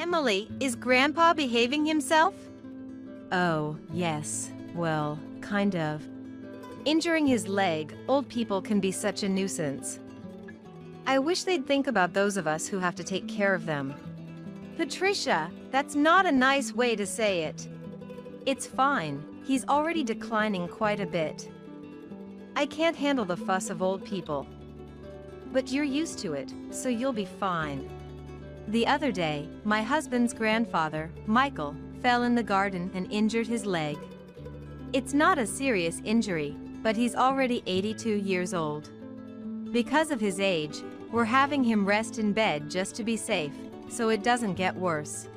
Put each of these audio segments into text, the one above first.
Emily, is Grandpa behaving himself? Oh, yes, well, kind of. Injuring his leg, old people can be such a nuisance. I wish they'd think about those of us who have to take care of them. Patricia, that's not a nice way to say it. It's fine, he's already declining quite a bit. I can't handle the fuss of old people. But you're used to it, so you'll be fine. The other day, my husband's grandfather, Michael, fell in the garden and injured his leg. It's not a serious injury, but he's already 82 years old. Because of his age, we're having him rest in bed just to be safe, so it doesn't get worse.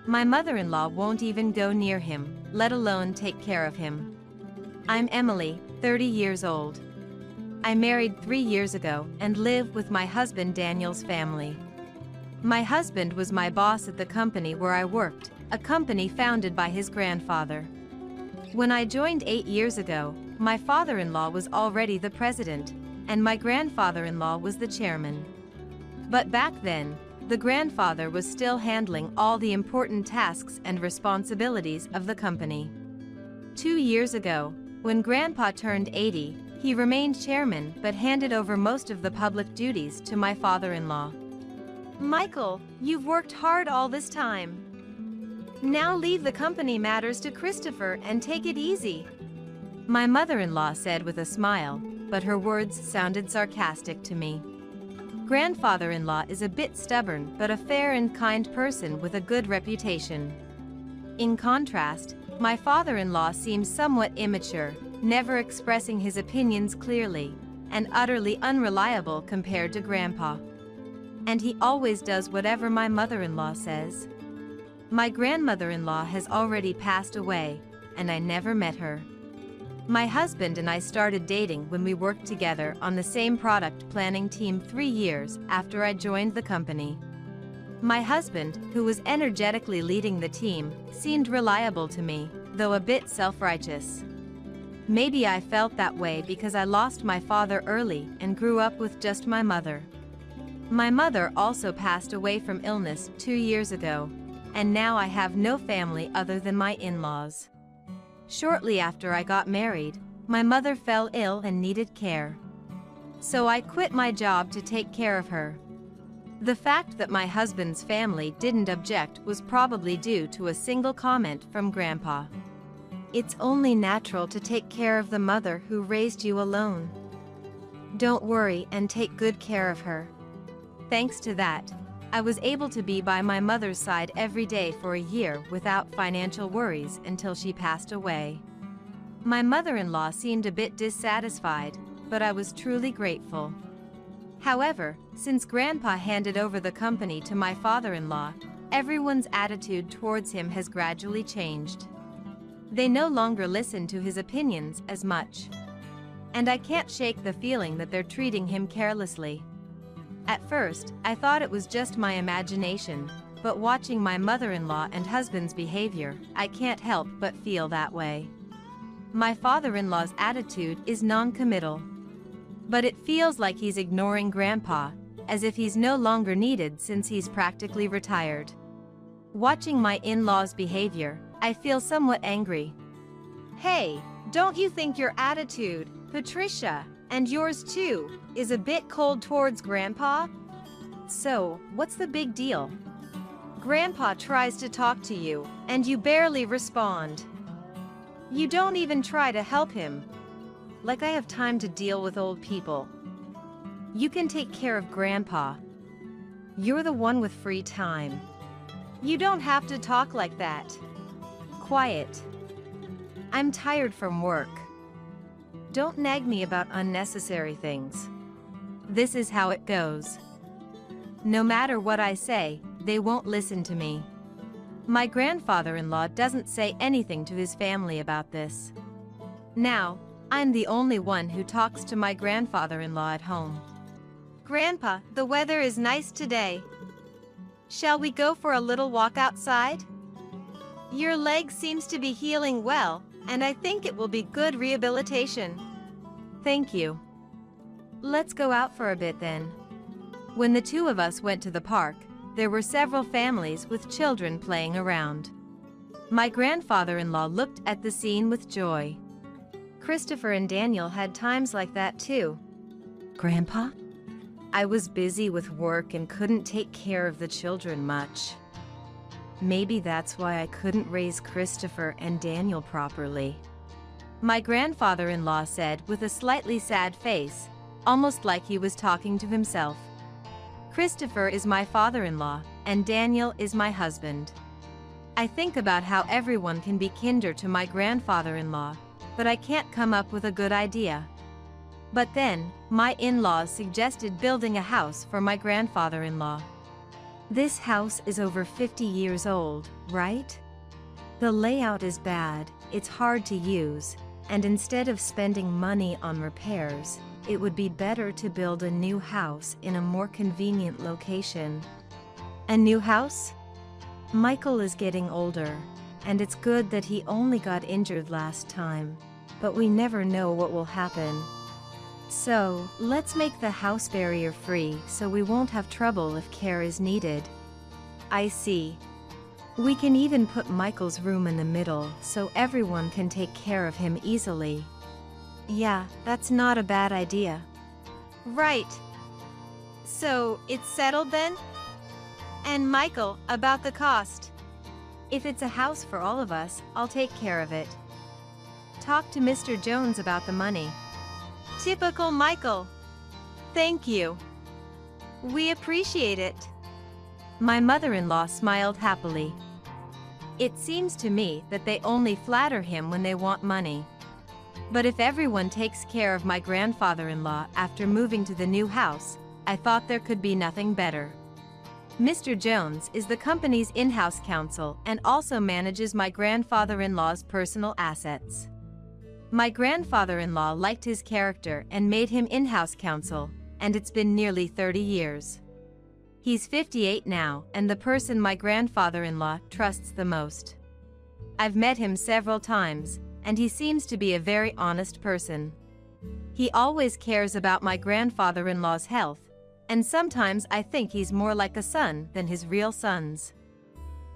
My mother-in-law won't even go near him, let alone take care of him. I'm Emily, 30 years old. I married 3 years ago and live with my husband Daniel's family. My husband was my boss at the company where I worked, a company founded by his grandfather. When I joined 8 years ago, my father-in-law was already the president, and my grandfather-in-law was the chairman. But back then, the grandfather was still handling all the important tasks and responsibilities of the company. 2 years ago, when Grandpa turned 80, he remained chairman but handed over most of the public duties to my father-in-law. Michael, you've worked hard all this time. Now leave the company matters to Christopher and take it easy. My mother-in-law said with a smile, but her words sounded sarcastic to me. Grandfather-in-law is a bit stubborn but a fair and kind person with a good reputation. In contrast, my father-in-law seems somewhat immature, never expressing his opinions clearly, and utterly unreliable compared to Grandpa. And he always does whatever my mother-in-law says. My grandmother-in-law has already passed away, and I never met her. My husband and I started dating when we worked together on the same product planning team 3 years after I joined the company. My husband, who was energetically leading the team, seemed reliable to me, though a bit self-righteous. Maybe I felt that way because I lost my father early and grew up with just my mother. My mother also passed away from illness 2 years ago, and now I have no family other than my in-laws. Shortly after I got married, my mother fell ill and needed care. So I quit my job to take care of her. The fact that my husband's family didn't object was probably due to a single comment from Grandpa. It's only natural to take care of the mother who raised you alone. Don't worry and take good care of her. Thanks to that, I was able to be by my mother's side every day for a year without financial worries until she passed away. My mother-in-law seemed a bit dissatisfied, but I was truly grateful. However, since Grandpa handed over the company to my father-in-law, everyone's attitude towards him has gradually changed. They no longer listen to his opinions as much. And I can't shake the feeling that they're treating him carelessly. At first, I thought it was just my imagination, but watching my mother-in-law and husband's behavior, I can't help but feel that way. My father-in-law's attitude is non-committal. But it feels like he's ignoring Grandpa, as if he's no longer needed since he's practically retired. Watching my in-laws' behavior, I feel somewhat angry. Hey, don't you think your attitude, Patricia, and yours too, is a bit cold towards Grandpa? So, what's the big deal? Grandpa tries to talk to you, and you barely respond. You don't even try to help him. Like I have time to deal with old people. You can take care of Grandpa. You're the one with free time. You don't have to talk like that. Quiet. I'm tired from work. Don't nag me about unnecessary things. This is how it goes. No matter what I say, they won't listen to me. My grandfather-in-law doesn't say anything to his family about this. Now, I'm the only one who talks to my grandfather-in-law at home. Grandpa, the weather is nice today. Shall we go for a little walk outside? Your leg seems to be healing well, and I think it will be good rehabilitation. Thank you. Let's go out for a bit then. When the two of us went to the park, there were several families with children playing around. My grandfather-in-law looked at the scene with joy. Christopher and Daniel had times like that too. Grandpa? I was busy with work and couldn't take care of the children much. Maybe that's why I couldn't raise Christopher and Daniel properly. My grandfather-in-law said with a slightly sad face, almost like he was talking to himself. Christopher is my father-in-law, and Daniel is my husband. I think about how everyone can be kinder to my grandfather-in-law, but I can't come up with a good idea. But then, my in-laws suggested building a house for my grandfather-in-law. This house is over 50 years old, right? The layout is bad, it's hard to use, and instead of spending money on repairs, it would be better to build a new house in a more convenient location. A new house? Michael is getting older, and it's good that he only got injured last time, but we never know what will happen. So, let's make the house barrier-free so we won't have trouble if care is needed. I see. We can even put Michael's room in the middle so everyone can take care of him easily. Yeah, that's not a bad idea. Right. So, it's settled then? And Michael, about the cost. If it's a house for all of us, I'll take care of it. Talk to Mr. Jones about the money. Typical Michael. Thank you. We appreciate it. My mother-in-law smiled happily. It seems to me that they only flatter him when they want money. But if everyone takes care of my grandfather-in-law after moving to the new house, I thought there could be nothing better. Mr. Jones is the company's in-house counsel and also manages my grandfather-in-law's personal assets. My grandfather-in-law liked his character and made him in-house counsel, and it's been nearly 30 years. He's 58 now and the person my grandfather-in-law trusts the most. I've met him several times, and he seems to be a very honest person. He always cares about my grandfather-in-law's health, and sometimes I think he's more like a son than his real sons.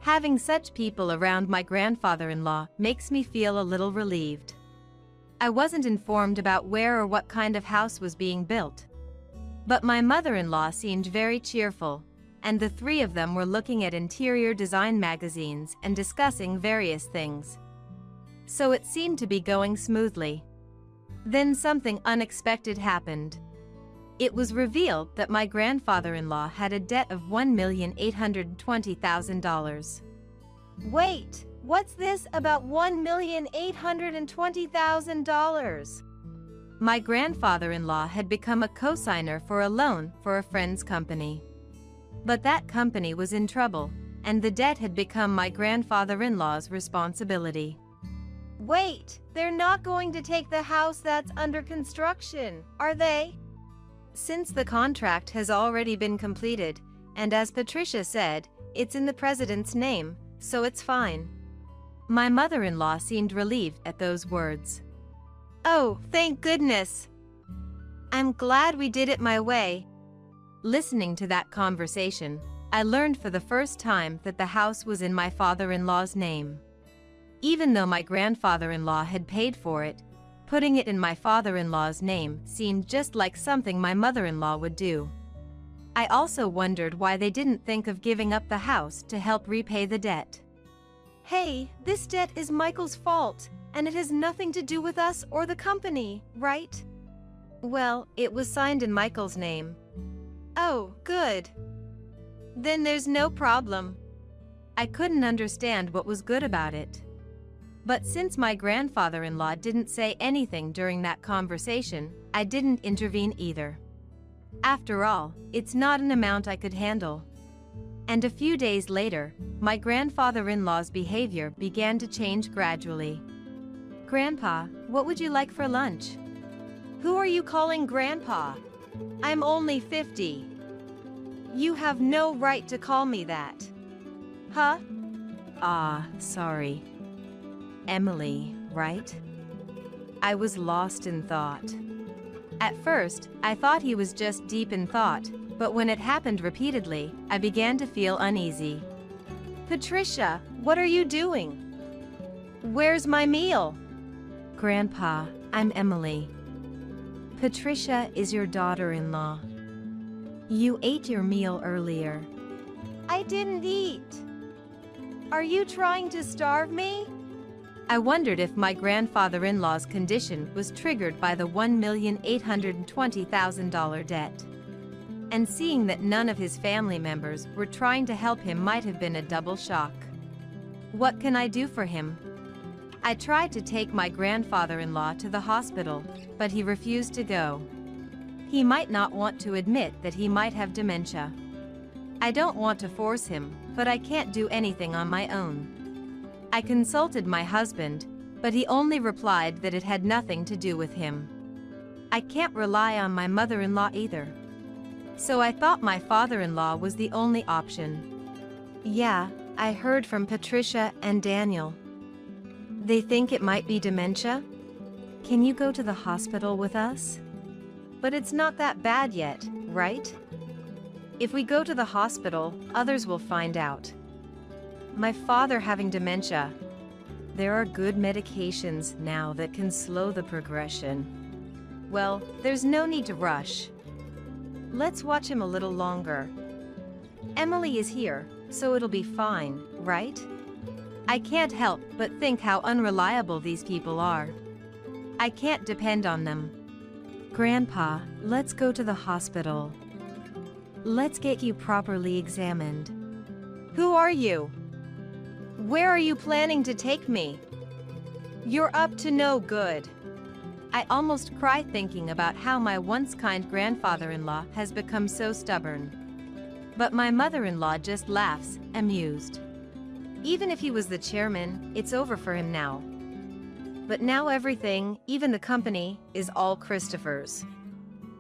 Having such people around my grandfather-in-law makes me feel a little relieved. I wasn't informed about where or what kind of house was being built. But my mother-in-law seemed very cheerful, and the three of them were looking at interior design magazines and discussing various things. So it seemed to be going smoothly. Then something unexpected happened. It was revealed that my grandfather-in-law had a debt of $1,820,000. Wait! What's this about $1,820,000? My grandfather-in-law had become a co-signer for a loan for a friend's company. But that company was in trouble, and the debt had become my grandfather-in-law's responsibility. Wait, they're not going to take the house that's under construction, are they? Since the contract has already been completed, and as Patricia said, it's in the president's name, so it's fine. My mother-in-law seemed relieved at those words. Oh, thank goodness! I'm glad we did it my way. Listening to that conversation, I learned for the first time that the house was in my father-in-law's name. Even though my grandfather-in-law had paid for it, putting it in my father-in-law's name seemed just like something my mother-in-law would do. I also wondered why they didn't think of giving up the house to help repay the debt. Hey, this debt is Michael's fault, and it has nothing to do with us or the company, right? Well, it was signed in Michael's name. Oh, good. Then there's no problem. I couldn't understand what was good about it. But since my grandfather-in-law didn't say anything during that conversation, I didn't intervene either. After all, it's not an amount I could handle. And a few days later, my grandfather-in-law's behavior began to change gradually. Grandpa, what would you like for lunch? Who are you calling Grandpa? I'm only 50. You have no right to call me that. Huh? Ah, sorry. Emily, right? I was lost in thought. At first, I thought he was just deep in thought, But when it happened repeatedly, I began to feel uneasy. Patricia, what are you doing? Where's my meal? Grandpa, I'm Emily. Patricia is your daughter-in-law. You ate your meal earlier. I didn't eat. Are you trying to starve me? I wondered if my grandfather-in-law's condition was triggered by the $1,820,000 debt. And seeing that none of his family members were trying to help him might have been a double shock. What can I do for him? I tried to take my grandfather-in-law to the hospital, but he refused to go. He might not want to admit that he might have dementia. I don't want to force him, but I can't do anything on my own. I consulted my husband, but he only replied that it had nothing to do with him. I can't rely on my mother-in-law either. So I thought my father-in-law was the only option. Yeah, I heard from Patricia and Daniel. They think it might be dementia? Can you go to the hospital with us? But it's not that bad yet, right? If we go to the hospital, others will find out. My father having dementia. There are good medications now that can slow the progression. Well, there's no need to rush. Let's watch him a little longer. Emily is here, so it'll be fine, right? I can't help but think how unreliable these people are. I can't depend on them. Grandpa, let's go to the hospital. Let's get you properly examined. Who are you? Where are you planning to take me? You're up to no good. I almost cry thinking about how my once kind grandfather-in-law has become so stubborn. But my mother-in-law just laughs, amused. Even if he was the chairman, it's over for him now. But now everything, even the company, is all Christopher's.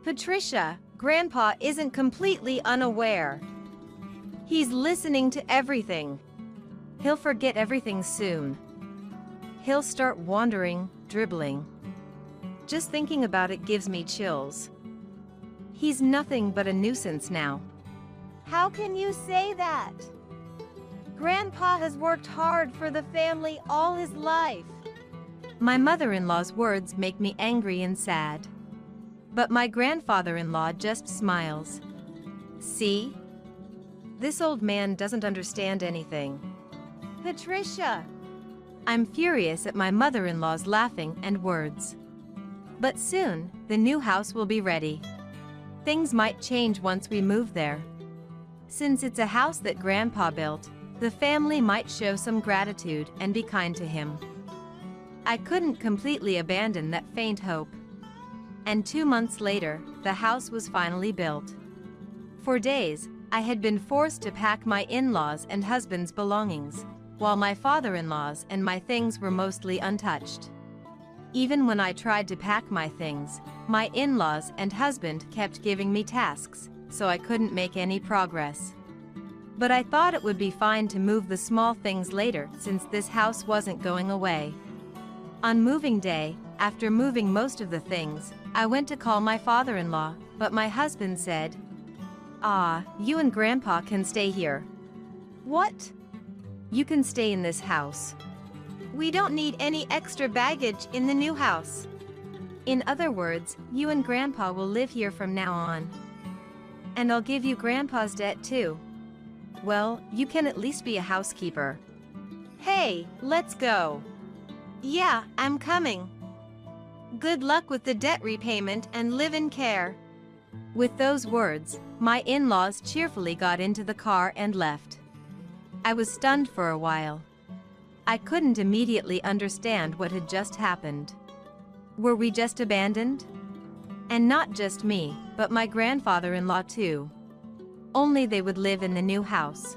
Patricia, Grandpa isn't completely unaware. He's listening to everything. He'll forget everything soon. He'll start wandering, dribbling. Just thinking about it gives me chills. He's nothing but a nuisance now. How can you say that? Grandpa has worked hard for the family all his life. My mother-in-law's words make me angry and sad. But my grandfather-in-law just smiles. See? This old man doesn't understand anything. Patricia! I'm furious at my mother-in-law's laughing and words. But soon, the new house will be ready. Things might change once we move there. Since it's a house that Grandpa built, the family might show some gratitude and be kind to him. I couldn't completely abandon that faint hope. And 2 months later, the house was finally built. For days, I had been forced to pack my in-laws and husband's belongings, while my father-in-law's and my things were mostly untouched. Even when I tried to pack my things, my in-laws and husband kept giving me tasks, so I couldn't make any progress. But I thought it would be fine to move the small things later since this house wasn't going away. On moving day, after moving most of the things, I went to call my father-in-law, but my husband said, "You and Grandpa can stay here." What? You can stay in this house. We don't need any extra baggage in the new house. In other words, you and Grandpa will live here from now on. And I'll give you Grandpa's debt too. Well, you can at least be a housekeeper. Hey, let's go. Yeah, I'm coming. Good luck with the debt repayment and live in care. With those words, my in-laws cheerfully got into the car and left. I was stunned for a while. I couldn't immediately understand what had just happened. Were we just abandoned? And not just me, but my grandfather-in-law too. Only they would live in the new house.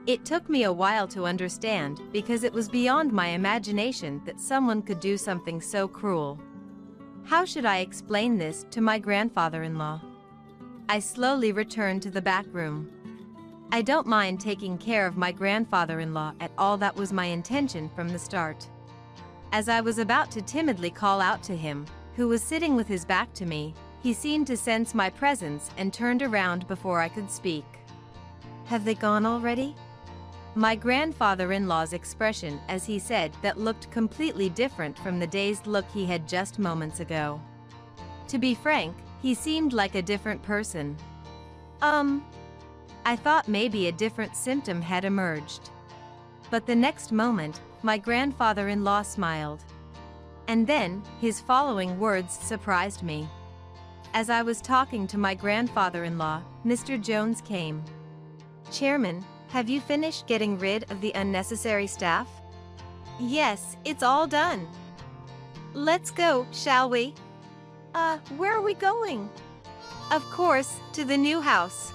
It took me a while to understand because it was beyond my imagination that someone could do something so cruel. How should I explain this to my grandfather-in-law? I slowly returned to the back room. I don't mind taking care of my grandfather-in-law at all. That was my intention from the start. As I was about to timidly call out to him, who was sitting with his back to me, He seemed to sense my presence and turned around before I could speak. "Have they gone already?" My grandfather-in-law's expression as he said that looked completely different from the dazed look he had just moments ago. To be frank, he seemed like a different person. I thought maybe a different symptom had emerged. But the next moment, my grandfather-in-law smiled. And then, his following words surprised me. As I was talking to my grandfather-in-law, Mr. Jones came. "Chairman, have you finished getting rid of the unnecessary staff?" "Yes, it's all done." "Let's go, shall we?" Where are we going?" "Of course, to the new house."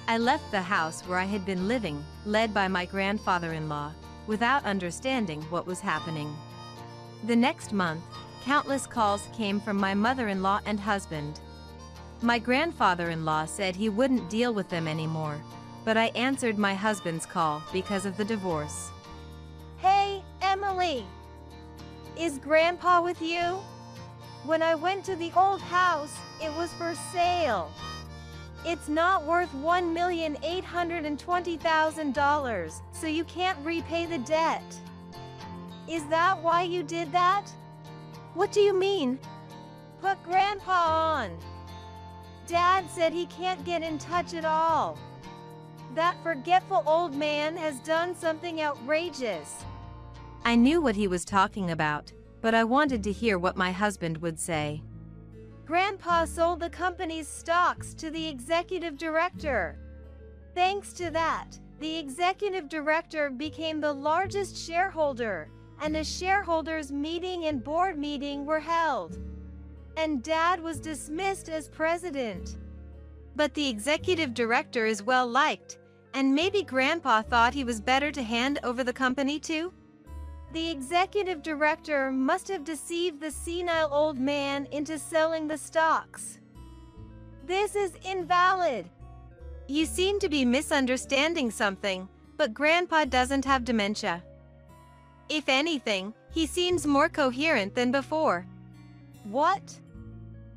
I left the house where I had been living, led by my grandfather-in-law, without understanding what was happening. The next month, countless calls came from my mother-in-law and husband. My grandfather-in-law said he wouldn't deal with them anymore, but I answered my husband's call because of the divorce. "Hey, Emily! Is Grandpa with you? When I went to the old house, it was for sale. It's not worth $1,820,000, so you can't repay the debt." "Is that why you did that?" "What do you mean?" "Put Grandpa on. Dad said he can't get in touch at all. That forgetful old man has done something outrageous." I knew what he was talking about, but I wanted to hear what my husband would say. "Grandpa sold the company's stocks to the executive director. Thanks to that, the executive director became the largest shareholder, and a shareholders' meeting and board meeting were held. And Dad was dismissed as president. But the executive director is well liked, and maybe Grandpa thought he was better to hand over the company to? The executive director must have deceived the senile old man into selling the stocks. This is invalid." "You seem to be misunderstanding something, but Grandpa doesn't have dementia. If anything, he seems more coherent than before." "What?"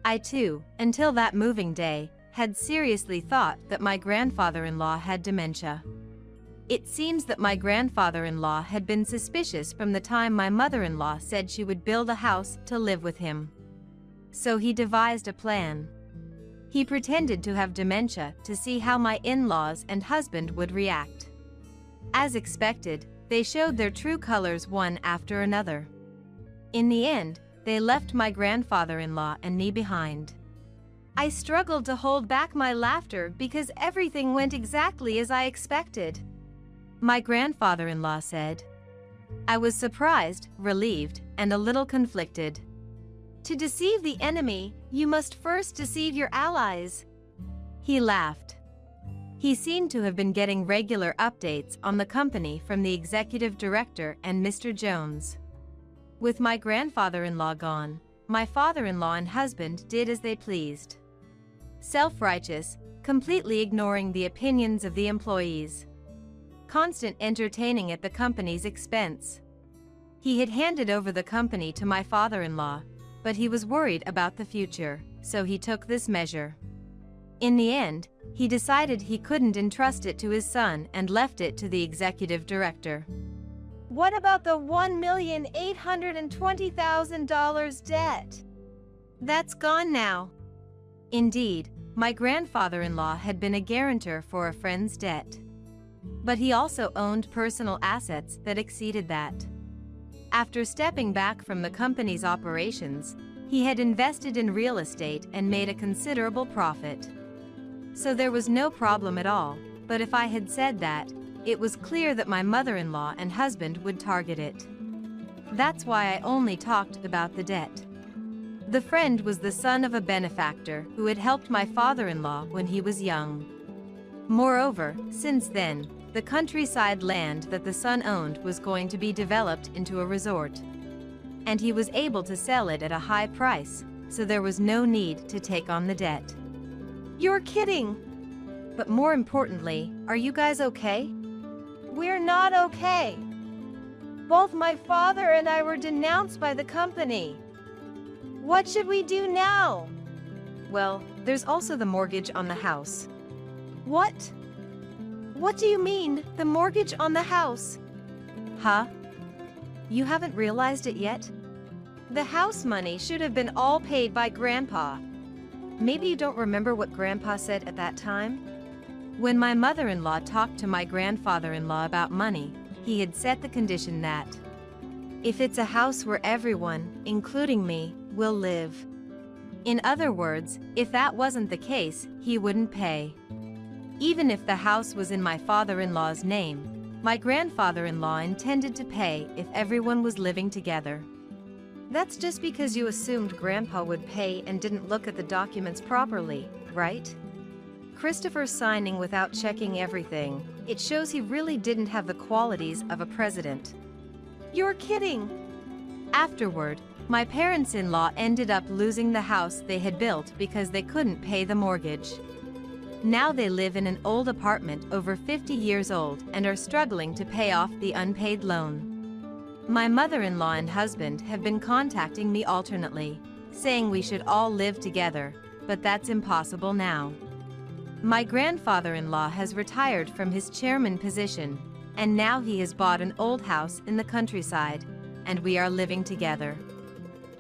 I too, until that moving day, had seriously thought that my grandfather-in-law had dementia. It seems that my grandfather-in-law had been suspicious from the time my mother-in-law said she would build a house to live with him. So he devised a plan. He pretended to have dementia to see how my in-laws and husband would react. As expected, they showed their true colors one after another. In the end, they left my grandfather-in-law and me behind. I struggled to hold back my laughter because everything went exactly as I expected. My grandfather-in-law said. I was surprised, relieved, and a little conflicted. "To deceive the enemy, you must first deceive your allies." He laughed. He seemed to have been getting regular updates on the company from the executive director and Mr. Jones. With my grandfather-in-law gone, my father-in-law and husband did as they pleased. Self-righteous, completely ignoring the opinions of the employees. Constant entertaining at the company's expense. He had handed over the company to my father-in-law, but he was worried about the future, so he took this measure. In the end, he decided he couldn't entrust it to his son and left it to the executive director. "What about the $1,820,000 debt?" "That's gone now." Indeed, my grandfather-in-law had been a guarantor for a friend's debt. But he also owned personal assets that exceeded that. After stepping back from the company's operations, he had invested in real estate and made a considerable profit. So there was no problem at all, but if I had said that, it was clear that my mother-in-law and husband would target it. That's why I only talked about the debt. The friend was the son of a benefactor who had helped my father-in-law when he was young. Moreover, since then, the countryside land that the son owned was going to be developed into a resort. And he was able to sell it at a high price, so there was no need to take on the debt. "You're kidding!" "But more importantly, are you guys okay?" "We're not okay. Both my father and I were denounced by the company. What should we do now?" Well, there's also the mortgage on the house. What? What do you mean, the mortgage on the house? Huh? You haven't realized it yet? The house money should have been all paid by Grandpa. Maybe you don't remember what Grandpa said at that time? When my mother-in-law talked to my grandfather-in-law about money, he had set the condition that if it's a house where everyone, including me, will live. In other words, if that wasn't the case, he wouldn't pay. Even if the house was in my father-in-law's name, my grandfather-in-law intended to pay if everyone was living together. That's just because you assumed Grandpa would pay and didn't look at the documents properly, right? Christopher signing without checking everything, it shows he really didn't have the qualities of a president. You're kidding! Afterward, my parents-in-law ended up losing the house they had built because they couldn't pay the mortgage. Now they live in an old apartment over 50 years old and are struggling to pay off the unpaid loan. My mother-in-law and husband have been contacting me alternately, saying we should all live together, but that's impossible now. My grandfather-in-law has retired from his chairman position, and now he has bought an old house in the countryside, and we are living together.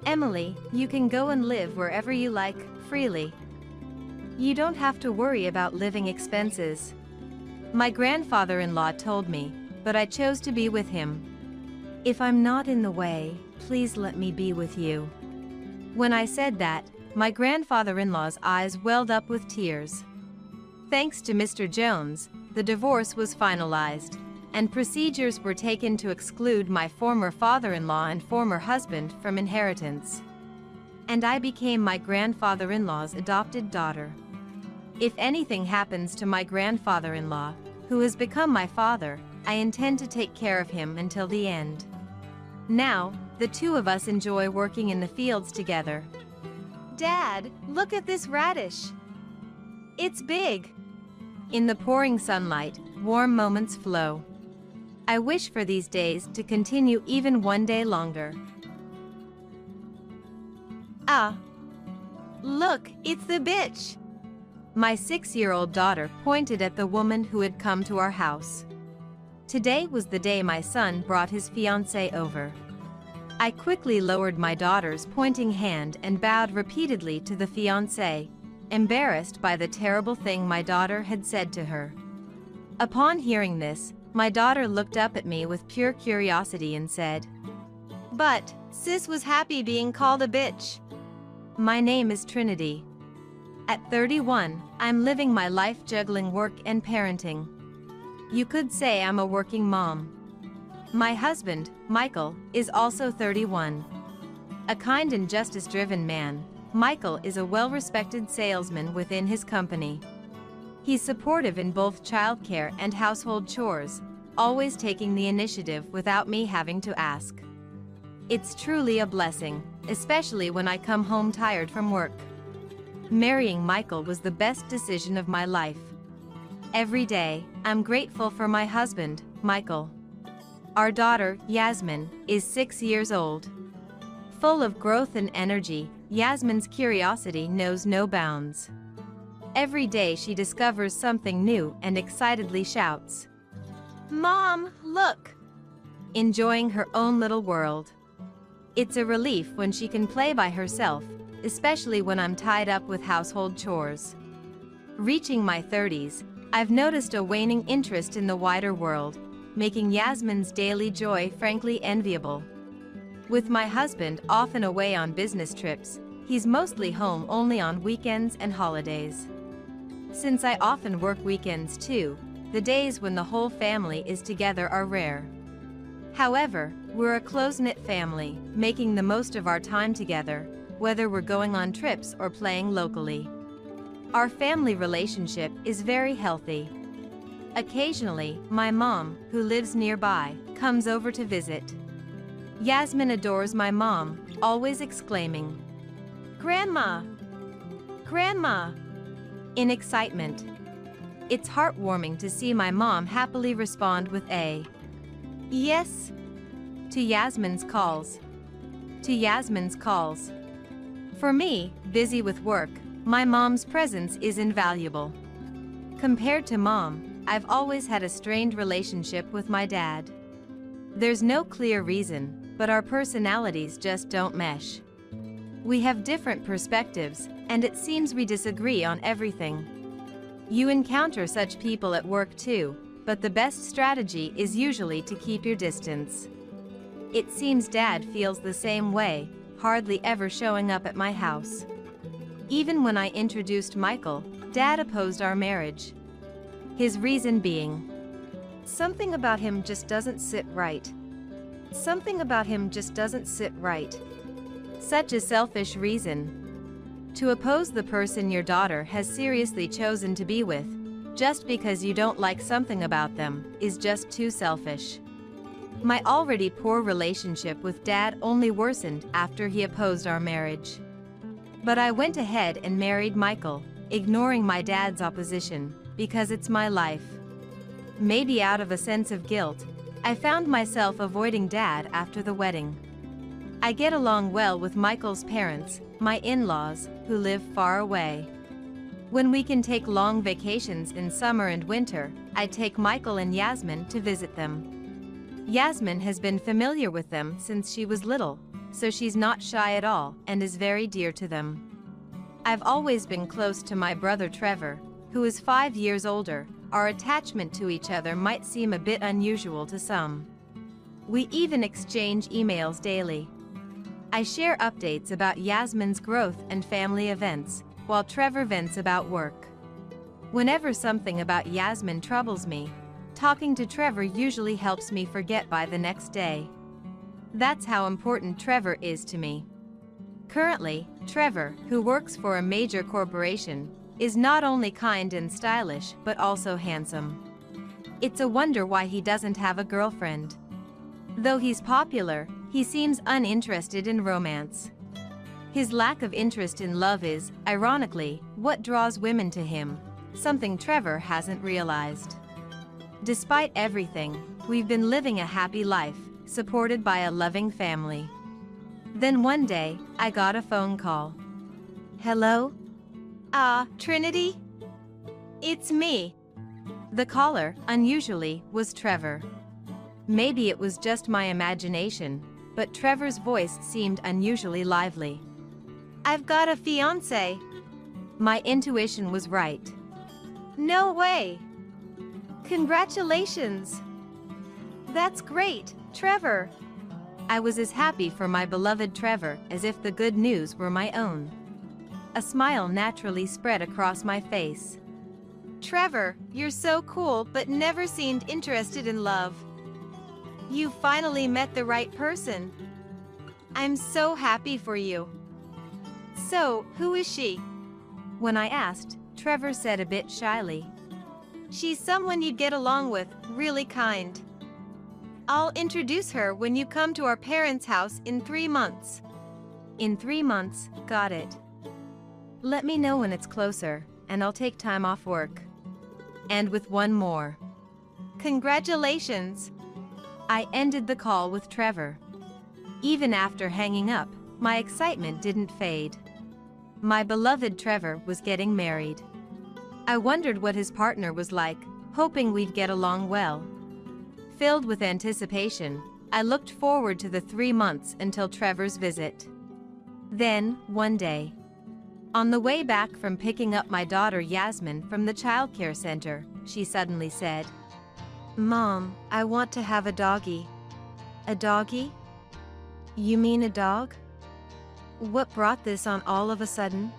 Emily, you can go and live wherever you like, freely. You don't have to worry about living expenses. My grandfather-in-law told me, but I chose to be with him. If I'm not in the way, please let me be with you. When I said that, my grandfather-in-law's eyes welled up with tears. Thanks to Mr. Jones, the divorce was finalized, and procedures were taken to exclude my former father-in-law and former husband from inheritance. And I became my grandfather-in-law's adopted daughter. If anything happens to my grandfather-in-law, who has become my father, I intend to take care of him until the end. Now, the two of us enjoy working in the fields together. Dad, look at this radish. It's big. In the pouring sunlight, warm moments flow. I wish for these days to continue even one day longer. Ah! Look, it's the bitch! My 6-year-old daughter pointed at the woman who had come to our house. Today was the day my son brought his fiancée over. I quickly lowered my daughter's pointing hand and bowed repeatedly to the fiancé, embarrassed by the terrible thing my daughter had said to her. Upon hearing this, my daughter looked up at me with pure curiosity and said, "But, sis was happy being called a bitch." My name is Trinity. At 31, I'm living my life juggling work and parenting. You could say I'm a working mom. My husband, Michael, is also 31. A kind and justice-driven man, Michael is a well-respected salesman within his company. He's supportive in both childcare and household chores, always taking the initiative without me having to ask. It's truly a blessing, especially when I come home tired from work. Marrying Michael was the best decision of my life. Every day, I'm grateful for my husband, Michael. Our daughter, Yasmin, is 6 years old. Full of growth and energy, Yasmin's curiosity knows no bounds. Every day she discovers something new and excitedly shouts, "Mom, look!" enjoying her own little world. It's a relief when she can play by herself, especially when I'm tied up with household chores. Reaching my 30s, I've noticed a waning interest in the wider world, making Yasmin's daily joy frankly enviable. With my husband often away on business trips, he's mostly home only on weekends and holidays. Since I often work weekends too, the days when the whole family is together are rare. However, we're a close-knit family, making the most of our time together, whether we're going on trips or playing locally. Our family relationship is very healthy. Occasionally, my mom, who lives nearby, comes over to visit. Yasmin adores my mom, always exclaiming, "Grandma! Grandma!" in excitement. It's heartwarming to see my mom happily respond with a "yes" to Yasmin's calls. For me, busy with work, My mom's presence is invaluable. Compared to mom, I've always had a strained relationship with my dad. There's no clear reason, but our personalities just don't mesh. We have different perspectives, and it seems we disagree on everything. You encounter such people at work too, but the best strategy is usually to keep your distance. It seems Dad feels the same way, hardly ever showing up at my house. Even when I introduced Michael, Dad opposed our marriage. His reason being, something about him just doesn't sit right. Something about him just doesn't sit right. Such a selfish reason. To oppose the person your daughter has seriously chosen to be with, just because you don't like something about them, is just too selfish. My already poor relationship with Dad only worsened after he opposed our marriage. But I went ahead and married Michael, ignoring my dad's opposition, because it's my life. Maybe out of a sense of guilt, I found myself avoiding Dad after the wedding. I get along well with Michael's parents, my in-laws, who live far away. When we can take long vacations in summer and winter, I take Michael and Yasmin to visit them. Yasmin has been familiar with them since she was little, so she's not shy at all and is very dear to them. I've always been close to my brother Trevor, who is 5 years older. Our attachment to each other might seem a bit unusual to some. We even exchange emails daily. I share updates about Yasmin's growth and family events, while Trevor vents about work. Whenever something about Yasmin troubles me, talking to Trevor usually helps me forget by the next day. That's how important Trevor is to me. Currently, Trevor, who works for a major corporation, is not only kind and stylish but also handsome. It's a wonder why he doesn't have a girlfriend. Though he's popular, he seems uninterested in romance. His lack of interest in love is, ironically, what draws women to him, something Trevor hasn't realized. Despite everything, we've been living a happy life, supported by a loving family. Then one day, I got a phone call. Hello? Trinity? It's me. The caller, unusually, was Trevor. Maybe it was just my imagination, but Trevor's voice seemed unusually lively. I've got a fiancé. My intuition was right. No way. Congratulations. That's great, Trevor. I was as happy for my beloved Trevor as if the good news were my own. A smile naturally spread across my face. Trevor, you're so cool but never seemed interested in love. You finally met the right person. I'm so happy for you. So, who is she? When I asked, Trevor said a bit shyly. She's someone you'd get along with, really kind. I'll introduce her when you come to our parents' house in 3 months. In 3 months, got it. Let me know when it's closer, and I'll take time off work. And with one more. Congratulations! I ended the call with Trevor. Even after hanging up, my excitement didn't fade. My beloved Trevor was getting married. I wondered what his partner was like, hoping we'd get along well. Filled with anticipation, I looked forward to the 3 months until Trevor's visit. Then, one day, on the way back from picking up my daughter Yasmin from the childcare center, she suddenly said, Mom, I want to have a doggy. A doggy? You mean a dog? What brought this on all of a sudden?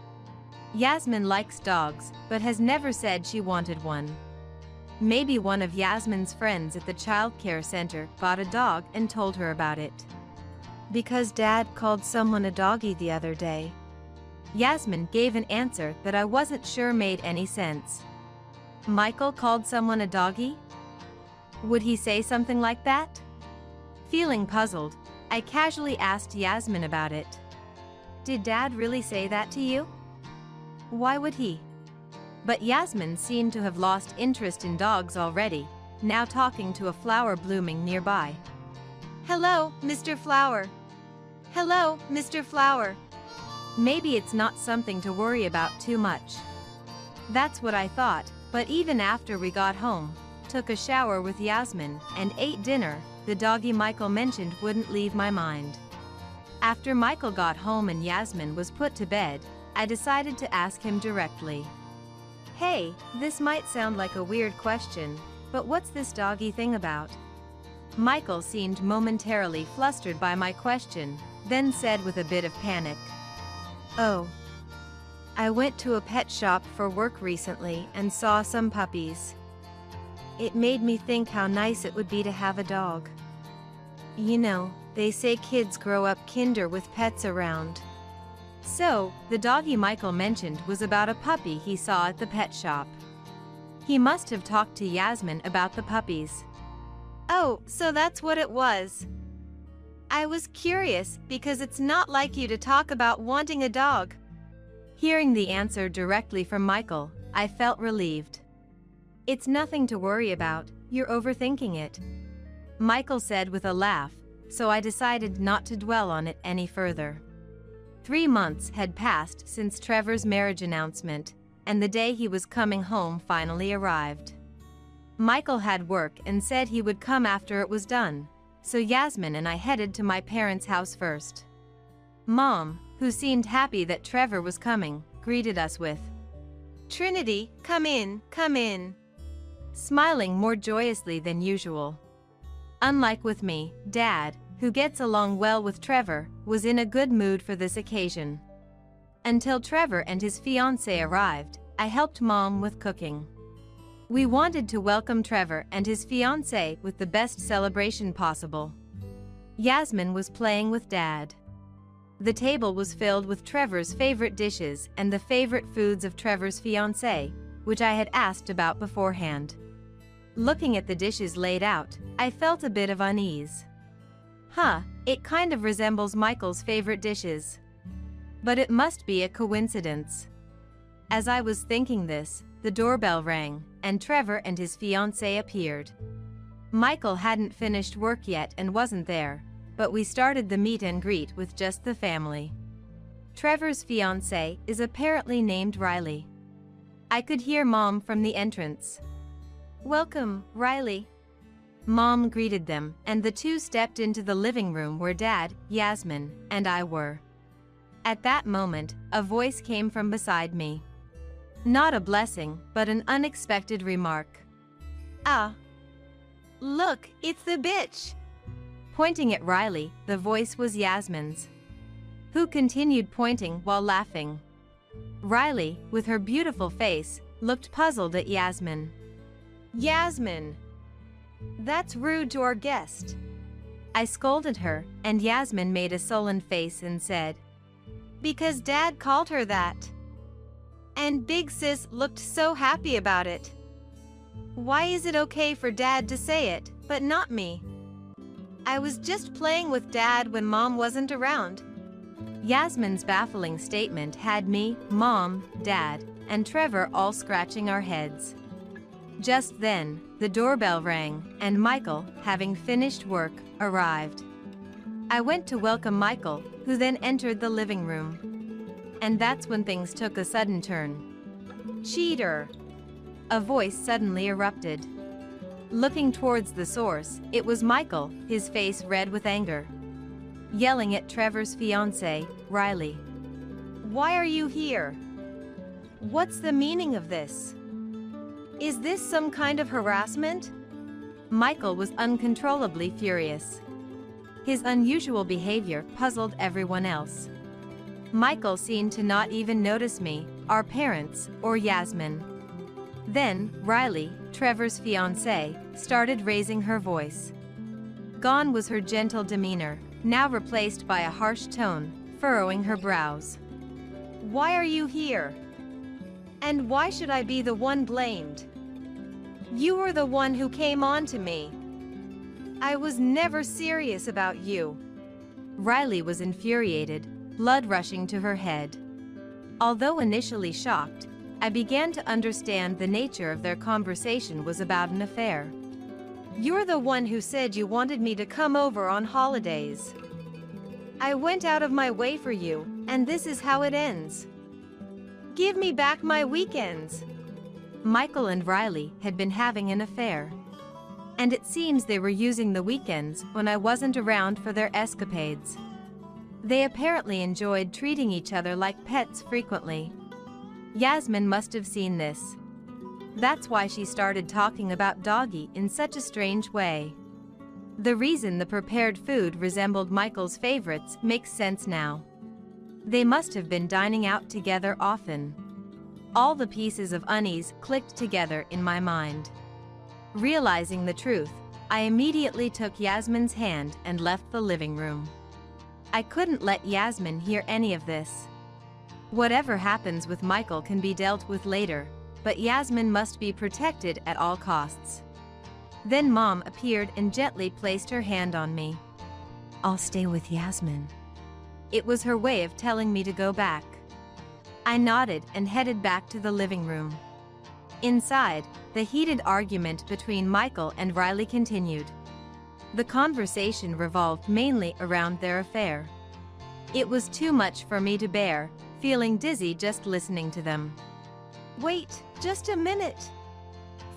Yasmin likes dogs, but has never said she wanted one. Maybe one of Yasmin's friends at the childcare center bought a dog and told her about it. Because Dad called someone a doggy the other day. Yasmin gave an answer that I wasn't sure made any sense. Michael called someone a doggy? Would he say something like that? Feeling puzzled, I casually asked Yasmin about it. Did Dad really say that to you? Why would he? But Yasmin seemed to have lost interest in dogs already, now talking to a flower blooming nearby. Hello, Mr. Flower. Hello, Mr. Flower. Maybe it's not something to worry about too much. That's what I thought, but even after we got home, took a shower with Yasmin, and ate dinner, the doggy Michael mentioned wouldn't leave my mind. After Michael got home and Yasmin was put to bed, I decided to ask him directly. Hey, this might sound like a weird question, but what's this doggy thing about? Michael seemed momentarily flustered by my question, then said with a bit of panic. Oh. I went to a pet shop for work recently and saw some puppies. It made me think how nice it would be to have a dog. You know, they say kids grow up kinder with pets around. So, the doggy Michael mentioned was about a puppy he saw at the pet shop. He must have talked to Yasmin about the puppies. Oh, so that's what it was. I was curious because it's not like you to talk about wanting a dog. Hearing the answer directly from Michael, I felt relieved. It's nothing to worry about, you're overthinking it. Michael said with a laugh, so I decided not to dwell on it any further. 3 months had passed since Trevor's marriage announcement, and the day he was coming home finally arrived. Michael had work and said he would come after it was done, so Yasmin and I headed to my parents' house first. Mom, who seemed happy that Trevor was coming, greeted us with, "Trinity, come in, come in," smiling more joyously than usual. Unlike with me, Dad, who gets along well with Trevor, was in a good mood for this occasion. Until Trevor and his fiancée arrived, I helped Mom with cooking. We wanted to welcome Trevor and his fiancée with the best celebration possible. Yasmin was playing with Dad. The table was filled with Trevor's favorite dishes and the favorite foods of Trevor's fiancée, which I had asked about beforehand. Looking at the dishes laid out, I felt a bit of unease. It kind of resembles Michael's favorite dishes. But it must be a coincidence. As I was thinking this, the doorbell rang, and Trevor and his fiancée appeared. Michael hadn't finished work yet and wasn't there, but we started the meet and greet with just the family. Trevor's fiancée is apparently named Riley. I could hear Mom from the entrance. "Welcome, Riley." Mom greeted them, and the two stepped into the living room where Dad, Yasmin, and I were. At that moment, a voice came from beside me. Not a blessing, but an unexpected remark. "Ah. Look, it's the bitch." Pointing at Riley, the voice was Yasmin's, who continued pointing while laughing. Riley, with her beautiful face, looked puzzled at Yasmin. "Yasmin, that's rude to our guest." I scolded her, and Yasmin made a sullen face and said, "Because Dad called her that. And Big Sis looked so happy about it. Why is it okay for Dad to say it, but not me? I was just playing with Dad when Mom wasn't around." Yasmin's baffling statement had me, Mom, Dad, and Trevor all scratching our heads. Just then, the doorbell rang, and Michael, having finished work, arrived. I went to welcome Michael, who then entered the living room. And that's when things took a sudden turn. "Cheater!" A voice suddenly erupted. Looking towards the source, it was Michael, his face red with anger, yelling at Trevor's fiancée, Riley. "Why are you here? What's the meaning of this? Is this some kind of harassment?" Michael was uncontrollably furious. His unusual behavior puzzled everyone else. Michael seemed to not even notice me, our parents, or Yasmin. Then, Riley, Trevor's fiancée, started raising her voice. Gone was her gentle demeanor, now replaced by a harsh tone, furrowing her brows. "Why are you here? And why should I be the one blamed? You were the one who came on to me. I was never serious about you." Riley was infuriated, blood rushing to her head. Although initially shocked, I began to understand the nature of their conversation was about an affair. "You're the one who said you wanted me to come over on holidays. I went out of my way for you, and this is how it ends. Give me back my weekends. Michael and Riley had been having an affair. And it seems they were using the weekends when I wasn't around for their escapades. They apparently enjoyed treating each other like pets frequently. Yasmin must have seen this. That's why she started talking about Doggy in such a strange way. The reason the prepared food resembled Michael's favorites makes sense now. They must have been dining out together often. All the pieces of unease clicked together in my mind. Realizing the truth, I immediately took Yasmin's hand and left the living room. I couldn't let Yasmin hear any of this. Whatever happens with Michael can be dealt with later, but Yasmin must be protected at all costs. Then Mom appeared and gently placed her hand on me. I'll stay with Yasmin. It was her way of telling me to go back. I nodded and headed back to the living room. Inside, the heated argument between Michael and Riley continued. The conversation revolved mainly around their affair. It was too much for me to bear, feeling dizzy just listening to them. Wait, just a minute.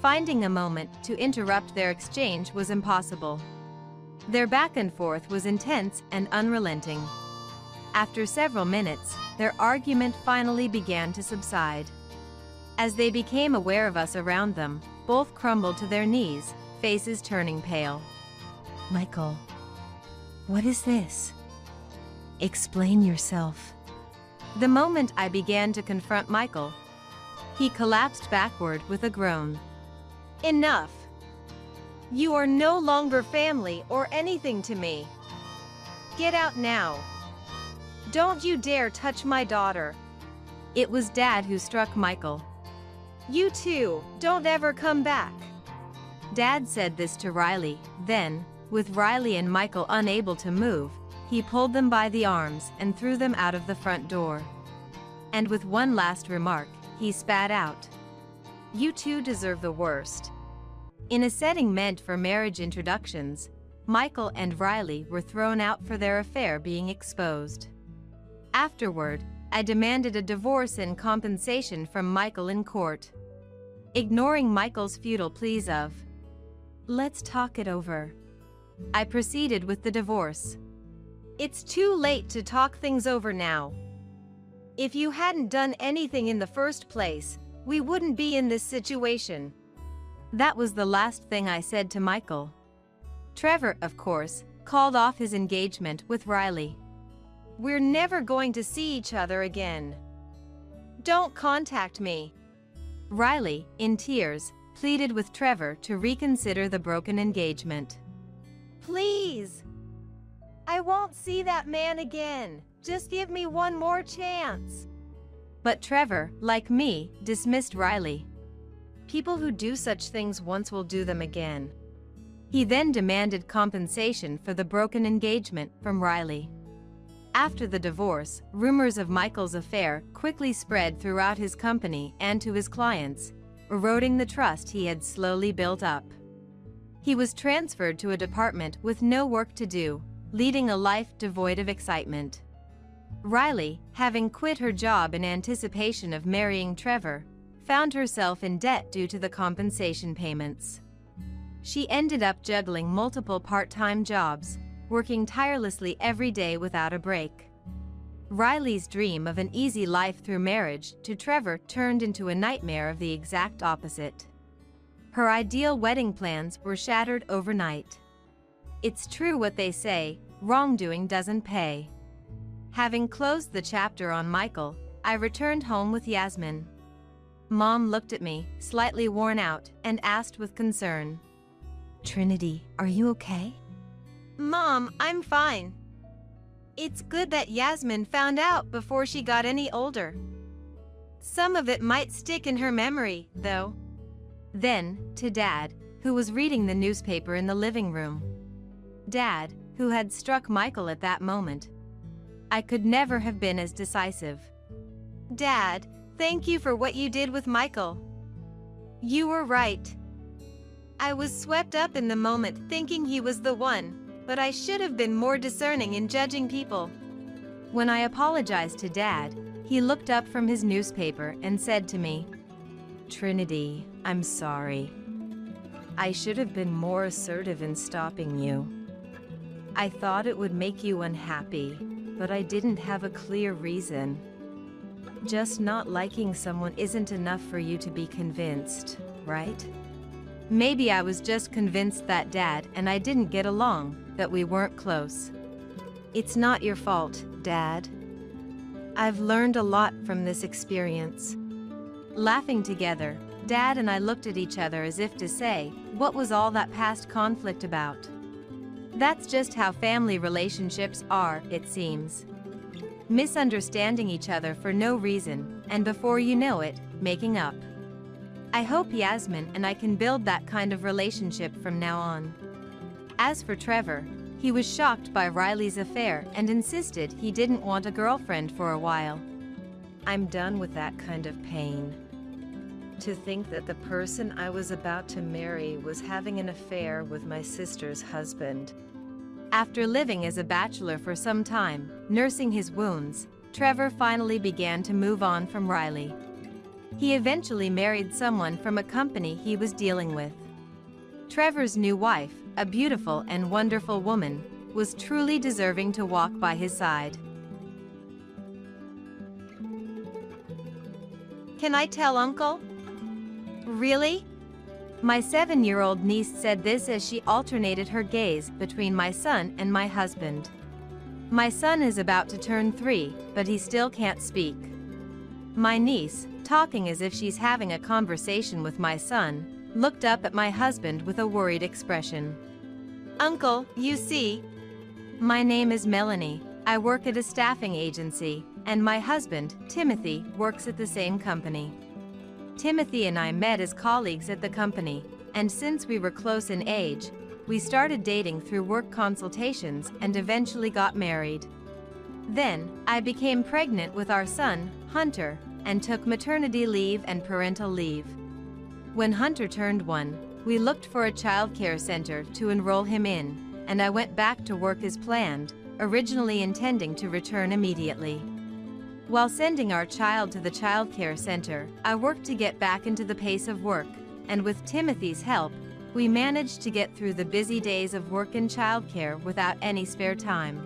Finding a moment to interrupt their exchange was impossible. Their back and forth was intense and unrelenting. After several minutes, their argument finally began to subside. As they became aware of us around them, both crumbled to their knees, faces turning pale. Michael, what is this? Explain yourself. The moment I began to confront Michael, he collapsed backward with a groan. Enough. You are no longer family or anything to me. Get out now. Don't you dare touch my daughter. It was Dad who struck Michael. You too, don't ever come back. Dad said this to Riley, then, with Riley and Michael unable to move, he pulled them by the arms and threw them out of the front door. And with one last remark, he spat out. You two deserve the worst. In a setting meant for marriage introductions, Michael and Riley were thrown out for their affair being exposed. Afterward, I demanded a divorce and compensation from Michael in court. Ignoring Michael's futile pleas of, "Let's talk it over," I proceeded with the divorce. It's too late to talk things over now. If you hadn't done anything in the first place, we wouldn't be in this situation. That was the last thing I said to Michael. Trevor, of course, called off his engagement with Riley. We're never going to see each other again. Don't contact me. Riley, in tears, pleaded with Trevor to reconsider the broken engagement. Please. I won't see that man again. Just give me one more chance. But Trevor, like me, dismissed Riley. People who do such things once will do them again. He then demanded compensation for the broken engagement from Riley. After the divorce, rumors of Michael's affair quickly spread throughout his company and to his clients, eroding the trust he had slowly built up. He was transferred to a department with no work to do, leading a life devoid of excitement. Riley, having quit her job in anticipation of marrying Trevor, found herself in debt due to the compensation payments. She ended up juggling multiple part-time jobs, working tirelessly every day without a break. Riley's dream of an easy life through marriage to Trevor turned into a nightmare of the exact opposite. Her ideal wedding plans were shattered overnight. It's true what they say, wrongdoing doesn't pay. Having closed the chapter on Michael, I returned home with Yasmin. Mom looked at me, slightly worn out, and asked with concern, "Trinity, are you okay?" Mom, I'm fine. It's good that Yasmin found out before she got any older. Some of it might stick in her memory, though. Then, to Dad, who was reading the newspaper in the living room. Dad, who had struck Michael at that moment. I could never have been as decisive. Dad, thank you for what you did with Michael. You were right. I was swept up in the moment thinking he was the one. but I should have been more discerning in judging people. When I apologized to Dad, he looked up from his newspaper and said to me, "Trinity, I'm sorry. I should have been more assertive in stopping you. I thought it would make you unhappy, but I didn't have a clear reason. Just not liking someone isn't enough for you to be convinced, right?" Maybe I was just convinced that Dad and I didn't get along, that we weren't close. It's not your fault, Dad. I've learned a lot from this experience. Laughing together, Dad and I looked at each other as if to say, what was all that past conflict about? That's just how family relationships are, it seems. Misunderstanding each other for no reason, and before you know it, making up. I hope Yasmin and I can build that kind of relationship from now on. As for Trevor, he was shocked by Riley's affair and insisted he didn't want a girlfriend for a while. I'm done with that kind of pain. To think that the person I was about to marry was having an affair with my sister's husband. After living as a bachelor for some time, nursing his wounds, Trevor finally began to move on from Riley. He eventually married someone from a company he was dealing with. Trevor's new wife, a beautiful and wonderful woman, was truly deserving to walk by his side. Can I tell Uncle? Really? My 7-year-old niece said this as she alternated her gaze between my son and my husband. My son is about to turn 3, but he still can't speak. My niece, talking as if she's having a conversation with my son, looked up at my husband with a worried expression. Uncle, you see. My name is Melanie. I work at a staffing agency, and my husband, Timothy, works at the same company. Timothy and I met as colleagues at the company, and since we were close in age, we started dating through work consultations and eventually got married. Then, I became pregnant with our son, Hunter, and took maternity leave and parental leave. When Hunter turned 1, we looked for a childcare center to enroll him in, and I went back to work as planned, originally intending to return immediately. While sending our child to the childcare center, I worked to get back into the pace of work, and with Timothy's help, we managed to get through the busy days of work and childcare without any spare time.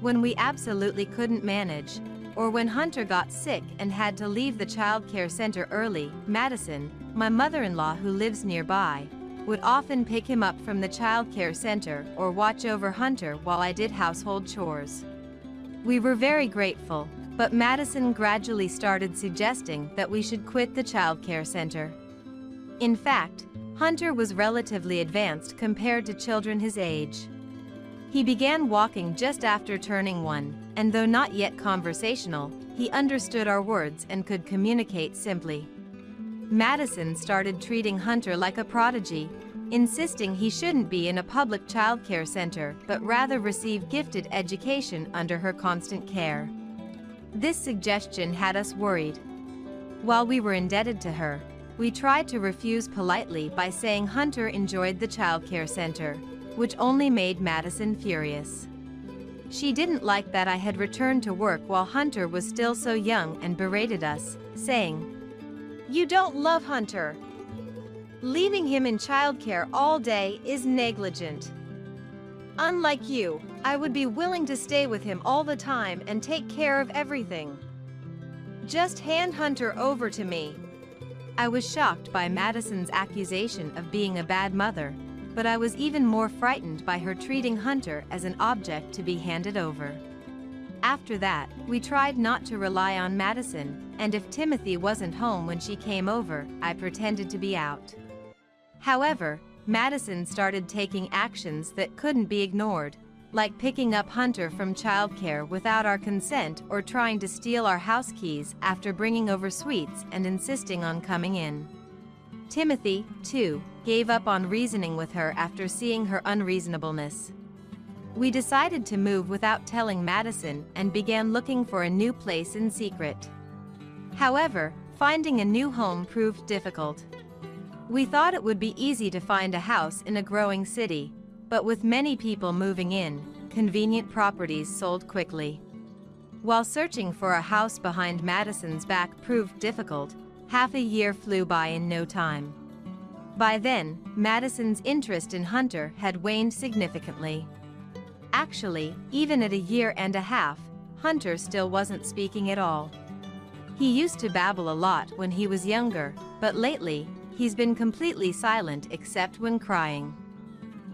When we absolutely couldn't manage, or when Hunter got sick and had to leave the childcare center early, Madison, my mother-in-law who lives nearby, would often pick him up from the childcare center or watch over Hunter while I did household chores. We were very grateful, but Madison gradually started suggesting that we should quit the childcare center. In fact, Hunter was relatively advanced compared to children his age. He began walking just after turning 1, and though not yet conversational, he understood our words and could communicate simply. Madison started treating Hunter like a prodigy, insisting he shouldn't be in a public childcare center but rather receive gifted education under her constant care. This suggestion had us worried. While we were indebted to her, we tried to refuse politely by saying Hunter enjoyed the childcare center, which only made Madison furious. She didn't like that I had returned to work while Hunter was still so young and berated us, saying, "You don't love Hunter. Leaving him in childcare all day is negligent. Unlike you, I would be willing to stay with him all the time and take care of everything. Just hand Hunter over to me." I was shocked by Madison's accusation of being a bad mother, but I was even more frightened by her treating Hunter as an object to be handed over. After that, we tried not to rely on Madison, and if Timothy wasn't home when she came over, I pretended to be out. However, Madison started taking actions that couldn't be ignored, like picking up Hunter from childcare without our consent or trying to steal our house keys after bringing over sweets and insisting on coming in. Timothy, too, gave up on reasoning with her after seeing her unreasonableness. We decided to move without telling Madison and began looking for a new place in secret. However, finding a new home proved difficult. We thought it would be easy to find a house in a growing city, but with many people moving in, convenient properties sold quickly. While searching for a house behind Madison's back proved difficult, half a year flew by in no time. By then, Madison's interest in Hunter had waned significantly. Actually, even at a year and a half, Hunter still wasn't speaking at all. He used to babble a lot when he was younger, but lately, he's been completely silent except when crying.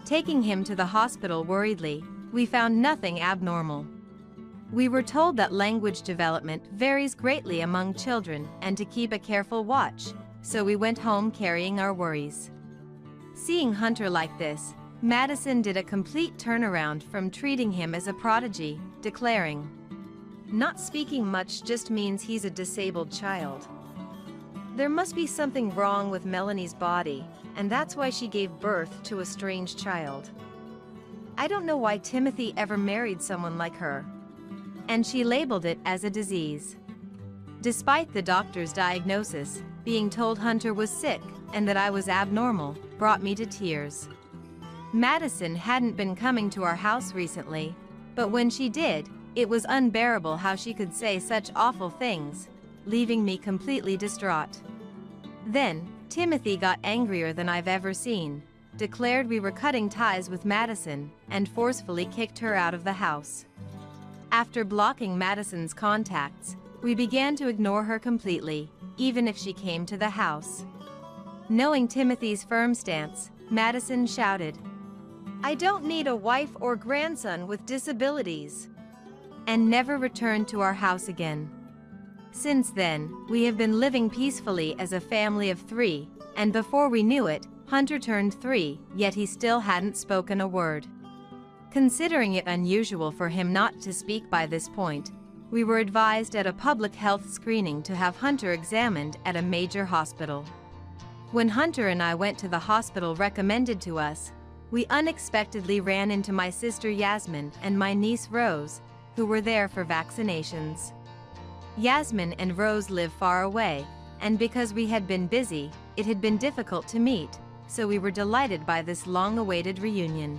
Taking him to the hospital worriedly, we found nothing abnormal. We were told that language development varies greatly among children and to keep a careful watch, so we went home carrying our worries. Seeing Hunter like this, Madison did a complete turnaround from treating him as a prodigy, declaring, "Not speaking much just means he's a disabled child. There must be something wrong with Melanie's body, and that's why she gave birth to a strange child. I don't know why Timothy ever married someone like her." And she labeled it as a disease. Despite the doctor's diagnosis, being told Hunter was sick and that I was abnormal brought me to tears. Madison hadn't been coming to our house recently, but when she did, it was unbearable how she could say such awful things, leaving me completely distraught. Then, Timothy got angrier than I've ever seen, declared we were cutting ties with Madison, and forcefully kicked her out of the house. After blocking Madison's contacts, we began to ignore her completely, even if she came to the house. Knowing Timothy's firm stance, Madison shouted, "I don't need a wife or grandson with disabilities," and never returned to our house again. Since then, we have been living peacefully as a family of 3, and before we knew it, Hunter turned 3, yet he still hadn't spoken a word. Considering it unusual for him not to speak by this point, we were advised at a public health screening to have Hunter examined at a major hospital. When Hunter and I went to the hospital recommended to us, we unexpectedly ran into my sister Yasmin and my niece Rose, who were there for vaccinations. Yasmin and Rose live far away, and because we had been busy, it had been difficult to meet, so we were delighted by this long-awaited reunion.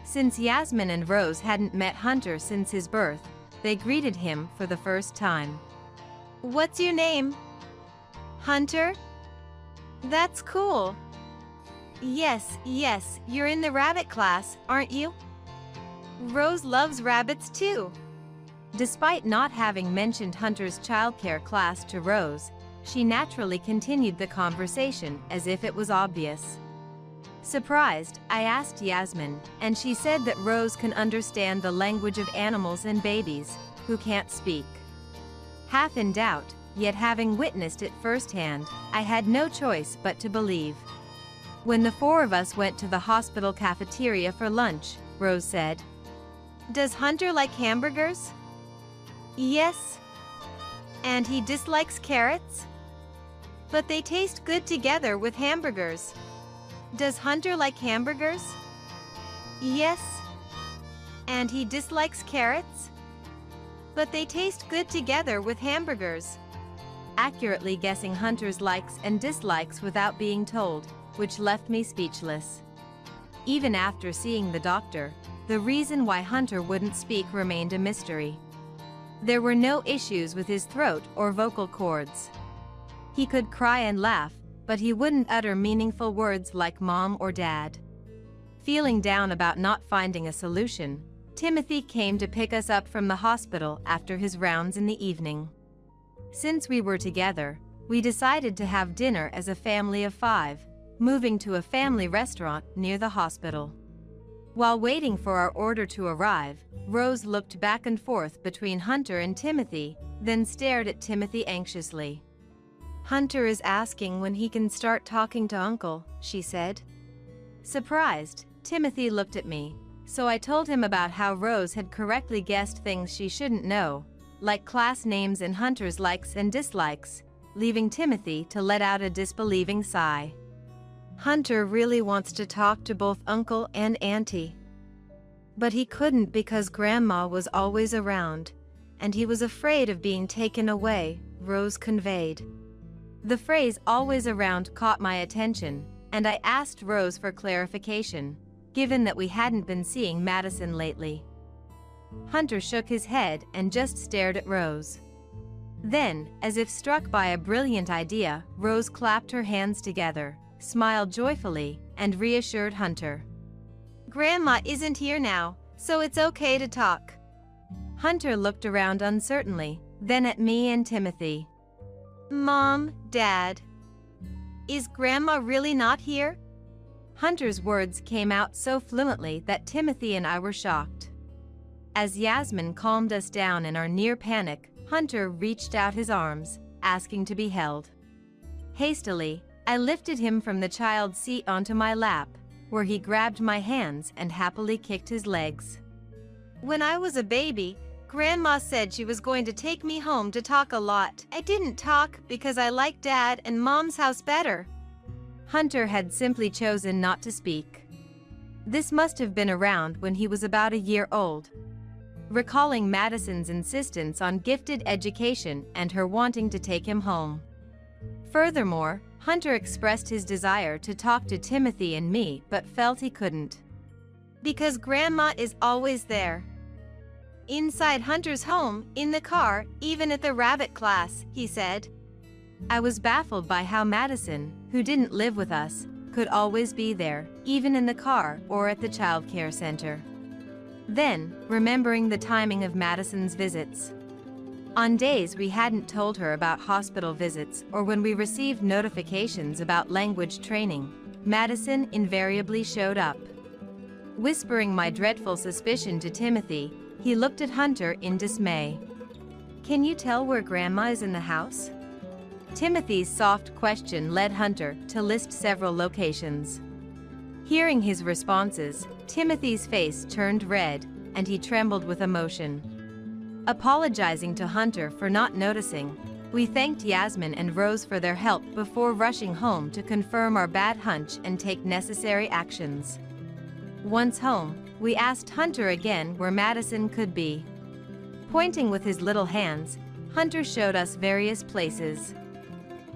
Since Yasmin and Rose hadn't met Hunter since his birth, they greeted him for the first time. "What's your name?" "Hunter? That's cool. Yes, you're in the rabbit class, aren't you? Rose loves rabbits too." Despite not having mentioned Hunter's childcare class to Rose, she naturally continued the conversation as if it was obvious. Surprised, I asked Yasmin, and she said that Rose can understand the language of animals and babies, who can't speak. Half in doubt, yet having witnessed it firsthand, I had no choice but to believe. When the 4 of us went to the hospital cafeteria for lunch, Rose said, "Does Hunter like hamburgers?" "Yes. And he dislikes carrots? But they taste good together with hamburgers." "Does Hunter like hamburgers?" "Yes. And he dislikes carrots? But they taste good together with hamburgers." Accurately guessing Hunter's likes and dislikes without being told, which left me speechless. Even after seeing the doctor, the reason why Hunter wouldn't speak remained a mystery. There were no issues with his throat or vocal cords. He could cry and laugh, but he wouldn't utter meaningful words like mom or dad. Feeling down about not finding a solution, Timothy came to pick us up from the hospital after his rounds in the evening. Since we were together, we decided to have dinner as a family of 5, moving to a family restaurant near the hospital. While waiting for our order to arrive, Rose looked back and forth between Hunter and Timothy, then stared at Timothy anxiously. "Hunter is asking when he can start talking to Uncle," she said. Surprised, Timothy looked at me, so I told him about how Rose had correctly guessed things she shouldn't know, like class names and Hunter's likes and dislikes, leaving Timothy to let out a disbelieving sigh. "Hunter really wants to talk to both Uncle and Auntie. But he couldn't because Grandma was always around, and he was afraid of being taken away," Rose conveyed. The phrase "always around" caught my attention, and I asked Rose for clarification. given that we hadn't been seeing Madison lately. Hunter shook his head and just stared at Rose. Then, as if struck by a brilliant idea, Rose clapped her hands together, smiled joyfully, and reassured Hunter. Grandma isn't here now, so it's okay to talk. Hunter looked around uncertainly, then at me and Timothy. Mom, Dad. Is Grandma really not here? Hunter's words came out so fluently that Timothy and I were shocked. As Yasmin calmed us down in our near panic, Hunter reached out his arms, asking to be held. Hastily, I lifted him from the child's seat onto my lap, where he grabbed my hands and happily kicked his legs. When I was a baby, Grandma said she was going to take me home to talk a lot. I didn't talk because I like Dad and Mom's house better. Hunter had simply chosen not to speak. This must have been around when he was about a year old. Recalling Madison's insistence on gifted education and her wanting to take him home. Furthermore, Hunter expressed his desire to talk to Timothy and me but felt he couldn't. Because Grandma is always there. Inside Hunter's home, in the car, even at the rabbit class, he said. I was baffled by how Madison, who didn't live with us, could always be there, even in the car or at the childcare center. Then, remembering the timing of Madison's visits. On days we hadn't told her about hospital visits or when we received notifications about language training, Madison invariably showed up. Whispering my dreadful suspicion to Timothy, he looked at Hunter in dismay. Can you tell where Grandma is in the house? Timothy's soft question led Hunter to list several locations. Hearing his responses, Timothy's face turned red, and he trembled with emotion. Apologizing to Hunter for not noticing, we thanked Yasmin and Rose for their help before rushing home to confirm our bad hunch and take necessary actions. Once home, we asked Hunter again where Madison could be. Pointing with his little hands, Hunter showed us various places.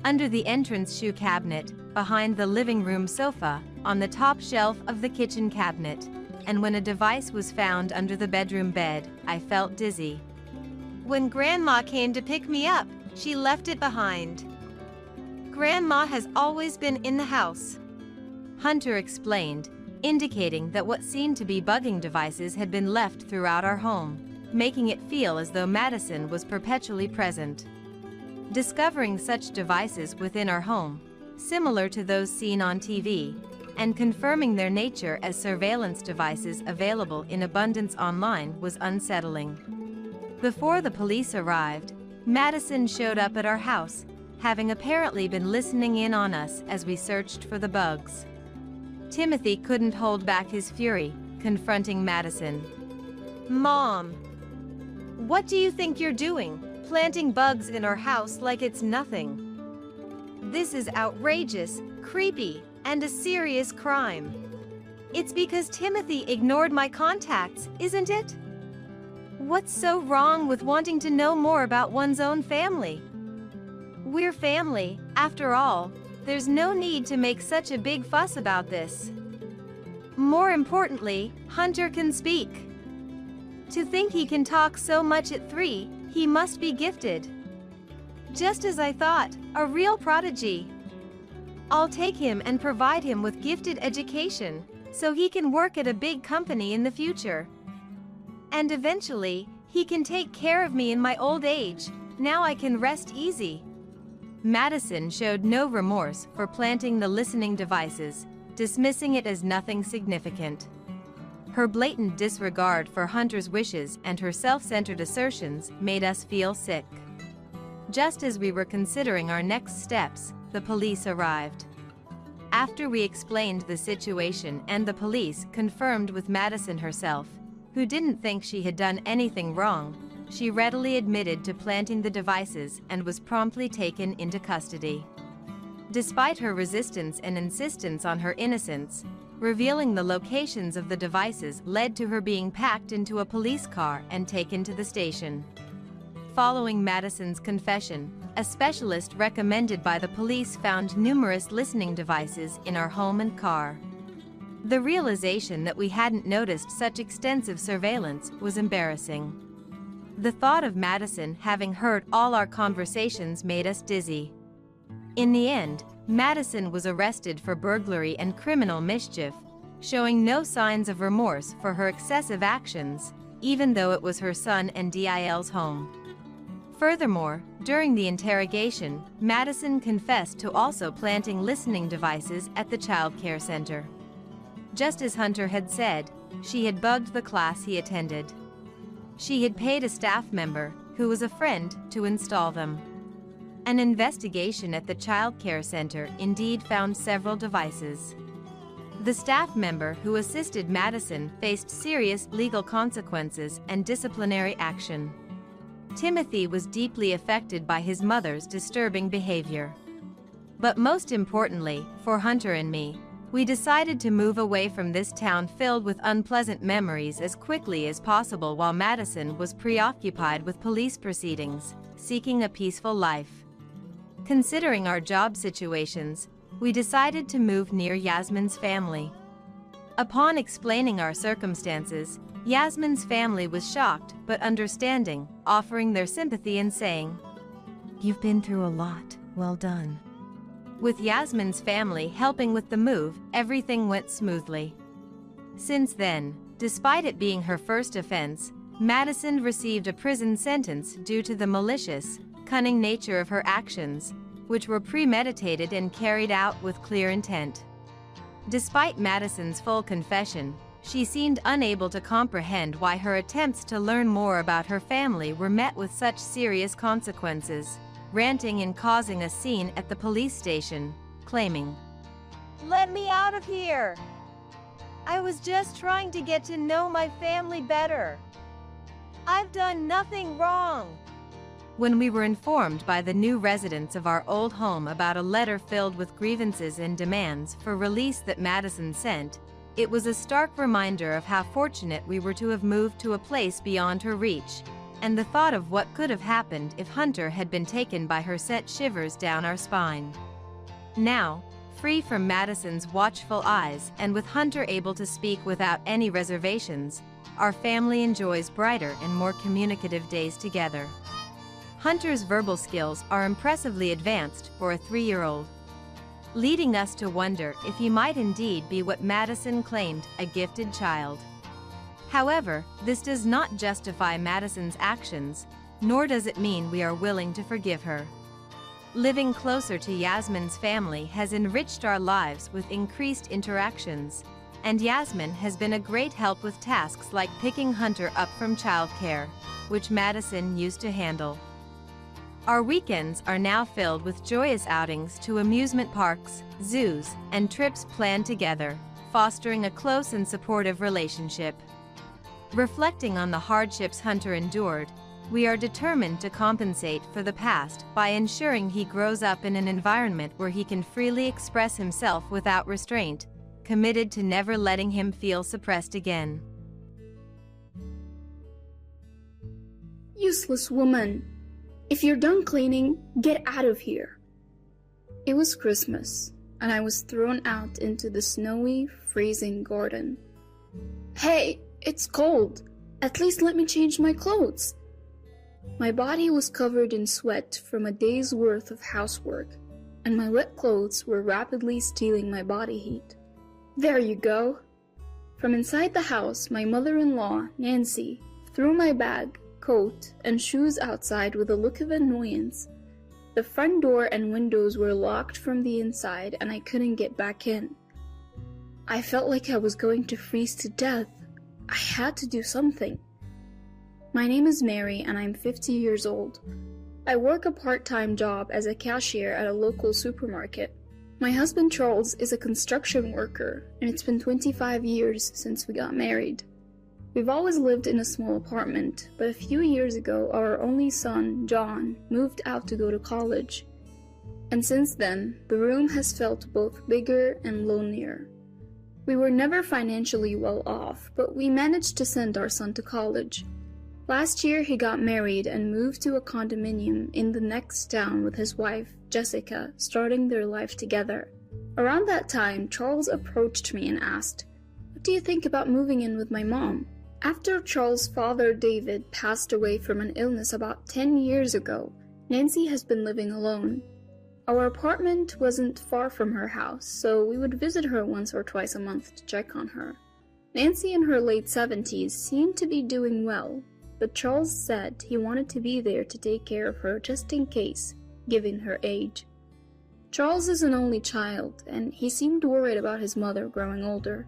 Under the entrance shoe cabinet, behind the living room sofa, on the top shelf of the kitchen cabinet, and when a device was found under the bedroom bed, I felt dizzy. When Grandma came to pick me up, she left it behind. Grandma has always been in the house. Hunter explained, indicating that what seemed to be bugging devices had been left throughout our home, making it feel as though Madison was perpetually present. Discovering such devices within our home, similar to those seen on TV, and confirming their nature as surveillance devices available in abundance online was unsettling. Before the police arrived, Madison showed up at our house, having apparently been listening in on us as we searched for the bugs. Timothy couldn't hold back his fury, confronting Madison. Mom, what do you think you're doing, planting bugs in our house like it's nothing? This is outrageous, creepy, and a serious crime. It's because Timothy ignored my contacts, isn't it? What's so wrong with wanting to know more about one's own family? We're family, after all. There's no need to make such a big fuss about this. More importantly, Hunter can speak. To think he can talk so much at 3, he must be gifted. Just as I thought, a real prodigy. I'll take him and provide him with gifted education, so he can work at a big company in the future. And eventually, he can take care of me in my old age. Now I can rest easy. Madison showed no remorse for planting the listening devices, dismissing it as nothing significant. Her blatant disregard for Hunter's wishes and her self-centered assertions made us feel sick. Just as we were considering our next steps, the police arrived. After we explained the situation and the police confirmed with Madison herself, who didn't think she had done anything wrong, she readily admitted to planting the devices and was promptly taken into custody. Despite her resistance and insistence on her innocence, revealing the locations of the devices led to her being packed into a police car and taken to the station. Following Madison's confession, a specialist recommended by the police found numerous listening devices in our home and car. The realization that we hadn't noticed such extensive surveillance was embarrassing. The thought of Madison having heard all our conversations made us dizzy. In the end, Madison was arrested for burglary and criminal mischief, showing no signs of remorse for her excessive actions, even though it was her son and Dil's home. Furthermore, during the interrogation, Madison confessed to also planting listening devices at the child care center. Just as Hunter had said, she had bugged the class he attended. She had paid a staff member, who was a friend, to install them. An investigation at the child care center indeed found several devices. The staff member who assisted Madison faced serious legal consequences and disciplinary action. Timothy was deeply affected by his mother's disturbing behavior. But most importantly, for Hunter and me, we decided to move away from this town filled with unpleasant memories as quickly as possible while Madison was preoccupied with police proceedings, seeking a peaceful life. Considering our job situations, we decided to move near Yasmin's family. Upon explaining our circumstances, Yasmin's family was shocked but understanding, offering their sympathy and saying, "You've been through a lot, well done." With Yasmin's family helping with the move, everything went smoothly. Since then, despite it being her first offense, Madison received a prison sentence due to the malicious, cunning nature of her actions, which were premeditated and carried out with clear intent. Despite Madison's full confession, she seemed unable to comprehend why her attempts to learn more about her family were met with such serious consequences, ranting and causing a scene at the police station, claiming, Let me out of here! I was just trying to get to know my family better. I've done nothing wrong. When we were informed by the new residents of our old home about a letter filled with grievances and demands for release that Madison sent, it was a stark reminder of how fortunate we were to have moved to a place beyond her reach, and the thought of what could have happened if Hunter had been taken by her sent shivers down our spine. Now, free from Madison's watchful eyes and with Hunter able to speak without any reservations, our family enjoys brighter and more communicative days together. Hunter's verbal skills are impressively advanced for a 3-year-old, leading us to wonder if he might indeed be what Madison claimed, a gifted child. However, this does not justify Madison's actions, nor does it mean we are willing to forgive her. Living closer to Yasmin's family has enriched our lives with increased interactions, and Yasmin has been a great help with tasks like picking Hunter up from childcare, which Madison used to handle. Our weekends are now filled with joyous outings to amusement parks, zoos, and trips planned together, fostering a close and supportive relationship. Reflecting on the hardships Hunter endured, we are determined to compensate for the past by ensuring he grows up in an environment where he can freely express himself without restraint, committed to never letting him feel suppressed again. Useless woman! If you're done cleaning, get out of here. It was Christmas, and I was thrown out into the snowy, freezing garden. Hey, it's cold. At least let me change my clothes. My body was covered in sweat from a day's worth of housework, and my wet clothes were rapidly stealing my body heat. There you go. From inside the house, my mother-in-law, Nancy, threw my bag, coat, and shoes outside with a look of annoyance. The front door and windows were locked from the inside, and I couldn't get back in. I felt like I was going to freeze to death. I had to do something. My name is Mary, and I'm 50 years old. I work a part-time job as a cashier at a local supermarket. My husband Charles is a construction worker, and it's been 25 years since we got married. We've always lived in a small apartment, but a few years ago our only son, John, moved out to go to college. And since then, the room has felt both bigger and lonelier. We were never financially well off, but we managed to send our son to college. Last year he got married and moved to a condominium in the next town with his wife, Jessica, starting their life together. Around that time, Charles approached me and asked, do you think about moving in with my mom? After Charles' father, David, passed away from an illness about 10 years ago, Nancy has been living alone. Our apartment wasn't far from her house, so we would visit her once or twice a month to check on her. Nancy in her late 70s seemed to be doing well, but Charles said he wanted to be there to take care of her just in case, given her age. Charles is an only child, and he seemed worried about his mother growing older.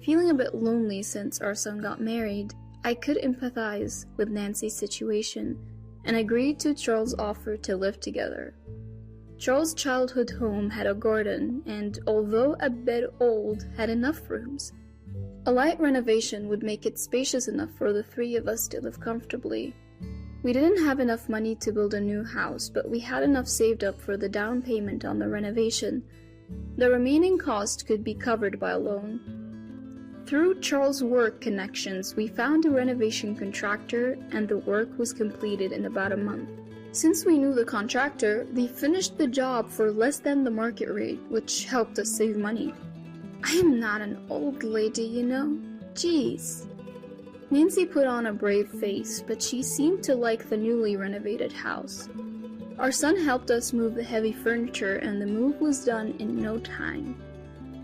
Feeling a bit lonely since our son got married, I could empathize with Nancy's situation and agreed to Charles' offer to live together. Charles' childhood home had a garden and, although a bit old, had enough rooms. A light renovation would make it spacious enough for the three of us to live comfortably. We didn't have enough money to build a new house, but we had enough saved up for the down payment on the renovation. The remaining cost could be covered by a loan. Through Charles' work connections, we found a renovation contractor and the work was completed in about a month. Since we knew the contractor, they finished the job for less than the market rate, which helped us save money. I am not an old lady, you know. Jeez. Nancy put on a brave face, but she seemed to like the newly renovated house. Our son helped us move the heavy furniture and the move was done in no time.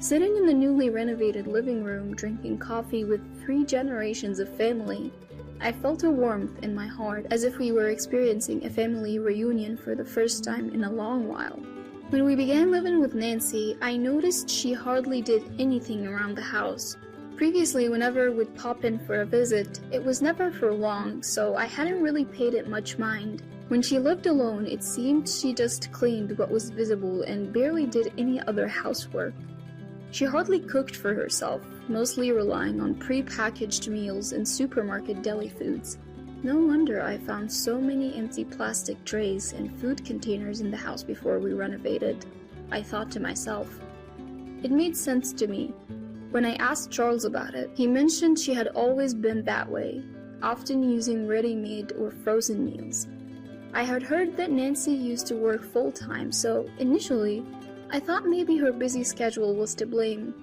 Sitting in the newly renovated living room drinking coffee with 3 generations of family, I felt a warmth in my heart as if we were experiencing a family reunion for the first time in a long while. When we began living with Nancy, I noticed she hardly did anything around the house. Previously, whenever we'd pop in for a visit, it was never for long, so I hadn't really paid it much mind. When she lived alone, it seemed she just cleaned what was visible and barely did any other housework. She hardly cooked for herself, mostly relying on pre-packaged meals and supermarket deli foods. No wonder I found so many empty plastic trays and food containers in the house before we renovated, I thought to myself. It made sense to me. When I asked Charles about it, he mentioned she had always been that way, often using ready-made or frozen meals. I had heard that Nancy used to work full-time, so initially, I thought maybe her busy schedule was to blame.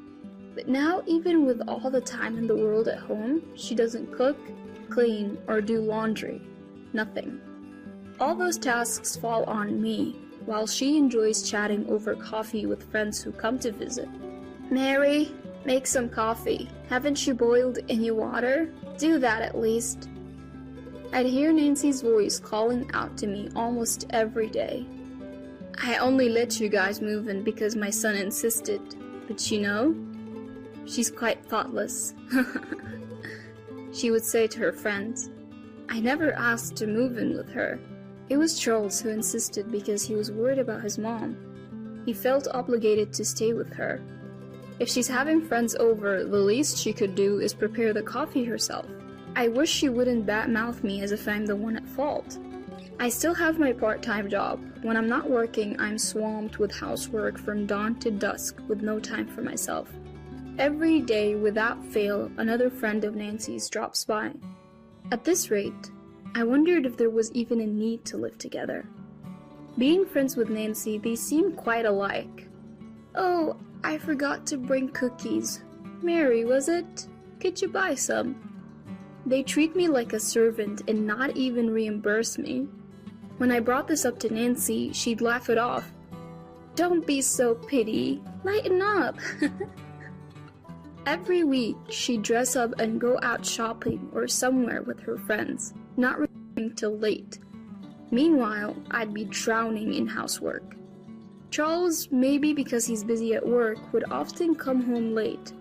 But now, even with all the time in the world at home, she doesn't cook, clean, or do laundry. Nothing. All those tasks fall on me, while she enjoys chatting over coffee with friends who come to visit. Mary, make some coffee. Haven't you boiled any water? Do that at least. I'd hear Nancy's voice calling out to me almost every day. I only let you guys move in because my son insisted, but you know, she's quite thoughtless. She would say to her friends, I never asked to move in with her. It was Charles who insisted because he was worried about his mom. He felt obligated to stay with her. If she's having friends over, the least she could do is prepare the coffee herself. I wish she wouldn't badmouth me as if I'm the one at fault. I still have my part-time job. When I'm not working, I'm swamped with housework from dawn to dusk with no time for myself. Every day, without fail, another friend of Nancy's drops by. At this rate, I wondered if there was even a need to live together. Being friends with Nancy, they seem quite alike. Oh, I forgot to bring cookies. Mary, was it? Could you buy some? They treat me like a servant and not even reimburse me. When I brought this up to Nancy, she'd laugh it off. Don't be so pity. Lighten up. Every week, she'd dress up and go out shopping or somewhere with her friends, not returning till late. Meanwhile, I'd be drowning in housework. Charles, maybe because he's busy at work, would often come home late.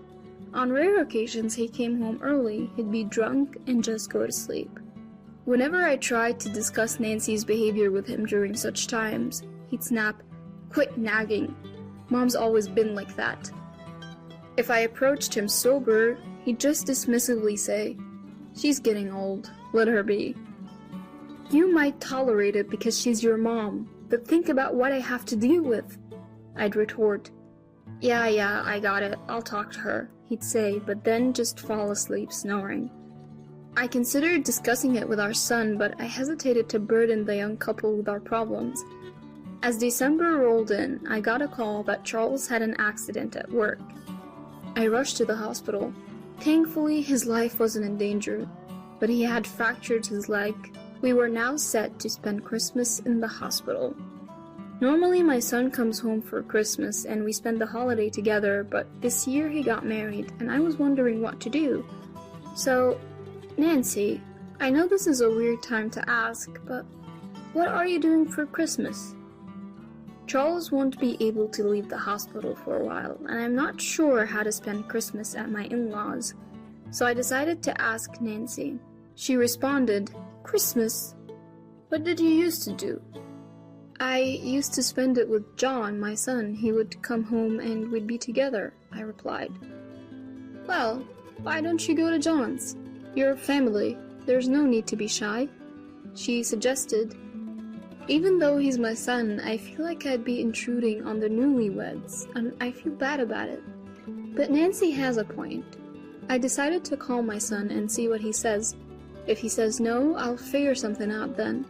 On rare occasions he came home early, he'd be drunk and just go to sleep. Whenever I tried to discuss Nancy's behavior with him during such times, he'd snap, "Quit nagging. Mom's always been like that." If I approached him sober, he'd just dismissively say, "She's getting old, let her be." "You might tolerate it because she's your mom, but think about what I have to deal with," I'd retort. Yeah, I got it, I'll talk to her," he'd say, but then just fall asleep snoring. I considered discussing it with our son, but I hesitated to burden the young couple with our problems. As December rolled in, I got a call that Charles had an accident at work. I rushed to the hospital. Thankfully, his life wasn't in danger, but he had fractured his leg. We were now set to spend Christmas in the hospital. Normally, my son comes home for Christmas and we spend the holiday together, but this year he got married and I was wondering what to do. So, Nancy, I know this is a weird time to ask, but what are you doing for Christmas? Charles won't be able to leave the hospital for a while, and I'm not sure how to spend Christmas at my in-laws, so I decided to ask Nancy. She responded, "Christmas? What did you used to do?" "I used to spend it with John, my son. He would come home and we'd be together," I replied. "Well, why don't you go to John's? You're family. There's no need to be shy," she suggested. Even though he's my son, I feel like I'd be intruding on the newlyweds, and I feel bad about it. But Nancy has a point. I decided to call my son and see what he says. If he says no, I'll figure something out then.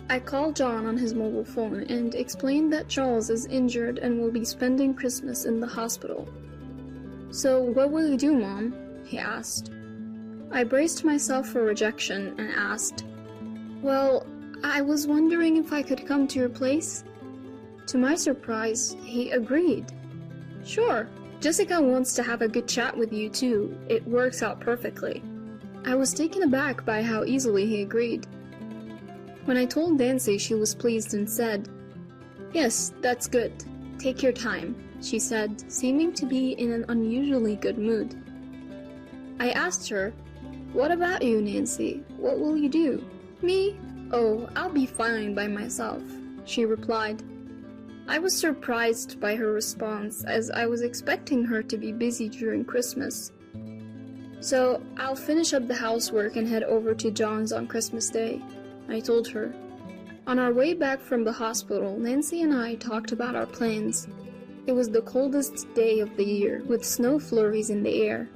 I called John on his mobile phone and explained that Charles is injured and will be spending Christmas in the hospital. "So what will you do, Mom?" he asked. I braced myself for rejection and asked, "Well, I was wondering if I could come to your place." To my surprise, he agreed. "Sure, Jessica wants to have a good chat with you too. It works out perfectly." I was taken aback by how easily he agreed. When I told Nancy, she was pleased and said, "Yes, that's good. Take your time," she said, seeming to be in an unusually good mood. I asked her, "What about you, Nancy? What will you do?" "Me? Oh, I'll be fine by myself," she replied. I was surprised by her response, as I was expecting her to be busy during Christmas. "So, I'll finish up the housework and head over to John's on Christmas Day," I told her. On our way back from the hospital, Nancy and I talked about our plans. It was the coldest day of the year, with snow flurries in the air.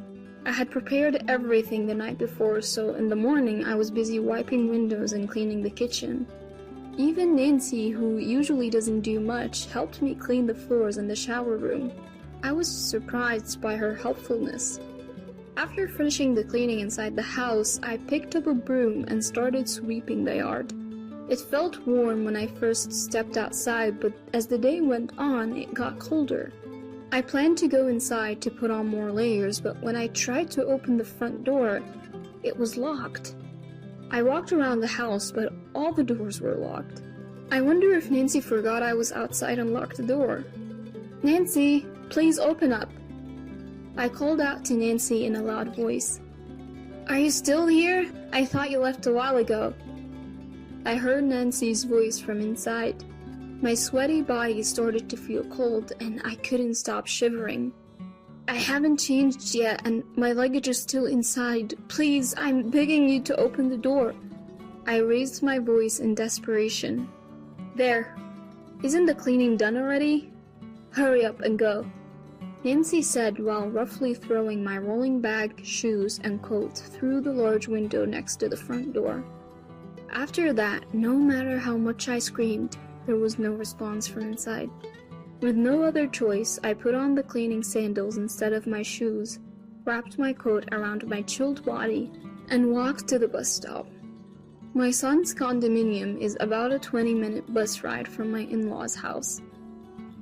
I had prepared everything the night before, so in the morning I was busy wiping windows and cleaning the kitchen. Even Nancy, who usually doesn't do much, helped me clean the floors in the shower room. I was surprised by her helpfulness. After finishing the cleaning inside the house, I picked up a broom and started sweeping the yard. It felt warm when I first stepped outside, but as the day went on, it got colder. I planned to go inside to put on more layers, but when I tried to open the front door, it was locked. I walked around the house, but all the doors were locked. I wonder if Nancy forgot I was outside and locked the door. "Nancy, please open up." I called out to Nancy in a loud voice. "Are you still here? I thought you left a while ago." I heard Nancy's voice from inside. My sweaty body started to feel cold, and I couldn't stop shivering. "I haven't changed yet, and my luggage is still inside. Please, I'm begging you to open the door." I raised my voice in desperation. "There. Isn't the cleaning done already? Hurry up and go," Nancy said while roughly throwing my rolling bag, shoes, and coat through the large window next to the front door. After that, no matter how much I screamed, there was no response from inside. With no other choice, I put on the cleaning sandals instead of my shoes, wrapped my coat around my chilled body, and walked to the bus stop. My son's condominium is about a 20-minute bus ride from my in-laws' house.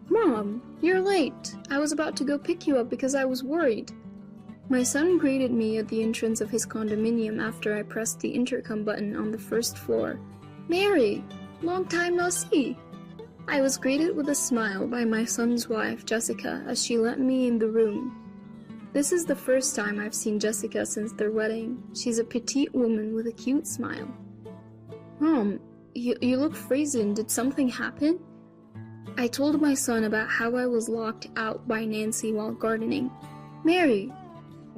"Mom, you're late. I was about to go pick you up because I was worried." My son greeted me at the entrance of his condominium after I pressed the intercom button on the first floor. "Mary, long time no see." I was greeted with a smile by my son's wife, Jessica, as she let me in the room. This is the first time I've seen Jessica since their wedding. She's a petite woman with a cute smile. "Mom, you look frozen. Did something happen?" I told my son about how I was locked out by Nancy while gardening. "Mary,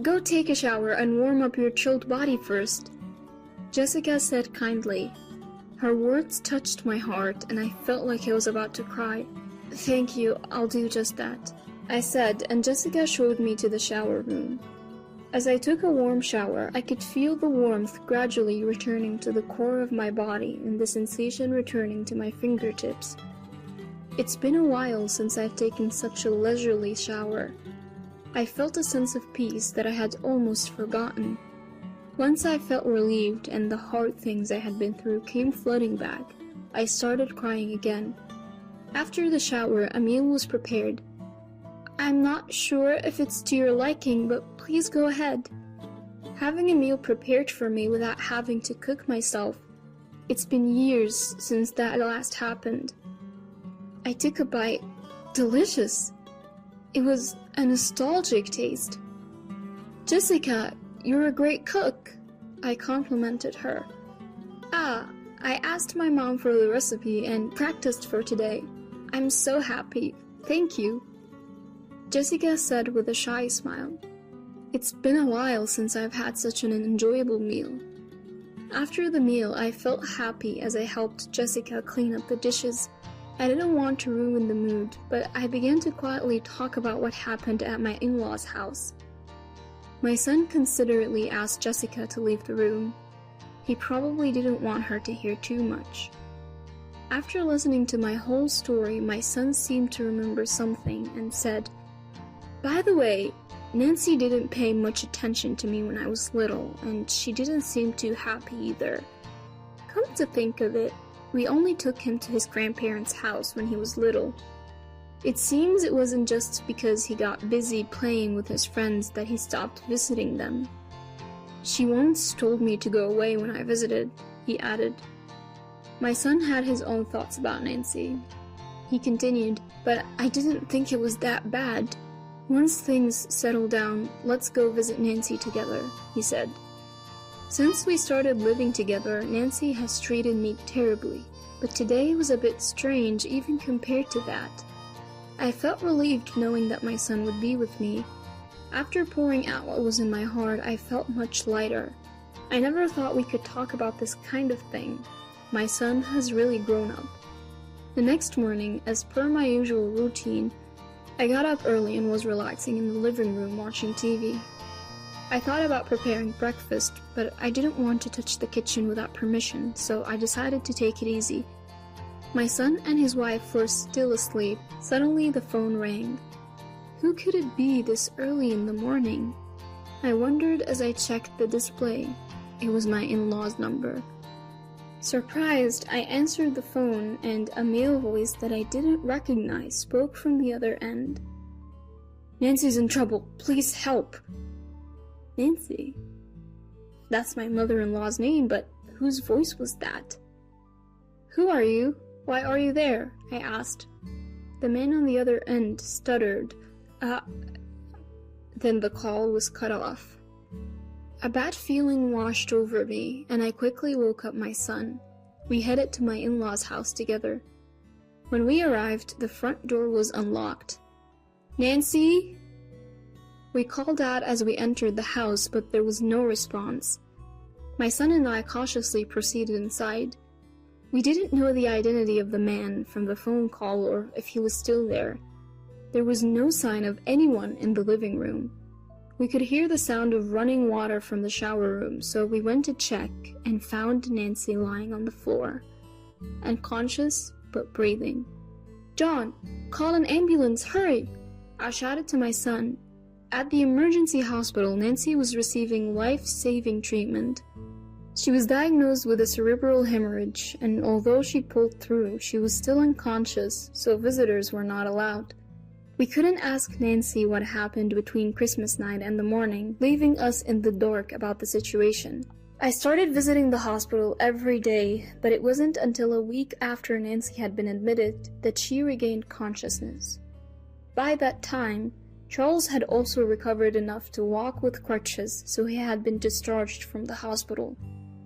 go take a shower and warm up your chilled body first," Jessica said kindly. Her words touched my heart, and I felt like I was about to cry. "Thank you, I'll do just that," I said, and Jessica showed me to the shower room. As I took a warm shower, I could feel the warmth gradually returning to the core of my body and the sensation returning to my fingertips. It's been a while since I've taken such a leisurely shower. I felt a sense of peace that I had almost forgotten. Once I felt relieved and the hard things I had been through came flooding back, I started crying again. After the shower, a meal was prepared. "I'm not sure if it's to your liking, but please go ahead." Having a meal prepared for me without having to cook myself, it's been years since that last happened. I took a bite. Delicious! It was a nostalgic taste. "Jessica, you're a great cook," I complimented her. I asked my mom for the recipe and practiced for today. I'm so happy. Thank you," Jessica said with a shy smile. It's been a while since I've had such an enjoyable meal. After the meal, I felt happy as I helped Jessica clean up the dishes. I didn't want to ruin the mood, but I began to quietly talk about what happened at my in-laws' house. My son considerately asked Jessica to leave the room. He probably didn't want her to hear too much. After listening to my whole story, my son seemed to remember something and said, "By the way, Nancy didn't pay much attention to me when I was little, and she didn't seem too happy either. Come to think of it, we only took him to his grandparents' house when he was little. It seems it wasn't just because he got busy playing with his friends that he stopped visiting them. She once told me to go away when I visited," he added. My son had his own thoughts about Nancy. He continued, "But I didn't think it was that bad. Once things settle down, let's go visit Nancy together," he said. Since we started living together, Nancy has treated me terribly, but today was a bit strange even compared to that. I felt relieved knowing that my son would be with me. After pouring out what was in my heart, I felt much lighter. I never thought we could talk about this kind of thing. My son has really grown up. The next morning, as per my usual routine, I got up early and was relaxing in the living room watching TV. I thought about preparing breakfast, but I didn't want to touch the kitchen without permission, so I decided to take it easy. My son and his wife were still asleep. Suddenly the phone rang. Who could it be this early in the morning? I wondered as I checked the display. It was my in-law's number. Surprised, I answered the phone, and a male voice that I didn't recognize spoke from the other end. "Nancy's in trouble. Please help." Nancy? That's my mother-in-law's name, but whose voice was that? "Who are you? Why are you there?" I asked. The man on the other end stuttered, Then the call was cut off. A bad feeling washed over me, and I quickly woke up my son. We headed to my in-laws' house together. When we arrived, the front door was unlocked. "Nancy?" We called out as we entered the house, but there was no response. My son and I cautiously proceeded inside. We didn't know the identity of the man from the phone call or if he was still there. There was no sign of anyone in the living room. We could hear the sound of running water from the shower room, so we went to check and found Nancy lying on the floor, unconscious but breathing. "John, call an ambulance, hurry!" I shouted to my son. At the emergency hospital, Nancy was receiving life-saving treatment. She was diagnosed with a cerebral hemorrhage, and although she pulled through, she was still unconscious, so visitors were not allowed. We couldn't ask Nancy what happened between Christmas night and the morning, leaving us in the dark about the situation. I started visiting the hospital every day, but it wasn't until a week after Nancy had been admitted that she regained consciousness. By that time, Charles had also recovered enough to walk with crutches, so he had been discharged from the hospital.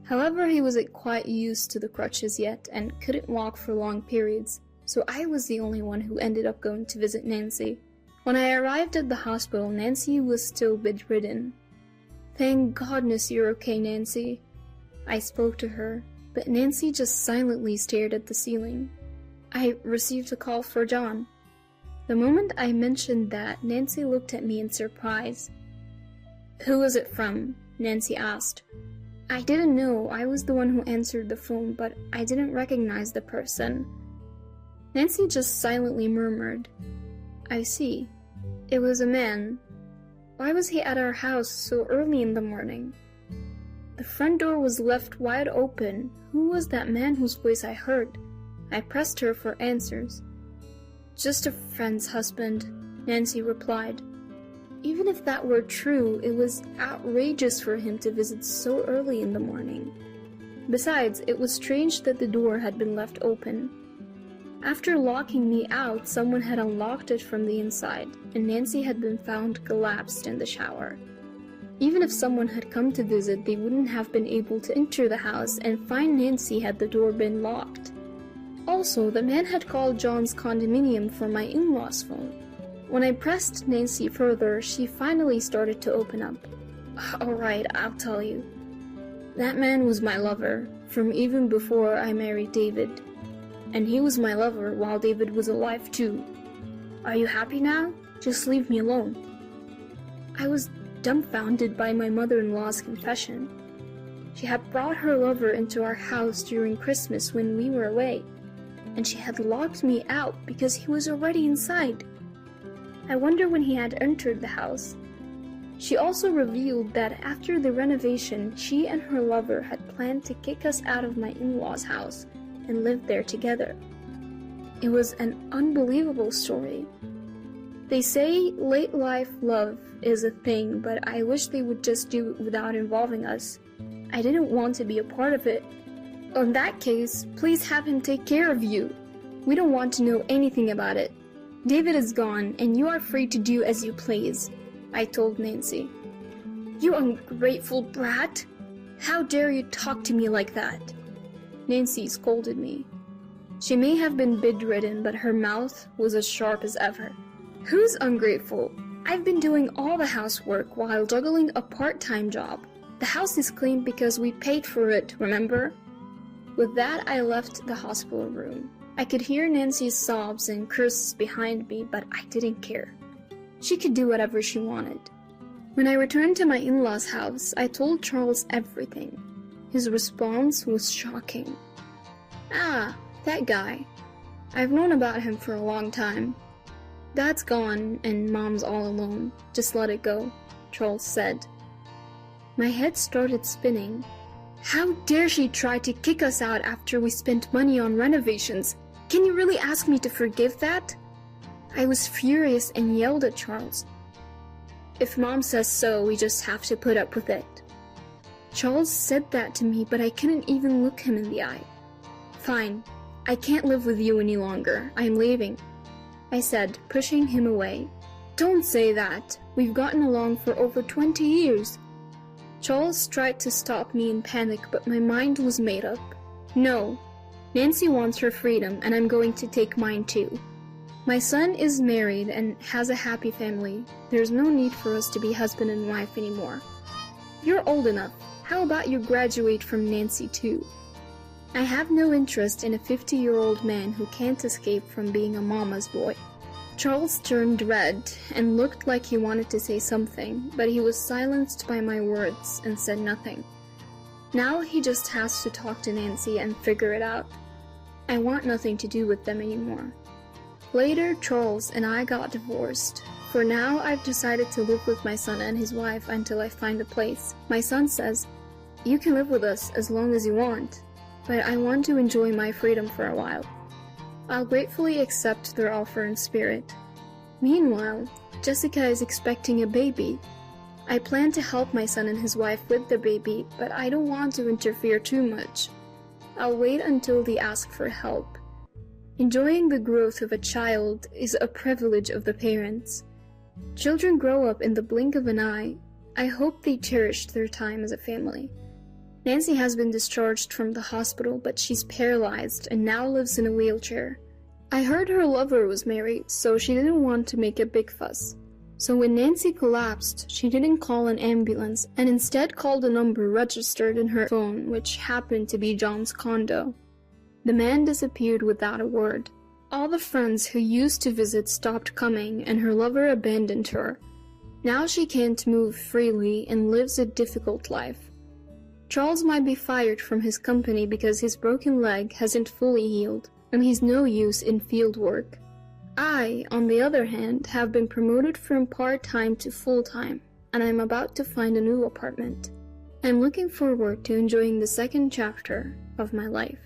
However, he wasn't quite used to the crutches yet and couldn't walk for long periods, so I was the only one who ended up going to visit Nancy. When I arrived at the hospital, Nancy was still bedridden. "Thank goodness you're okay, Nancy." I spoke to her, but Nancy just silently stared at the ceiling. "I received a call for John." The moment I mentioned that, Nancy looked at me in surprise. "Who was it from?" Nancy asked. I didn't know. I was the one who answered the phone, but I didn't recognize the person. Nancy just silently murmured, "I see. It was a man. Why was he at our house so early in the morning? The front door was left wide open. Who was that man whose voice I heard? I pressed her for answers. Just a friend's husband, Nancy replied. Even if that were true, it was outrageous for him to visit so early in the morning. Besides, it was strange that the door had been left open. After locking me out, someone had unlocked it from the inside, and Nancy had been found collapsed in the shower. Even if someone had come to visit, they wouldn't have been able to enter the house and find Nancy had the door been locked. Also, the man had called John's condominium for my in-laws' phone. When I pressed Nancy further, she finally started to open up. Alright, I'll tell you. That man was my lover, from even before I married David. And he was my lover while David was alive too. Are you happy now? Just leave me alone. I was dumbfounded by my mother-in-law's confession. She had brought her lover into our house during Christmas when we were away, and she had locked me out because he was already inside. I wonder when he had entered the house. She also revealed that after the renovation, she and her lover had planned to kick us out of my in-laws' house and live there together. It was an unbelievable story. They say late life love is a thing, but I wish they would just do it without involving us. I didn't want to be a part of it. In that case, please have him take care of you. We don't want to know anything about it. David is gone, and you are free to do as you please, I told Nancy. You ungrateful brat! How dare you talk to me like that? Nancy scolded me. She may have been bedridden, but her mouth was as sharp as ever. Who's ungrateful? I've been doing all the housework while juggling a part-time job. The house is clean because we paid for it, remember? With that, I left the hospital room. I could hear Nancy's sobs and curses behind me, but I didn't care. She could do whatever she wanted. When I returned to my in-laws' house, I told Charles everything. His response was shocking. Ah, that guy. I've known about him for a long time. Dad's gone and Mom's all alone. Just let it go, Charles said. My head started spinning. How dare she try to kick us out after we spent money on renovations? Can you really ask me to forgive that? I was furious and yelled at Charles. If Mom says so, we just have to put up with it. Charles said that to me, but I couldn't even look him in the eye. Fine, I can't live with you any longer. I'm leaving, I said, pushing him away. Don't say that. We've gotten along for over 20 years. Charles tried to stop me in panic, but my mind was made up. No, Nancy wants her freedom, and I'm going to take mine too. My son is married and has a happy family. There's no need for us to be husband and wife anymore. You're old enough. How about you graduate from Nancy too? I have no interest in a 50-year-old man who can't escape from being a mama's boy. Charles turned red and looked like he wanted to say something, but he was silenced by my words and said nothing. Now he just has to talk to Nancy and figure it out. I want nothing to do with them anymore. Later, Charles and I got divorced. For now, I've decided to live with my son and his wife until I find a place. My son says, "You can live with us as long as you want, but I want to enjoy my freedom for a while." I'll gratefully accept their offer in spirit. Meanwhile, Jessica is expecting a baby. I plan to help my son and his wife with the baby, but I don't want to interfere too much. I'll wait until they ask for help. Enjoying the growth of a child is a privilege of the parents. Children grow up in the blink of an eye. I hope they cherished their time as a family. Nancy has been discharged from the hospital, but she's paralyzed and now lives in a wheelchair. I heard her lover was married, so she didn't want to make a big fuss. So when Nancy collapsed, she didn't call an ambulance and instead called a number registered in her phone, which happened to be John's condo. The man disappeared without a word. All the friends who used to visit stopped coming, and her lover abandoned her. Now she can't move freely and lives a difficult life. Charles might be fired from his company because his broken leg hasn't fully healed, and he's no use in field work. I, on the other hand, have been promoted from part-time to full-time, and I'm about to find a new apartment. I'm looking forward to enjoying the second chapter of my life.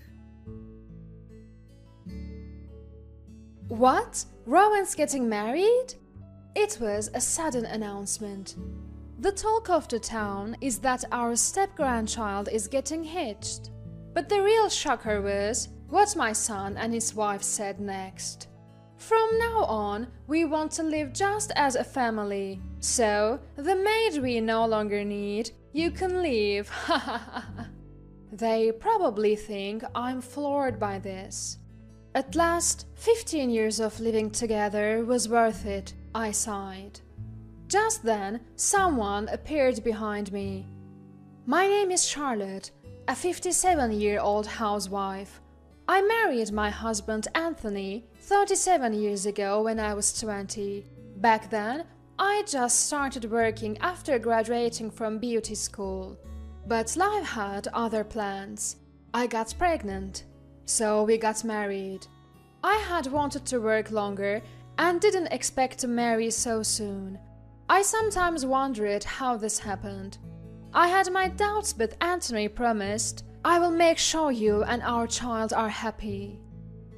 What? Rowan's getting married? It was a sudden announcement. The talk of the town is that our step-grandchild is getting hitched. But the real shocker was what my son and his wife said next. From now on, we want to live just as a family. So, the maid we no longer need, you can leave. They probably think I'm floored by this. At last, 15 years of living together was worth it, I sighed. Just then, someone appeared behind me. My name is Charlotte, a 57-year-old housewife. I married my husband Anthony 37 years ago when I was 20. Back then, I just started working after graduating from beauty school. But life had other plans. I got pregnant, so we got married. I had wanted to work longer and didn't expect to marry so soon. I sometimes wondered how this happened. I had my doubts, but Anthony promised, "I will make sure you and our child are happy."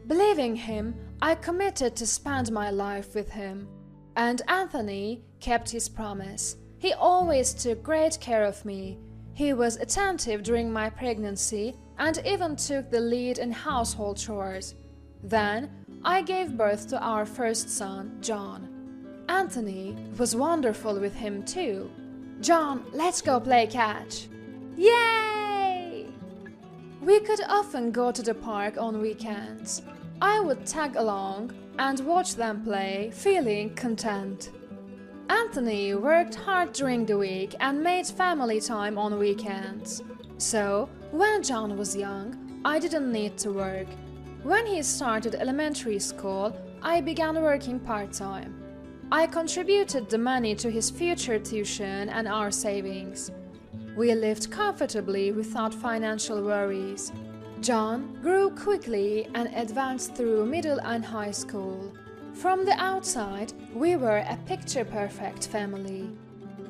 Believing him, I committed to spend my life with him. And Anthony kept his promise. He always took great care of me. He was attentive during my pregnancy and even took the lead in household chores. Then, I gave birth to our first son, John. Anthony was wonderful with him too. "John, let's go play catch." Yay! We could often go to the park on weekends. I would tag along and watch them play, feeling content. Anthony worked hard during the week and made family time on weekends. So, when John was young, I didn't need to work. When he started elementary school, I began working part-time. I contributed the money to his future tuition and our savings. We lived comfortably without financial worries. John grew quickly and advanced through middle and high school. From the outside, we were a picture-perfect family,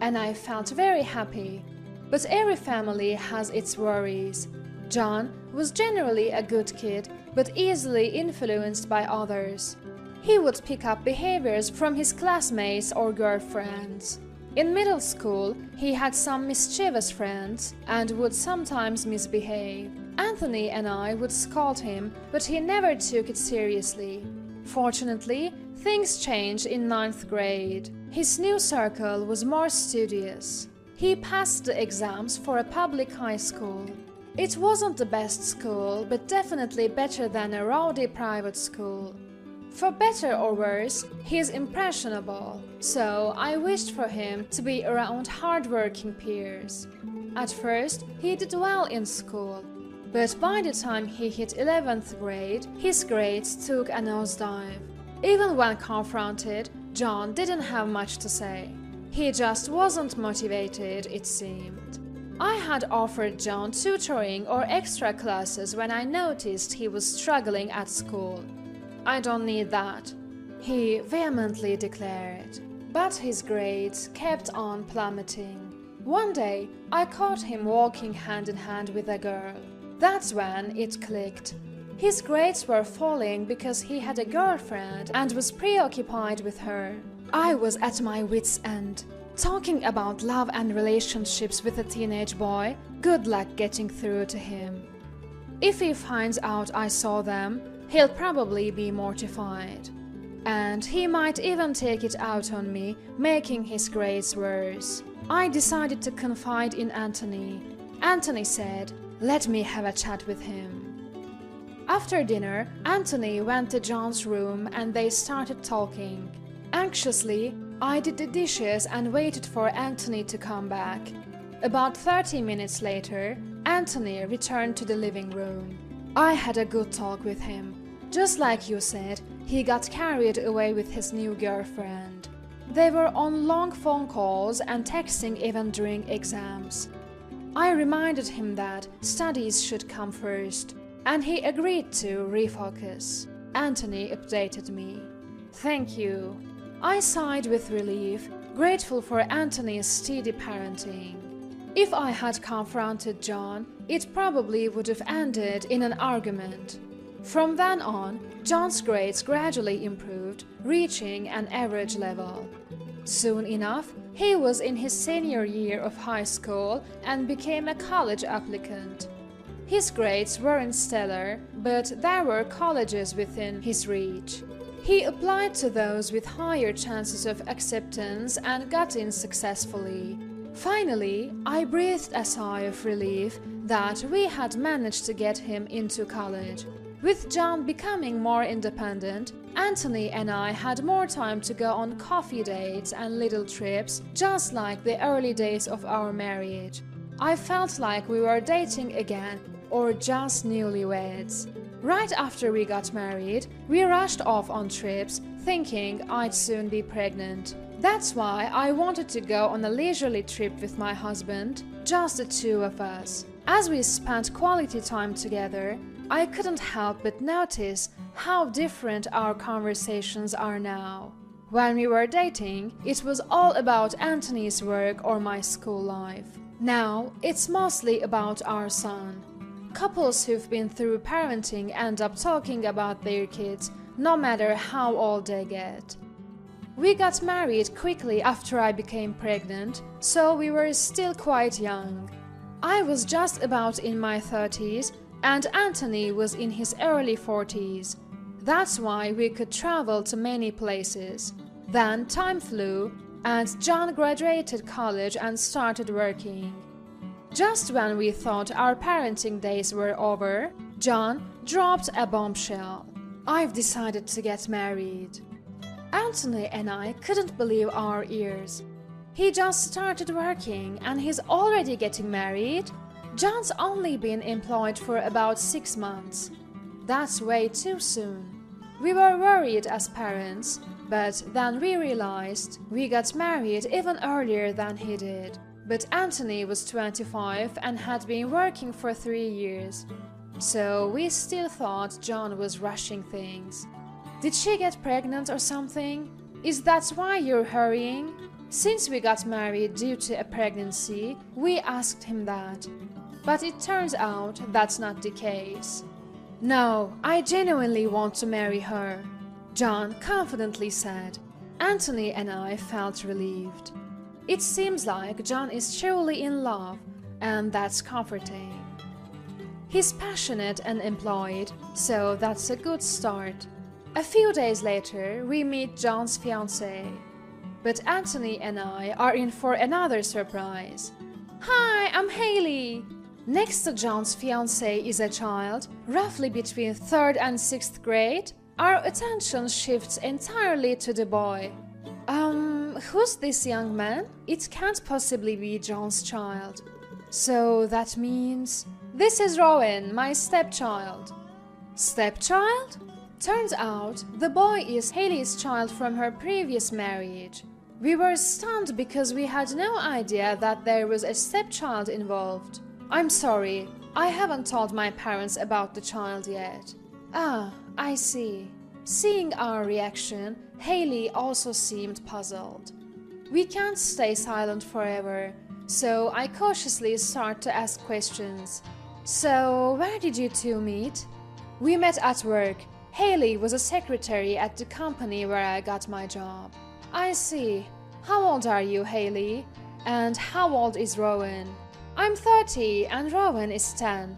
and I felt very happy. But every family has its worries. John was generally a good kid, but easily influenced by others. He would pick up behaviors from his classmates or girlfriends. In middle school, he had some mischievous friends and would sometimes misbehave. Anthony and I would scold him, but he never took it seriously. Fortunately, things changed in 9th grade. His new circle was more studious. He passed the exams for a public high school. It wasn't the best school, but definitely better than a rowdy private school. For better or worse, he is impressionable, so I wished for him to be around hard-working peers. At first, he did well in school, but by the time he hit 11th grade, his grades took a nosedive. Even when confronted, John didn't have much to say. He just wasn't motivated, it seemed. I had offered John tutoring or extra classes when I noticed he was struggling at school. "I don't need that," he vehemently declared. But his grades kept on plummeting. One day, I caught him walking hand in hand with a girl. That's when it clicked. His grades were falling because he had a girlfriend and was preoccupied with her. I was at my wit's end. Talking about love and relationships with a teenage boy, good luck getting through to him. If he finds out I saw them, he'll probably be mortified. And he might even take it out on me, making his grades worse. I decided to confide in Anthony. Anthony said, "Let me have a chat with him." After dinner, Anthony went to John's room and they started talking. Anxiously, I did the dishes and waited for Anthony to come back. About 30 minutes later, Anthony returned to the living room. I had a good talk with him. Just like you said, he got carried away with his new girlfriend. They were on long phone calls and texting even during exams. I reminded him that studies should come first, and he agreed to refocus. Anthony updated me. Thank you. I sighed with relief, grateful for Anthony's steady parenting. If I had confronted John, it probably would have ended in an argument. From then on, John's grades gradually improved, reaching an average level. Soon enough, he was in his senior year of high school and became a college applicant. His grades weren't stellar, but there were colleges within his reach. He applied to those with higher chances of acceptance and got in successfully. Finally, I breathed a sigh of relief that we had managed to get him into college. With John becoming more independent, Anthony and I had more time to go on coffee dates and little trips, just like the early days of our marriage. I felt like we were dating again, or just newlyweds. Right after we got married, we rushed off on trips, thinking I'd soon be pregnant. That's why I wanted to go on a leisurely trip with my husband, just the two of us. As we spent quality time together, I couldn't help but notice how different our conversations are now. When we were dating, it was all about Anthony's work or my school life. Now, it's mostly about our son. Couples who've been through parenting end up talking about their kids, no matter how old they get. We got married quickly after I became pregnant, so we were still quite young. I was just about in my 30s, and Anthony was in his early 40s. That's why we could travel to many places. Then time flew, and John graduated college and started working. Just when we thought our parenting days were over, John dropped a bombshell. I've decided to get married. Anthony and I couldn't believe our ears. He just started working and he's already getting married? John's only been employed for about 6 months. That's way too soon. We were worried as parents, but then we realized we got married even earlier than he did. But Anthony was 25 and had been working for 3 years. So we still thought John was rushing things. Did she get pregnant or something? Is that why you're hurrying? Since we got married due to a pregnancy, we asked him that. But it turns out that's not the case. No, I genuinely want to marry her, John confidently said. Anthony and I felt relieved. It seems like John is truly in love, and that's comforting. He's passionate and employed, so that's a good start. A few days later, we meet John's fiancée. But Anthony and I are in for another surprise. Hi, I'm Haley. Next to John's fiancée is a child, roughly between 3rd and 6th grade. Our attention shifts entirely to the boy. Who's this young man? It can't possibly be John's child. So that means... This is Rowan, my stepchild. Stepchild? Turns out, the boy is Haley's child from her previous marriage. We were stunned because we had no idea that there was a stepchild involved. I'm sorry, I haven't told my parents about the child yet. Ah, I see. Seeing our reaction, Haley also seemed puzzled. We can't stay silent forever, so I cautiously start to ask questions. So, where did you two meet? We met at work. Haley was a secretary at the company where I got my job. I see. How old are you, Haley? And how old is Rowan? I'm 30 and Rowan is 10.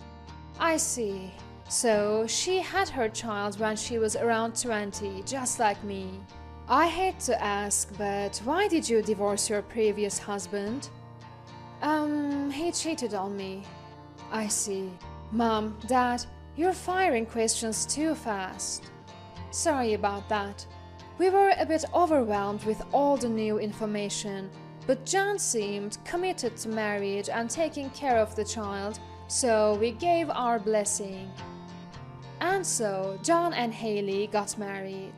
I see. So, she had her child when she was around 20, just like me. I hate to ask, but why did you divorce your previous husband? He cheated on me. I see. Mom, Dad, you're firing questions too fast. Sorry about that. We were a bit overwhelmed with all the new information, but John seemed committed to marriage and taking care of the child, so we gave our blessing. And so, John and Haley got married.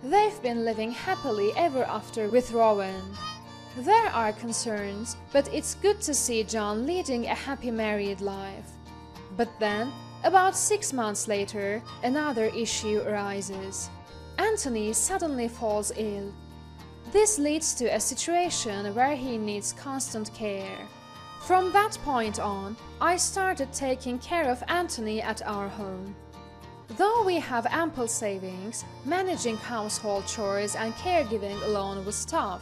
They've been living happily ever after with Rowan. There are concerns, but it's good to see John leading a happy married life. But then, about 6 months later, another issue arises. Anthony suddenly falls ill. This leads to a situation where he needs constant care. From that point on, I started taking care of Anthony at our home. Though we have ample savings, managing household chores and caregiving alone was tough.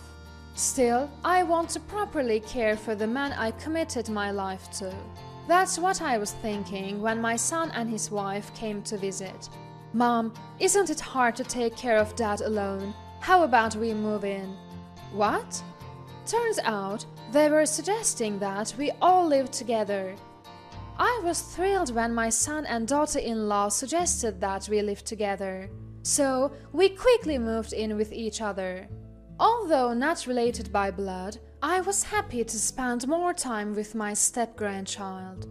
Still, I want to properly care for the man I committed my life to. That's what I was thinking when my son and his wife came to visit. Mom, isn't it hard to take care of Dad alone? How about we move in? What? Turns out they were suggesting that we all live together. I was thrilled when my son and daughter-in-law suggested that we live together. So we quickly moved in with each other. Although not related by blood, I was happy to spend more time with my step-grandchild.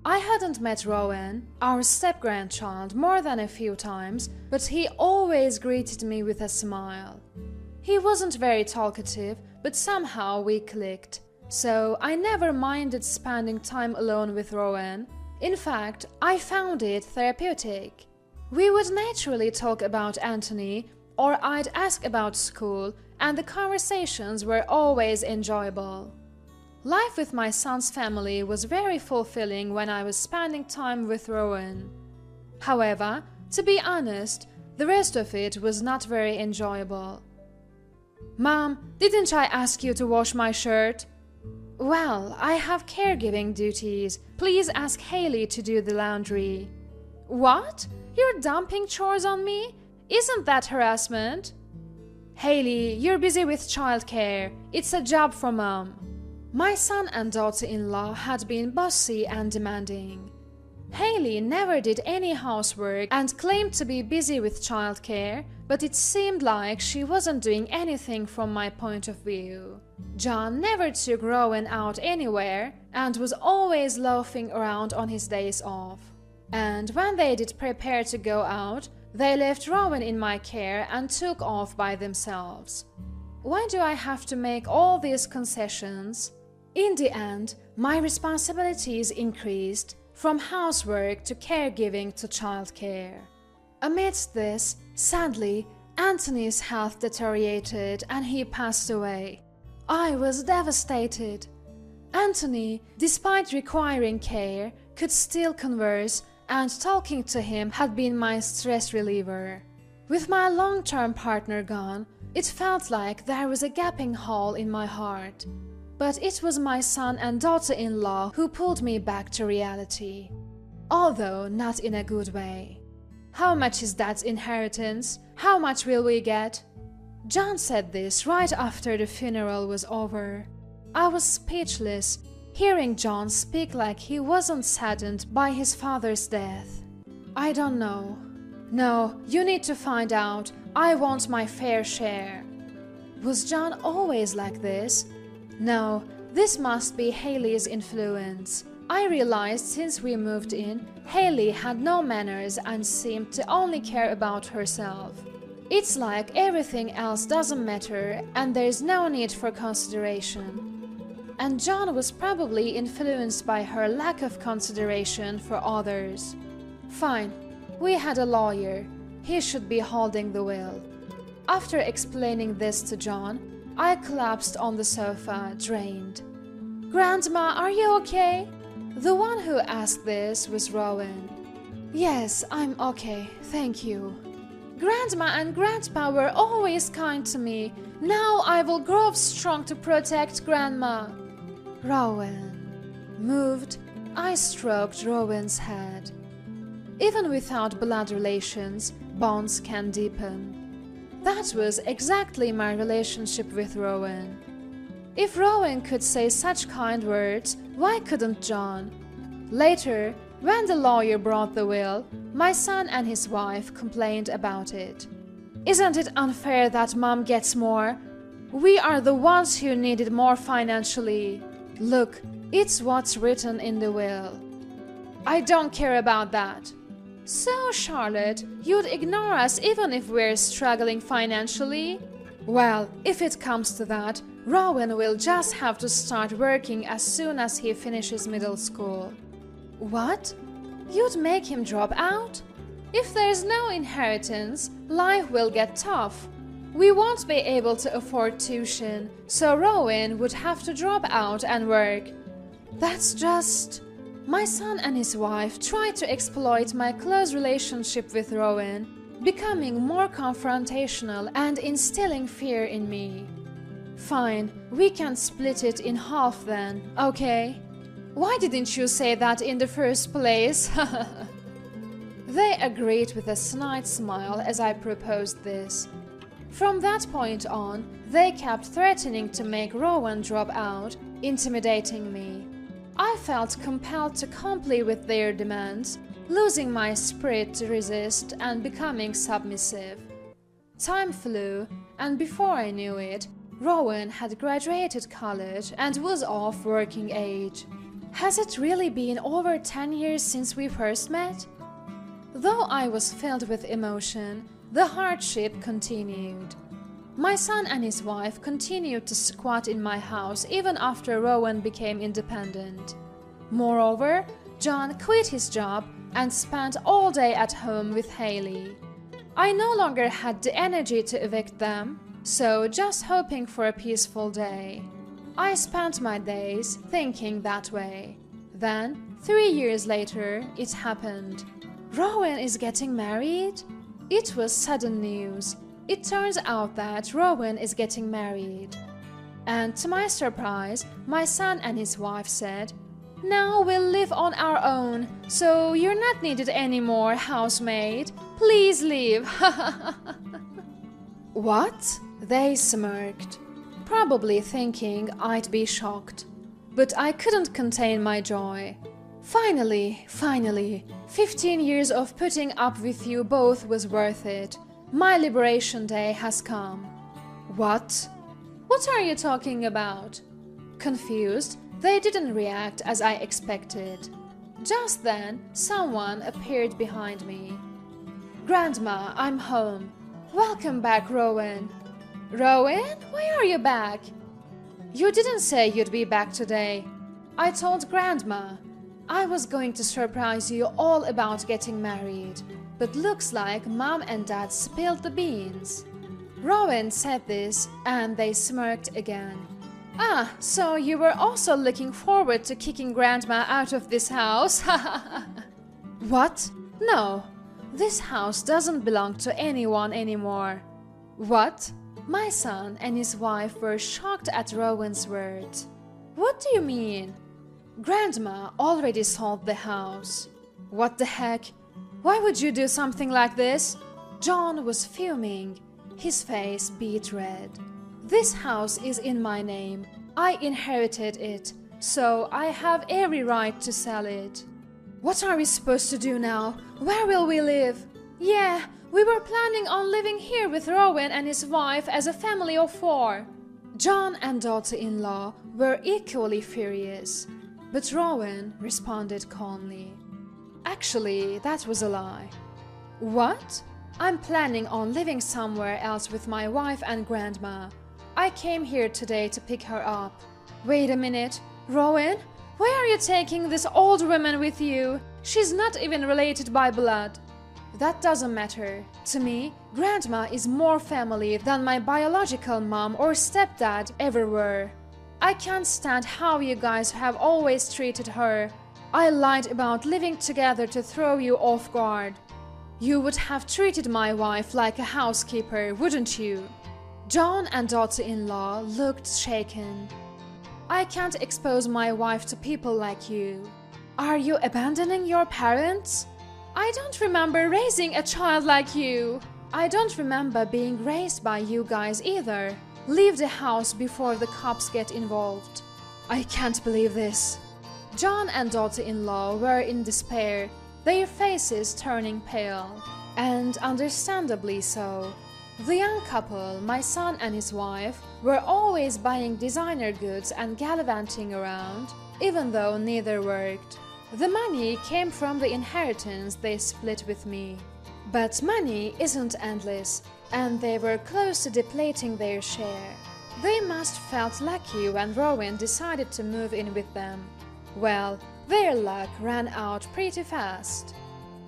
I hadn't met Rowan, our step-grandchild, more than a few times, but he always greeted me with a smile. He wasn't very talkative, but somehow we clicked. So I never minded spending time alone with Rowan. In fact, I found it therapeutic. We would naturally talk about Anthony, or I'd ask about school, and the conversations were always enjoyable. Life with my son's family was very fulfilling when I was spending time with Rowan. However, to be honest, the rest of it was not very enjoyable. Mom, didn't I ask you to wash my shirt? Well, I have caregiving duties. Please ask Haley to do the laundry. What? You're dumping chores on me? Isn't that harassment? Haley, you're busy with childcare. It's a job for Mom. My son and daughter-in-law had been bossy and demanding. Haley never did any housework and claimed to be busy with childcare, but it seemed like she wasn't doing anything from my point of view. John never took Rowan out anywhere and was always loafing around on his days off. And when they did prepare to go out, they left Rowan in my care and took off by themselves. Why do I have to make all these concessions? In the end, my responsibilities increased from housework to caregiving to childcare. Amidst this, sadly, Anthony's health deteriorated and he passed away. I was devastated. Anthony, despite requiring care, could still converse, and talking to him had been my stress reliever. With my long-term partner gone, it felt like there was a gaping hole in my heart. But it was my son and daughter-in-law who pulled me back to reality. Although not in a good way. How much is Dad's inheritance? How much will we get? John said this right after the funeral was over. I was speechless, hearing John speak like he wasn't saddened by his father's death. I don't know. No, you need to find out. I want my fair share. Was John always like this? No, this must be Haley's influence. I realized since we moved in, Haley had no manners and seemed to only care about herself. It's like everything else doesn't matter and there's no need for consideration. And John was probably influenced by her lack of consideration for others. Fine, we had a lawyer. He should be holding the will. After explaining this to John, I collapsed on the sofa, drained. Grandma, are you okay? The one who asked this was Rowan. Yes, I'm okay, thank you. Grandma and Grandpa were always kind to me. Now I will grow up strong to protect Grandma. Rowan. Moved, I stroked Rowan's head. Even without blood relations, bonds can deepen. That was exactly my relationship with Rowan. If Rowan could say such kind words, why couldn't John? Later, when the lawyer brought the will, my son and his wife complained about it. Isn't it unfair that Mom gets more? We are the ones who needed more financially. Look, it's what's written in the will. I don't care about that. So, Charlotte, you'd ignore us even if we're struggling financially? Well, if it comes to that, Rowan will just have to start working as soon as he finishes middle school. What? You'd make him drop out? If there's no inheritance, life will get tough. We won't be able to afford tuition, so Rowan would have to drop out and work. That's just... My son and his wife tried to exploit my close relationship with Rowan, becoming more confrontational and instilling fear in me. Fine, we can split it in half then, okay? Why didn't you say that in the first place? They agreed with a snide smile as I proposed this. From that point on, they kept threatening to make Rowan drop out, intimidating me. I felt compelled to comply with their demands, losing my spirit to resist and becoming submissive. Time flew, and before I knew it, Rowan had graduated college and was of working age. Has it really been over 10 years since we first met? Though I was filled with emotion, the hardship continued. My son and his wife continued to squat in my house even after Rowan became independent. Moreover, John quit his job and spent all day at home with Haley. I no longer had the energy to evict them, so just hoping for a peaceful day. I spent my days thinking that way. Then, 3 years later, it happened. Rowan is getting married? It was sudden news. It turns out that Rowan is getting married. And to my surprise, my son and his wife said, "Now we'll live on our own, so you're not needed anymore, housemaid. Please leave." What? They smirked, probably thinking I'd be shocked. But I couldn't contain my joy. Finally, 15 years of putting up with you both was worth it. My liberation day has come. What? What are you talking about? Confused, they didn't react as I expected. Just then, someone appeared behind me. "Grandma, I'm home. Welcome back, Rowan." "Rowan? Why are you back?" "You didn't say you'd be back today." I told Grandma. I was going to surprise you all about getting married, but looks like Mom and Dad spilled the beans. Rowan said this, and they smirked again. "Ah, so you were also looking forward to kicking Grandma out of this house?" "What? No, this house doesn't belong to anyone anymore." "What?" My son and his wife were shocked at Rowan's words. "What do you mean?" "Grandma already sold the house." "What the heck? Why would you do something like this?" John was fuming. His face beat red. "This house is in my name. I inherited it, so I have every right to sell it." "What are we supposed to do now? Where will we live?" "Yeah, we were planning on living here with Rowan and his wife as a family of 4. John and daughter-in-law were equally furious. But Rowan responded calmly. "Actually, that was a lie." "What?" "I'm planning on living somewhere else with my wife and Grandma. I came here today to pick her up." "Wait a minute. Rowan, why are you taking this old woman with you? She's not even related by blood." "That doesn't matter. To me, Grandma is more family than my biological mom or stepdad ever were. I can't stand how you guys have always treated her. I lied about living together to throw you off guard. You would have treated my wife like a housekeeper, wouldn't you?" John and daughter-in-law looked shaken. "I can't expose my wife to people like you." "Are you abandoning your parents?" "I don't remember raising a child like you." "I don't remember being raised by you guys either. Leave the house before the cops get involved." "I can't believe this." John and daughter-in-law were in despair, their faces turning pale. And understandably so. The young couple, my son and his wife, were always buying designer goods and gallivanting around, even though neither worked. The money came from the inheritance they split with me. But money isn't endless, and they were close to depleting their share. They must felt lucky when Rowan decided to move in with them. Well, their luck ran out pretty fast.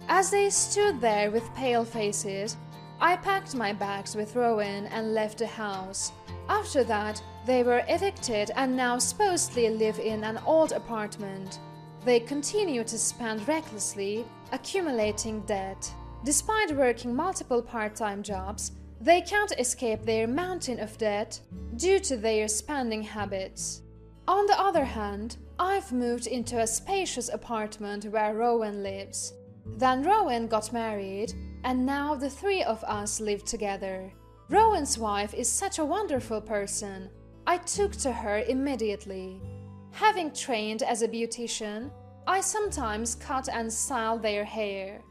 As they stood there with pale faces, I packed my bags with Rowan and left the house. After that, they were evicted and now supposedly live in an old apartment. They continue to spend recklessly, accumulating debt. Despite working multiple part-time jobs, they can't escape their mountain of debt due to their spending habits. On the other hand, I've moved into a spacious apartment where Rowan lives. Then Rowan got married, and now the three of us live together. Rowan's wife is such a wonderful person. I took to her immediately. Having trained as a beautician, I sometimes cut and style their hair.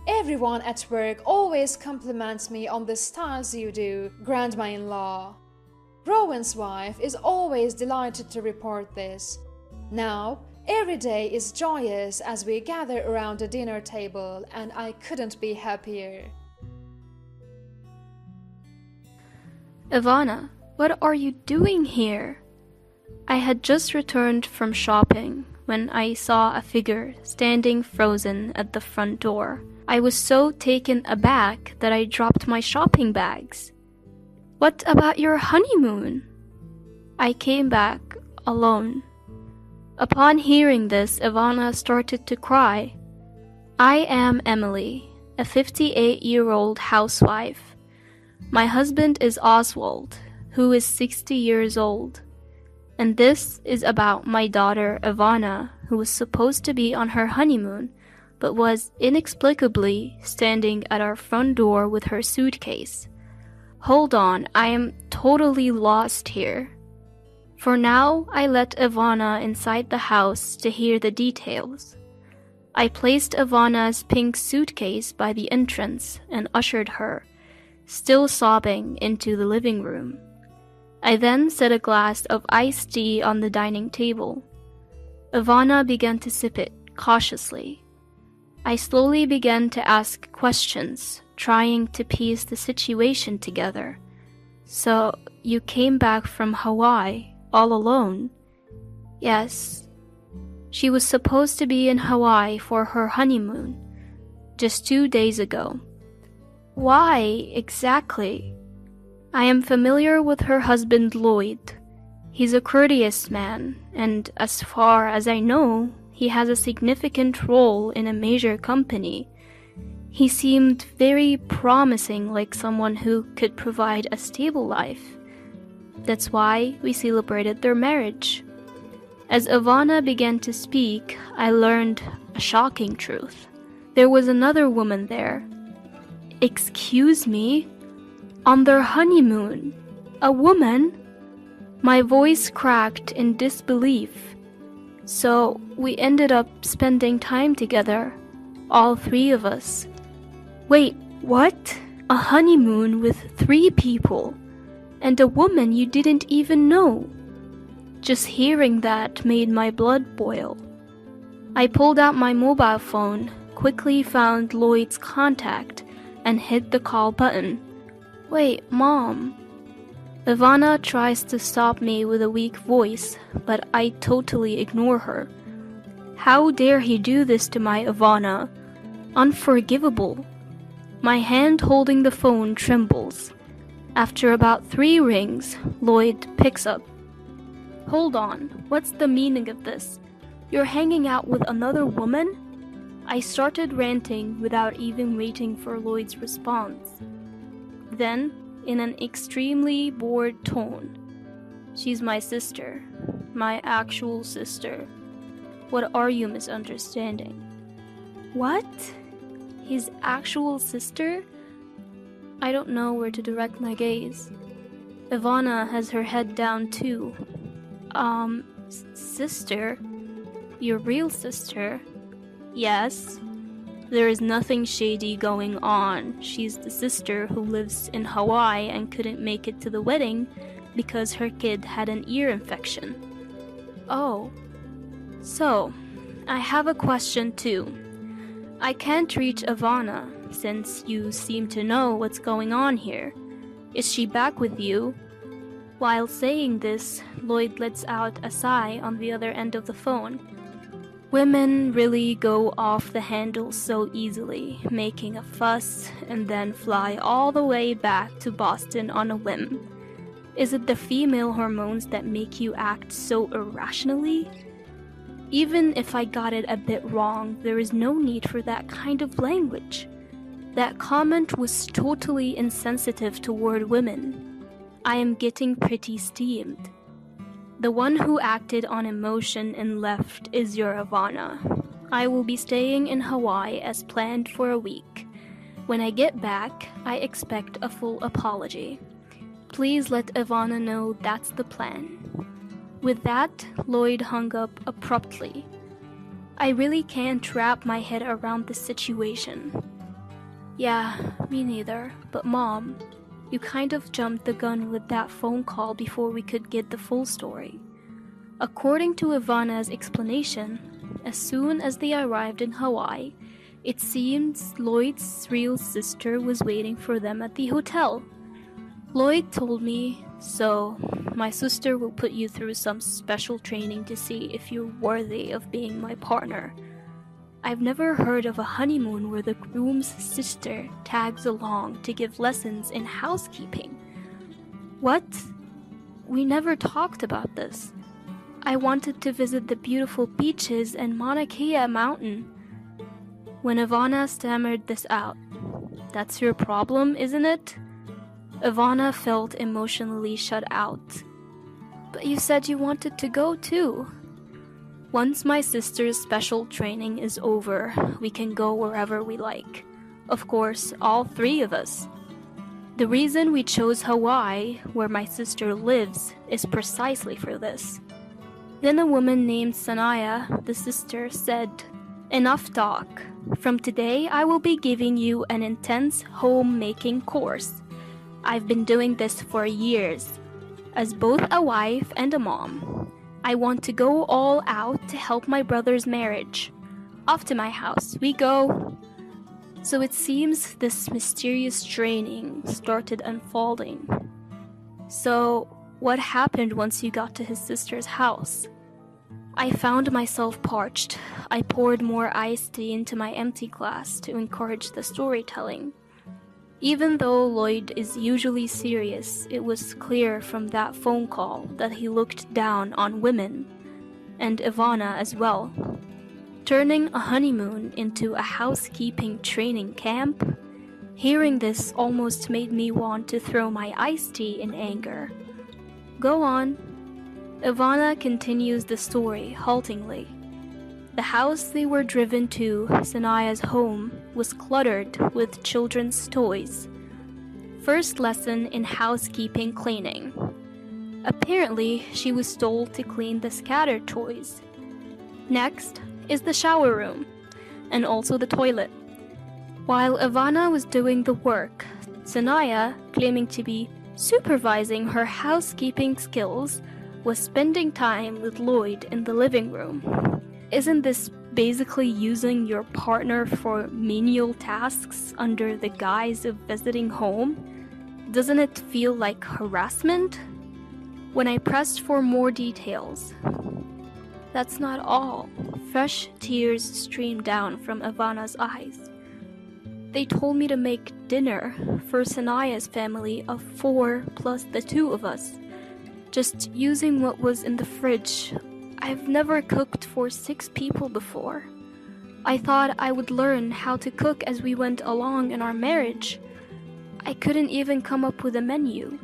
Everyone at work always compliments me on the styles you do, grandma-in-law. Rowan's wife is always delighted to report this. Now, every day is joyous as we gather around the dinner table, and I couldn't be happier. Ivana, what are you doing here? I had just returned from shopping when I saw a figure standing frozen at the front door. I was so taken aback that I dropped my shopping bags. What about your honeymoon? I came back alone. Upon hearing this, Ivana started to cry. I am Emily, a 58-year-old housewife. My husband is Oswald, who is 60 years old. And this is about my daughter Ivana, who was supposed to be on her honeymoon, but was inexplicably standing at our front door with her suitcase. Hold on, I am totally lost here. For now, I let Ivana inside the house to hear the details. I placed Ivana's pink suitcase by the entrance and ushered her, still sobbing, into the living room. I then set a glass of iced tea on the dining table. Ivana began to sip it cautiously. I slowly began to ask questions, trying to piece the situation together. So, you came back from Hawaii all alone? Yes. She was supposed to be in Hawaii for her honeymoon, just 2 days ago. Why exactly? I am familiar with her husband Lloyd. He's a courteous man, and as far as I know, he has a significant role in a major company. He seemed very promising, like someone who could provide a stable life. That's why we celebrated their marriage. As Ivana began to speak, I learned a shocking truth. There was another woman there. Excuse me? On their honeymoon? A woman? My voice cracked in disbelief. So we ended up spending time together, all three of us. Wait, what? A honeymoon with 3 people, and a woman you didn't even know? Just hearing that made my blood boil. I pulled out my mobile phone, quickly found Lloyd's contact, and hit the call button. Wait, Mom. Ivana tries to stop me with a weak voice, but I totally ignore her. How dare he do this to my Ivana? Unforgivable. My hand holding the phone trembles. After about 3 rings, Lloyd picks up. Hold on, what's the meaning of this? You're hanging out with another woman? I started ranting without even waiting for Lloyd's response. Then, in an extremely bored tone, she's my sister, my actual sister. What are you misunderstanding? What? His actual sister? I don't know where to direct my gaze. Ivana has her head down too. Sister? Your real sister? Yes. There is nothing shady going on. She's the sister who lives in Hawaii and couldn't make it to the wedding because her kid had an ear infection. Oh. So, I have a question too. I can't reach Ivana since you seem to know what's going on here. Is she back with you? While saying this, Lloyd lets out a sigh on the other end of the phone. Women really go off the handle so easily, making a fuss and then fly all the way back to Boston on a whim. Is it the female hormones that make you act so irrationally? Even if I got it a bit wrong, there is no need for that kind of language. That comment was totally insensitive toward women. I am getting pretty steamed. The one who acted on emotion and left is your Ivana. I will be staying in Hawaii as planned for a week. When I get back, I expect a full apology. Please let Ivana know that's the plan. With that, Lloyd hung up abruptly. I really can't wrap my head around the situation. Yeah, me neither, but Mom, you kind of jumped the gun with that phone call before we could get the full story. According to Ivana's explanation, as soon as they arrived in Hawaii, it seems Lloyd's real sister was waiting for them at the hotel. Lloyd told me, so my sister will put you through some special training to see if you're worthy of being my partner. I've never heard of a honeymoon where the groom's sister tags along to give lessons in housekeeping. What? We never talked about this. I wanted to visit the beautiful beaches and Mauna Kea mountain. When Ivana stammered this out, that's your problem, isn't it? Ivana felt emotionally shut out. But you said you wanted to go too. Once my sister's special training is over, we can go wherever we like. Of course, all three of us. The reason we chose Hawaii, where my sister lives, is precisely for this. Then a woman named Sanaya, the sister, said, "Enough talk. From today, I will be giving you an intense homemaking course. I've been doing this for years. As both a wife and a mom, I want to go all out to help my brother's marriage. Off to my house we go." So it seems this mysterious training started unfolding. So, what happened once you got to his sister's house? I found myself parched. I poured more iced tea into my empty glass to encourage the storytelling. Even though Lloyd is usually serious, it was clear from that phone call that he looked down on women, and Ivana as well. Turning a honeymoon into a housekeeping training camp? Hearing this almost made me want to throw my iced tea in anger. Go on. Ivana continues the story haltingly. The house they were driven to, Sanaya's home, was cluttered with children's toys. First lesson in housekeeping cleaning. Apparently, she was told to clean the scattered toys. Next is the shower room, and also the toilet. While Ivana was doing the work, Sanaya, claiming to be supervising her housekeeping skills, was spending time with Lloyd in the living room. Isn't this basically using your partner for menial tasks under the guise of visiting home? Doesn't it feel like harassment? When I pressed for more details, that's not all. Fresh tears streamed down from Ivana's eyes. They told me to make dinner for Sanaya's family of 4 plus the 2 of us, just using what was in the fridge. I've never cooked for 6 people before. I thought I would learn how to cook as we went along in our marriage. I couldn't even come up with a menu.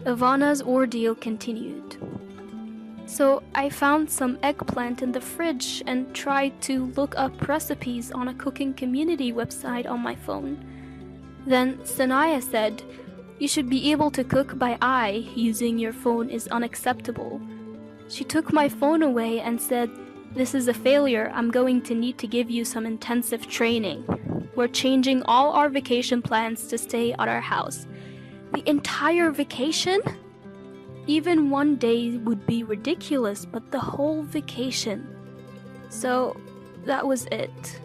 Ivana's ordeal continued. So I found some eggplant in the fridge and tried to look up recipes on a cooking community website on my phone. Then Sanaya said, "You should be able to cook by eye. Using your phone is unacceptable." She took my phone away and said, "This is a failure. I'm going to need to give you some intensive training. We're changing all our vacation plans to stay at our house." The entire vacation? Even one day would be ridiculous, but the whole vacation. So, that was it.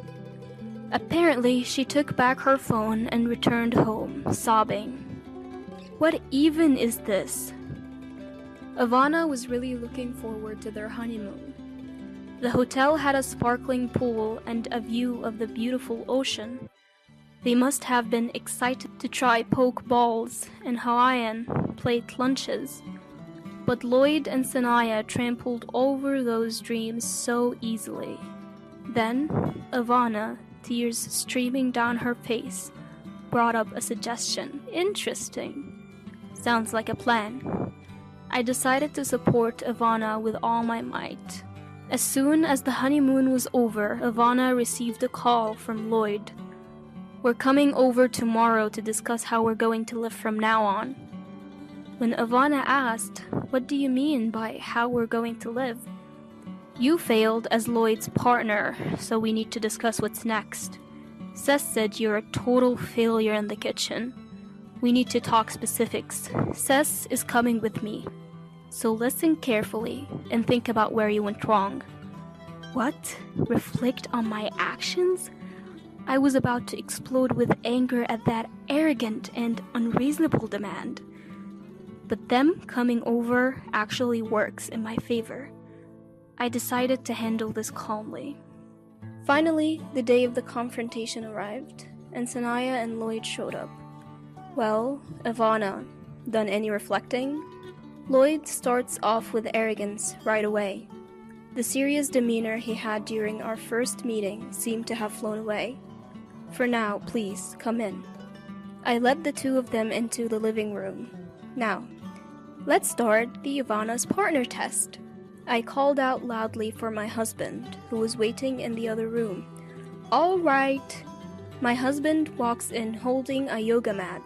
Apparently, she took back her phone and returned home, sobbing. What even is this? Ivana was really looking forward to their honeymoon. The hotel had a sparkling pool and a view of the beautiful ocean. They must have been excited to try poke balls and Hawaiian plate lunches. But Lloyd and Sanaya trampled over those dreams so easily. Then, Ivana, tears streaming down her face, brought up a suggestion. Interesting. Sounds like a plan. I decided to support Ivana with all my might. As soon as the honeymoon was over, Ivana received a call from Lloyd. We're coming over tomorrow to discuss how we're going to live from now on. When Ivana asked, "What do you mean by how we're going to live?" "You failed as Lloyd's partner, so we need to discuss what's next. Seth said you're a total failure in the kitchen. We need to talk specifics. Seth is coming with me. So listen carefully and think about where you went wrong." What? Reflect on my actions? I was about to explode with anger at that arrogant and unreasonable demand. But them coming over actually works in my favor. I decided to handle this calmly. Finally, the day of the confrontation arrived, and Sanaya and Lloyd showed up. "Well, Ivana, done any reflecting?" Lloyd starts off with arrogance right away. The serious demeanor he had during our first meeting seemed to have flown away. "For now, please, come in." I led the two of them into the living room. "Now, let's start the Ivana's partner test." I called out loudly for my husband, who was waiting in the other room. "All right." My husband walks in holding a yoga mat,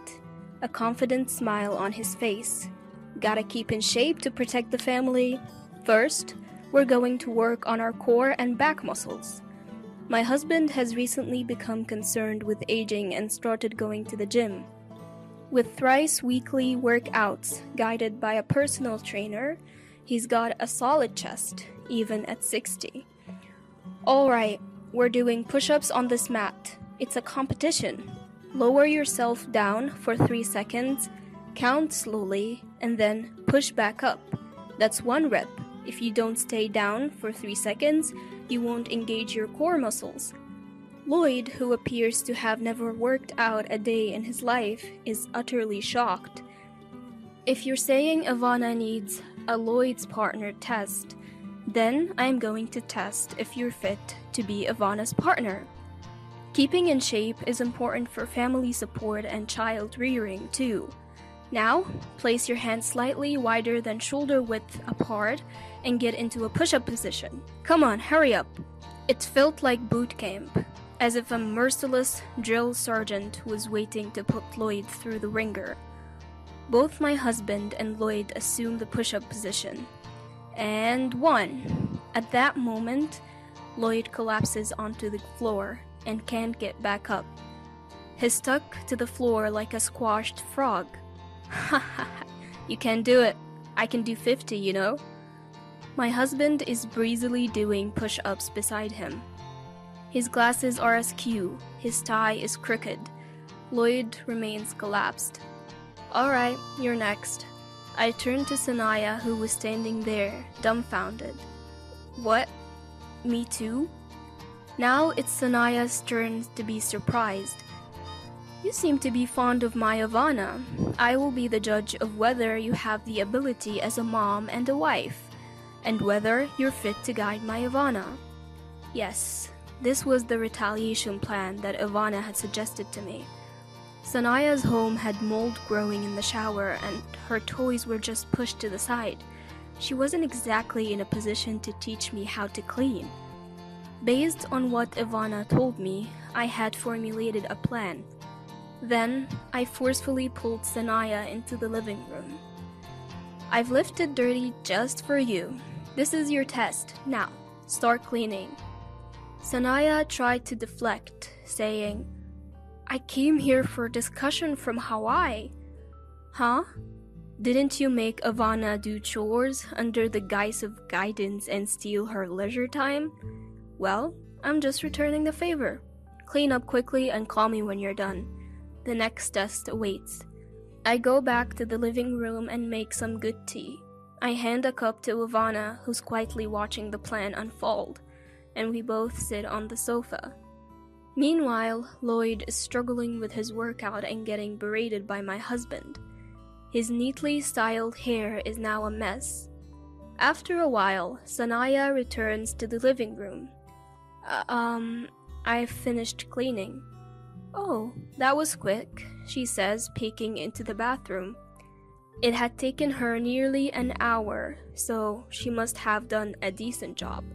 a confident smile on his face. "Gotta keep in shape to protect the family. First, we're going to work on our core and back muscles." My husband has recently become concerned with aging and started going to the gym. With thrice weekly workouts guided by a personal trainer, he's got a solid chest, even at 60. "Alright, we're doing push-ups on this mat. It's a competition. Lower yourself down for 3 seconds, count slowly, and then push back up. That's 1 rep. If you don't stay down for 3 seconds, you won't engage your core muscles." Lloyd, who appears to have never worked out a day in his life, is utterly shocked. If you're saying Ivana needs a Lloyd's partner test, then I'm going to test if you're fit to be Ivana's partner. Keeping in shape is important for family support and child rearing too. Now, place your hands slightly wider than shoulder width apart and get into a push-up position. Come on, hurry up. It felt like boot camp, as if a merciless drill sergeant was waiting to put Lloyd through the ringer. Both my husband and Lloyd assumed the push-up position. And 1. At that moment, Lloyd collapses onto the floor and can't get back up. He's stuck to the floor like a squashed frog. "Ha, you can't do it. I can do 50, you know." My husband is breezily doing push-ups beside him. His glasses are askew, his tie is crooked. Lloyd remains collapsed. "Alright, you're next." I turned to Sanaya, who was standing there, dumbfounded. "What? Me too?" Now it's Sanaya's turn to be surprised. "You seem to be fond of my Ivana. I will be the judge of whether you have the ability as a mom and a wife, and whether you're fit to guide my Ivana." Yes, this was the retaliation plan that Ivana had suggested to me. Sanaya's home had mold growing in the shower, and her toys were just pushed to the side. She wasn't exactly in a position to teach me how to clean. Based on what Ivana told me, I had formulated a plan. Then, I forcefully pulled Sanaya into the living room. "I've lifted dirty just for you. This is your test. Now, start cleaning." Sanaya tried to deflect, saying, "I came here for discussion from Hawaii." "Huh? Didn't you make Ivana do chores under the guise of guidance and steal her leisure time? Well, I'm just returning the favor. Clean up quickly and call me when you're done. The next test awaits." I go back to the living room and make some good tea. I hand a cup to Ivana, who's quietly watching the plan unfold, and we both sit on the sofa. Meanwhile, Lloyd is struggling with his workout and getting berated by my husband. His neatly styled hair is now a mess. After a while, Sanaya returns to the living room. I've finished cleaning. Oh, that was quick, she says, peeking into the bathroom. It had taken her nearly an hour, so she must have done a decent job.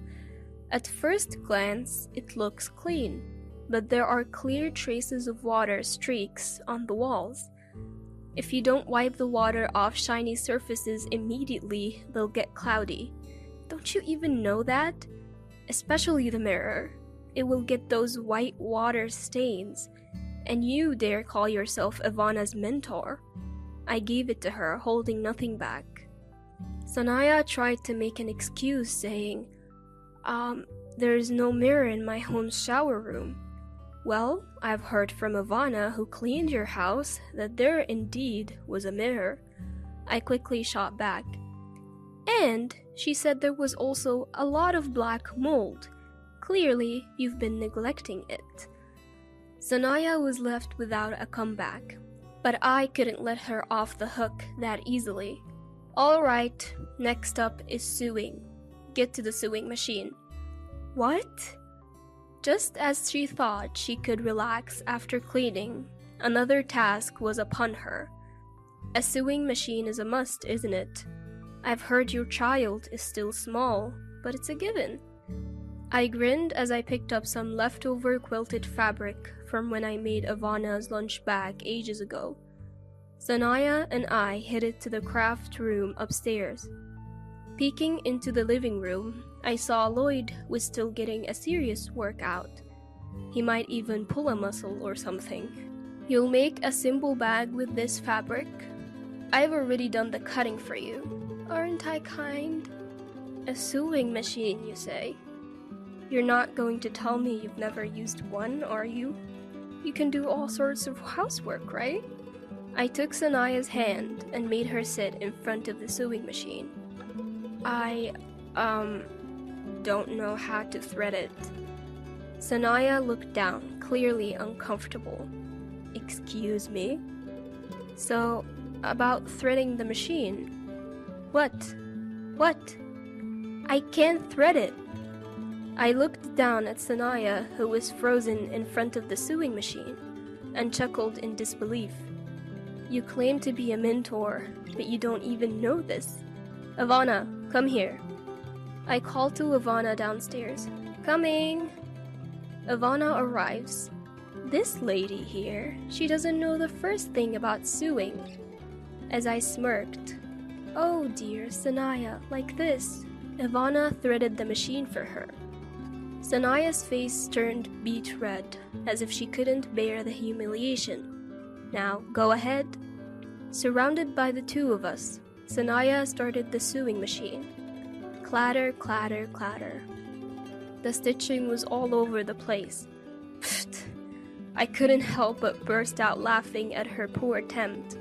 At first glance, it looks clean, but there are clear traces of water streaks on the walls. If you don't wipe the water off shiny surfaces immediately, they'll get cloudy. Don't you even know that? Especially the mirror. It will get those white water stains. And you dare call yourself Ivana's mentor? I gave it to her, holding nothing back. Sanaya tried to make an excuse, saying, there is no mirror in my home shower room. Well, I've heard from Ivana, who cleaned your house, that there indeed was a mirror. I quickly shot back. And she said there was also a lot of black mold. Clearly, you've been neglecting it. Sanaya was left without a comeback, but I couldn't let her off the hook that easily. Alright, next up is sewing. Get to the sewing machine. What? Just as she thought she could relax after cleaning, another task was upon her. A sewing machine is a must, isn't it? I've heard your child is still small, but it's a given. I grinned as I picked up some leftover quilted fabric from when I made Ivana's lunch bag ages ago. Sanaya and I headed to the craft room upstairs. Peeking into the living room, I saw Lloyd was still getting a serious workout. He might even pull a muscle or something. You'll make a simple bag with this fabric? I've already done the cutting for you. Aren't I kind? A sewing machine, you say? You're not going to tell me you've never used one, are you? You can do all sorts of housework, right? I took Sanaya's hand and made her sit in front of the sewing machine. I don't know how to thread it. Sanaya looked down, clearly uncomfortable. Excuse me? So, about threading the machine. What? I can't thread it. I looked down at Sanaya, who was frozen in front of the sewing machine, and chuckled in disbelief. You claim to be a mentor, but you don't even know this. Ivana, come here. I called to Ivana downstairs. Coming! Ivana arrives. This lady here, she doesn't know the first thing about sewing. As I smirked, oh dear, Sanaya, like this. Ivana threaded the machine for her. Sanaya's face turned beet red, as if she couldn't bear the humiliation. Now, go ahead. Surrounded by the two of us, Sanaya started the sewing machine. Clatter, clatter, clatter. The stitching was all over the place. Pfft! I couldn't help but burst out laughing at her poor attempt.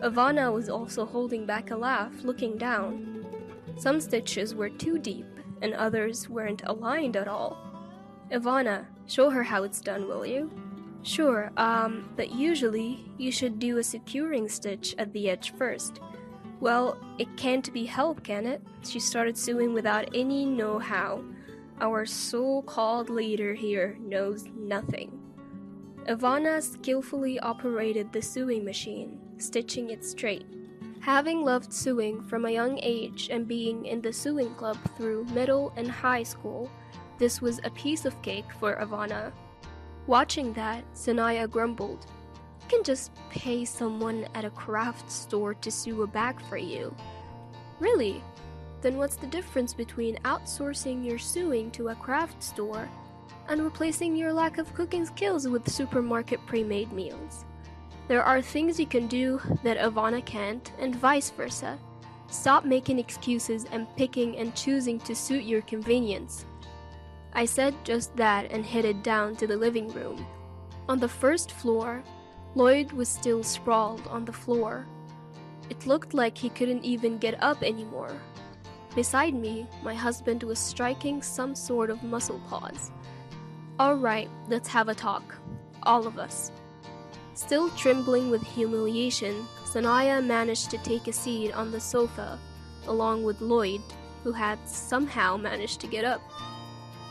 Ivana was also holding back a laugh, looking down. Some stitches were too deep, and others weren't aligned at all. Ivana, show her how it's done, will you? Sure, but usually you should do a securing stitch at the edge first. Well, it can't be helped, can it? She started sewing without any know-how. Our so-called leader here knows nothing. Ivana skillfully operated the sewing machine, stitching it straight. Having loved sewing from a young age and being in the sewing club through middle and high school, this was a piece of cake for Ivana. Watching that, Sanaya grumbled, "You can just pay someone at a craft store to sew a bag for you." Really? Then what's the difference between outsourcing your sewing to a craft store and replacing your lack of cooking skills with supermarket pre-made meals? There are things you can do that Ivana can't, and vice versa. Stop making excuses and picking and choosing to suit your convenience. I said just that and headed down to the living room. On the first floor, Lloyd was still sprawled on the floor. It looked like he couldn't even get up anymore. Beside me, my husband was striking some sort of muscle pause. Alright, let's have a talk. All of us. Still trembling with humiliation, Sanaya managed to take a seat on the sofa, along with Lloyd, who had somehow managed to get up.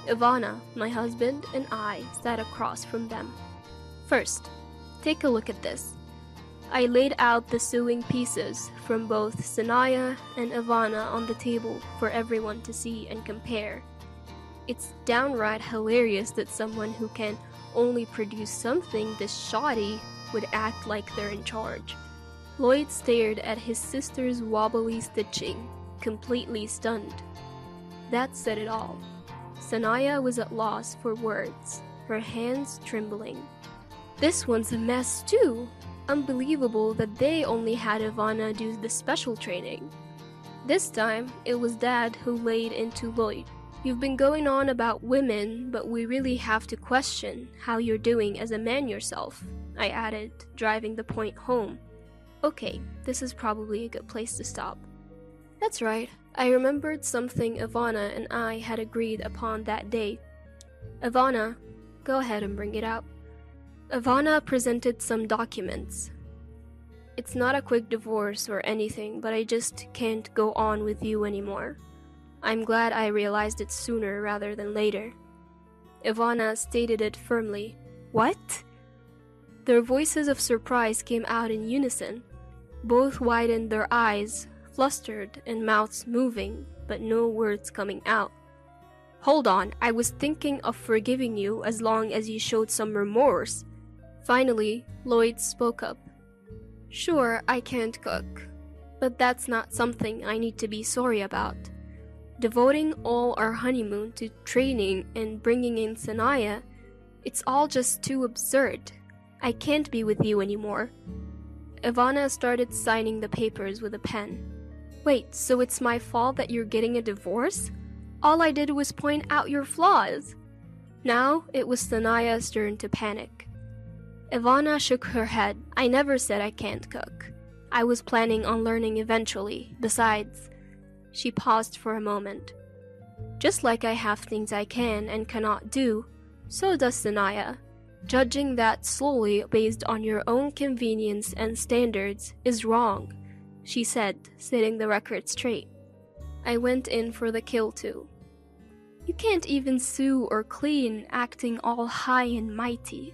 Ivana, my husband, and I sat across from them. First, take a look at this. I laid out the sewing pieces from both Sanaya and Ivana on the table for everyone to see and compare. It's downright hilarious that someone who can only produce something this shoddy would act like they're in charge. Lloyd stared at his sister's wobbly stitching, completely stunned. That said it all. Sanaya was at loss for words, her hands trembling. This one's a mess too. Unbelievable that they only had Ivana do the special training. This time, it was Dad who laid into Lloyd. You've been going on about women, but we really have to question how you're doing as a man yourself, I added, driving the point home. Okay, this is probably a good place to stop. That's right, I remembered something Ivana and I had agreed upon that day. Ivana, go ahead and bring it out. Ivana presented some documents. It's not a quick divorce or anything, but I just can't go on with you anymore. I'm glad I realized it sooner rather than later. Ivana stated it firmly. What? Their voices of surprise came out in unison. Both widened their eyes, flustered and mouths moving, but no words coming out. Hold on, I was thinking of forgiving you as long as you showed some remorse. Finally, Lloyd spoke up. Sure, I can't cook, but that's not something I need to be sorry about. Devoting all our honeymoon to training and bringing in Sanaya, it's all just too absurd. I can't be with you anymore. Ivana started signing the papers with a pen. Wait, so it's my fault that you're getting a divorce? All I did was point out your flaws. Now it was Sanaya's turn to panic. Ivana shook her head. I never said I can't cook. I was planning on learning eventually. Besides, she paused for a moment. Just like I have things I can and cannot do, so does Sanaya. Judging that slowly based on your own convenience and standards is wrong, she said, setting the record straight. I went in for the kill too. You can't even sew or clean acting all high and mighty.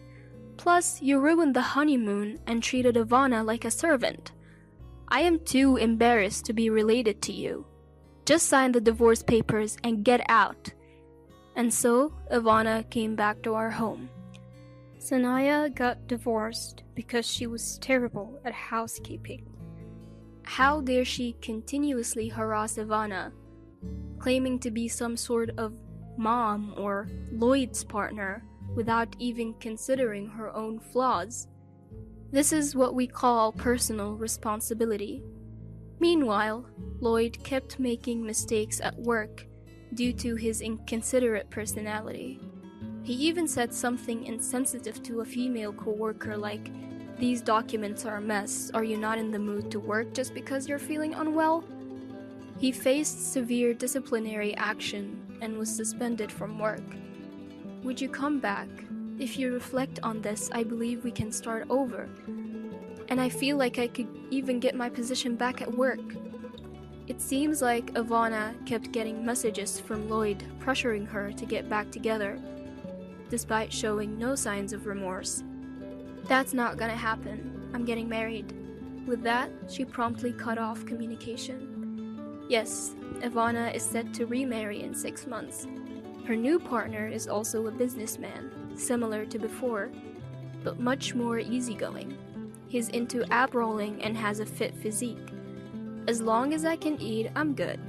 Plus, you ruined the honeymoon and treated Ivana like a servant. I am too embarrassed to be related to you. Just sign the divorce papers and get out. And so, Ivana came back to our home. Sanaya got divorced because she was terrible at housekeeping. How dare she continuously harass Ivana, claiming to be some sort of mom or Lloyd's partner without even considering her own flaws. This is what we call personal responsibility. Meanwhile, Lloyd kept making mistakes at work due to his inconsiderate personality. He even said something insensitive to a female coworker like, "These documents are a mess. Are you not in the mood to work just because you're feeling unwell?" He faced severe disciplinary action and was suspended from work. Would you come back? If you reflect on this, I believe we can start over. And I feel like I could even get my position back at work. It seems like Ivana kept getting messages from Lloyd pressuring her to get back together, despite showing no signs of remorse. That's not gonna happen. I'm getting married. With that, she promptly cut off communication. Yes, Ivana is set to remarry in 6 months. Her new partner is also a businessman, similar to before, but much more easygoing. He's into ab rolling and has a fit physique. As long as I can eat, I'm good.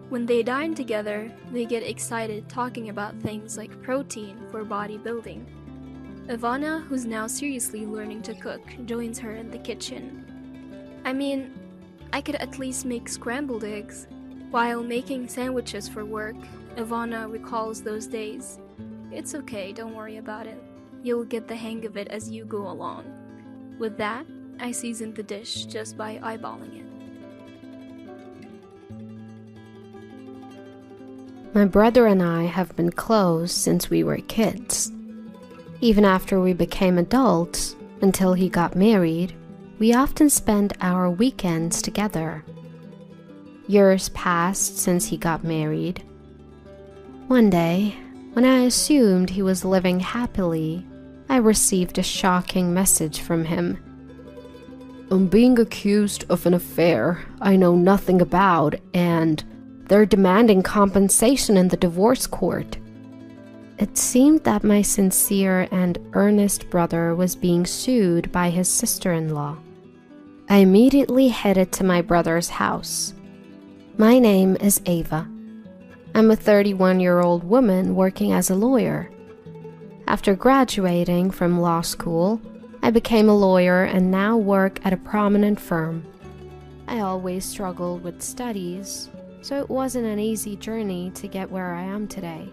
When they dine together, they get excited talking about things like protein for bodybuilding. Ivana, who's now seriously learning to cook, joins her in the kitchen. I mean, I could at least make scrambled eggs. While making sandwiches for work, Ivana recalls those days. It's okay, don't worry about it. You'll get the hang of it as you go along. With that, I seasoned the dish just by eyeballing it. My brother and I have been close since we were kids. Even after we became adults, until he got married, we often spent our weekends together. Years passed since he got married. One day, when I assumed he was living happily, I received a shocking message from him. "I'm being accused of an affair I know nothing about, and they're demanding compensation in the divorce court." It seemed that my sincere and earnest brother was being sued by his sister-in-law. I immediately headed to my brother's house. My name is Ava. I'm a 31-year-old woman working as a lawyer. After graduating from law school, I became a lawyer and now work at a prominent firm. I always struggled with studies, so it wasn't an easy journey to get where I am today.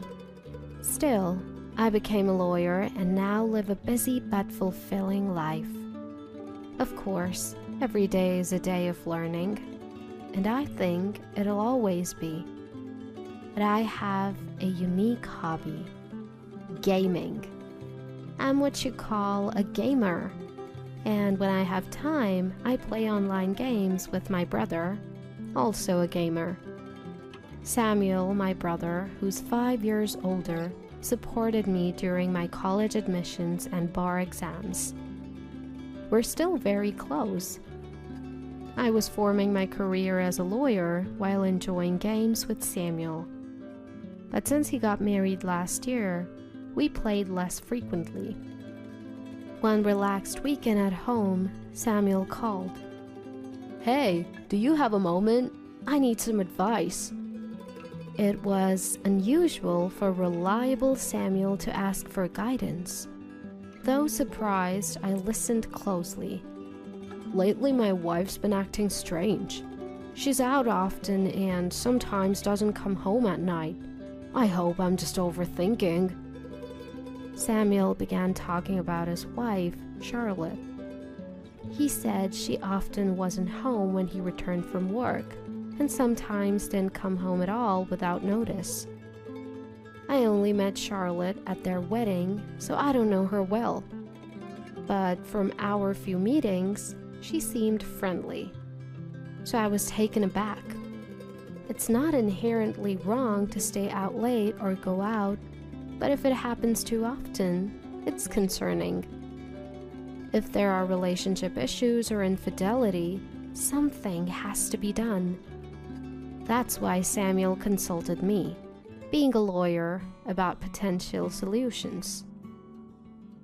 Still, I became a lawyer and now live a busy but fulfilling life. Of course, every day is a day of learning, and I think it'll always be. But I have a unique hobby: gaming. I'm what you call a gamer, and when I have time, I play online games with my brother, also a gamer. Samuel, my brother, who's 5 years older, supported me during my college admissions and bar exams. We're still very close. I was forming my career as a lawyer while enjoying games with Samuel. But since he got married last year, we played less frequently. One relaxed weekend at home, Samuel called. "Hey, do you have a moment? I need some advice." It was unusual for reliable Samuel to ask for guidance. Though surprised, I listened closely. "Lately, my wife's been acting strange. She's out often and sometimes doesn't come home at night. I hope I'm just overthinking." Samuel began talking about his wife, Charlotte. He said she often wasn't home when he returned from work, and sometimes didn't come home at all without notice. I only met Charlotte at their wedding, so I don't know her well. But from our few meetings, she seemed friendly. So I was taken aback. It's not inherently wrong to stay out late or go out, but if it happens too often, it's concerning. If there are relationship issues or infidelity, something has to be done. That's why Samuel consulted me, being a lawyer, about potential solutions.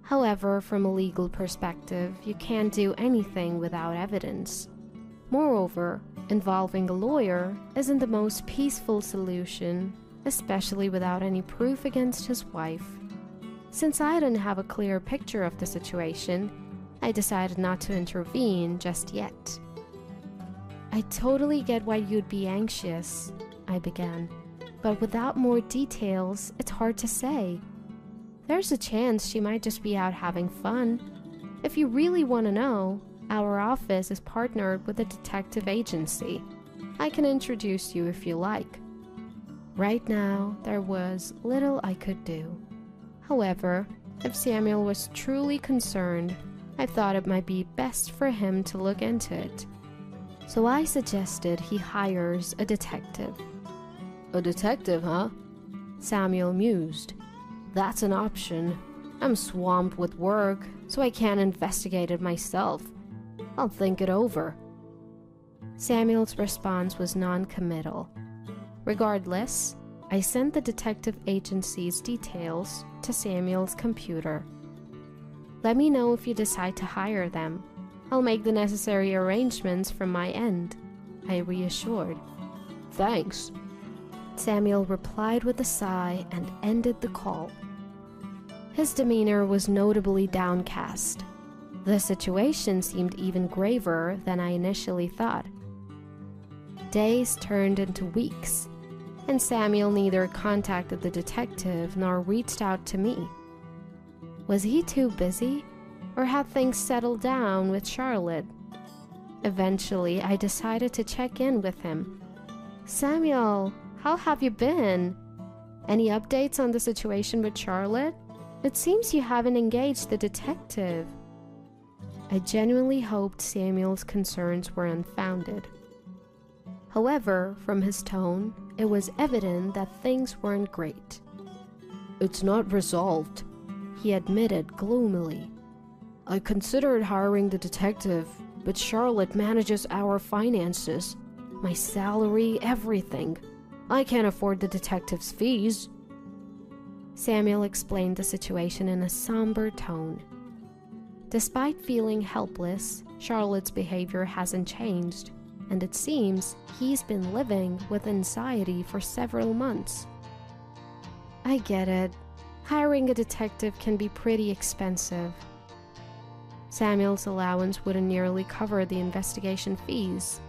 However, from a legal perspective, you can't do anything without evidence. Moreover, involving a lawyer isn't the most peaceful solution, especially without any proof against his wife. Since I didn't have a clear picture of the situation, I decided not to intervene just yet. "I totally get why you'd be anxious," I began, "but without more details, it's hard to say. There's a chance she might just be out having fun. If you really want to know, our office is partnered with a detective agency. I can introduce you if you like." Right now, there was little I could do. However, if Samuel was truly concerned, I thought it might be best for him to look into it. So I suggested he hires a detective. "A detective, huh?" Samuel mused. "That's an option. I'm swamped with work, so I can't investigate it myself. I'll think it over." Samuel's response was non-committal. Regardless, I sent the detective agency's details to Samuel's computer. "Let me know if you decide to hire them. I'll make the necessary arrangements from my end," I reassured. "Thanks." Samuel replied with a sigh and ended the call. His demeanor was notably downcast. The situation seemed even graver than I initially thought. Days turned into weeks, and Samuel neither contacted the detective nor reached out to me. Was he too busy? or had things settled down with Charlotte? Eventually, I decided to check in with him. "Samuel, how have you been? Any updates on the situation with Charlotte? It seems you haven't engaged the detective." I genuinely hoped Samuel's concerns were unfounded. However, from his tone, it was evident that things weren't great. "It's not resolved," he admitted gloomily. "I considered hiring the detective, but Charlotte manages our finances, my salary, everything. I can't afford the detective's fees." Samuel explained the situation in a somber tone. Despite feeling helpless, Charlotte's behavior hasn't changed, and it seems he's been living with anxiety for several months. "I get it. Hiring a detective can be pretty expensive." Samuel's allowance wouldn't nearly cover the investigation fees.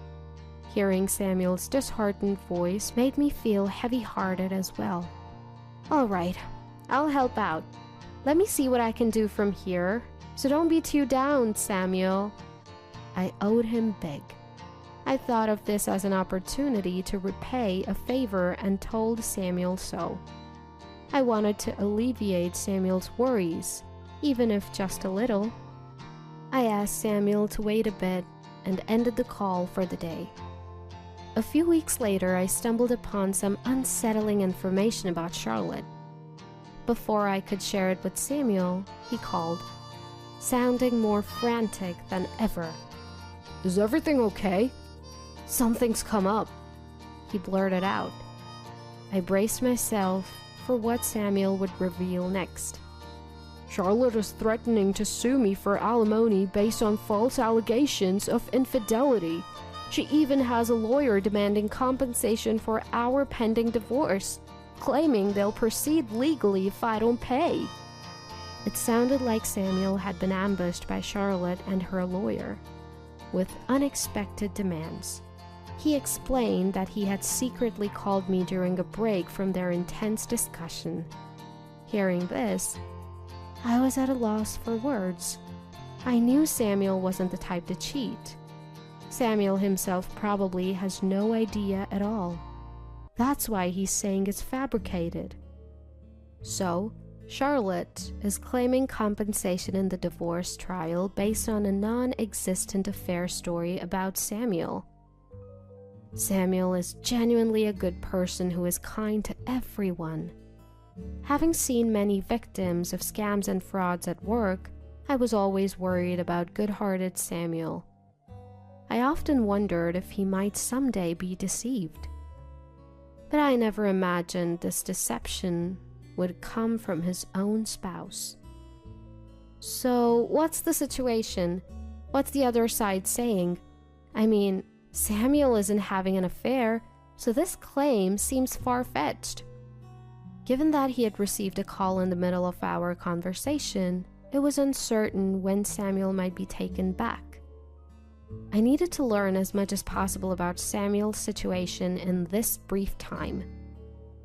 Hearing Samuel's disheartened voice made me feel heavy-hearted as well. "All right, I'll help out. Let me see what I can do from here, so don't be too down, Samuel." I owed him big. I thought of this as an opportunity to repay a favor and told Samuel so. I wanted to alleviate Samuel's worries, even if just a little. I asked Samuel to wait a bit and ended the call for the day. A few weeks later, I stumbled upon some unsettling information about Charlotte. Before I could share it with Samuel, he called, sounding more frantic than ever. "Is everything okay?" "Something's come up," he blurted out. I braced myself for what Samuel would reveal next. "Charlotte is threatening to sue me for alimony based on false allegations of infidelity. She even has a lawyer demanding compensation for our pending divorce, claiming they'll proceed legally if I don't pay." It sounded like Samuel had been ambushed by Charlotte and her lawyer, with unexpected demands. He explained that he had secretly called me during a break from their intense discussion. Hearing this, I was at a loss for words. I knew Samuel wasn't the type to cheat. Samuel himself probably has no idea at all. That's why he's saying it's fabricated. So, Charlotte is claiming compensation in the divorce trial based on a non-existent affair story about Samuel. Samuel is genuinely a good person who is kind to everyone. Having seen many victims of scams and frauds at work, I was always worried about good-hearted Samuel. I often wondered if he might someday be deceived. But I never imagined this deception would come from his own spouse. So, what's the situation? What's the other side saying? I mean, Samuel isn't having an affair, so this claim seems far-fetched. Given that he had received a call in the middle of our conversation, it was uncertain when Samuel might be taken back. I needed to learn as much as possible about Samuel's situation in this brief time,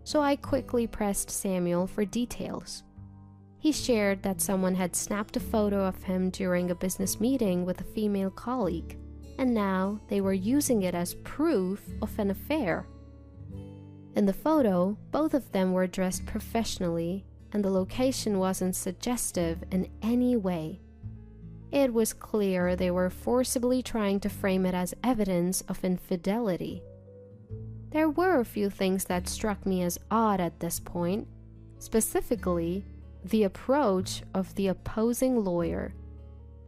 so I quickly pressed Samuel for details. He shared that someone had snapped a photo of him during a business meeting with a female colleague, and now they were using it as proof of an affair. In the photo, both of them were dressed professionally, and the location wasn't suggestive in any way. It was clear they were forcibly trying to frame it as evidence of infidelity. There were a few things that struck me as odd at this point, specifically the approach of the opposing lawyer.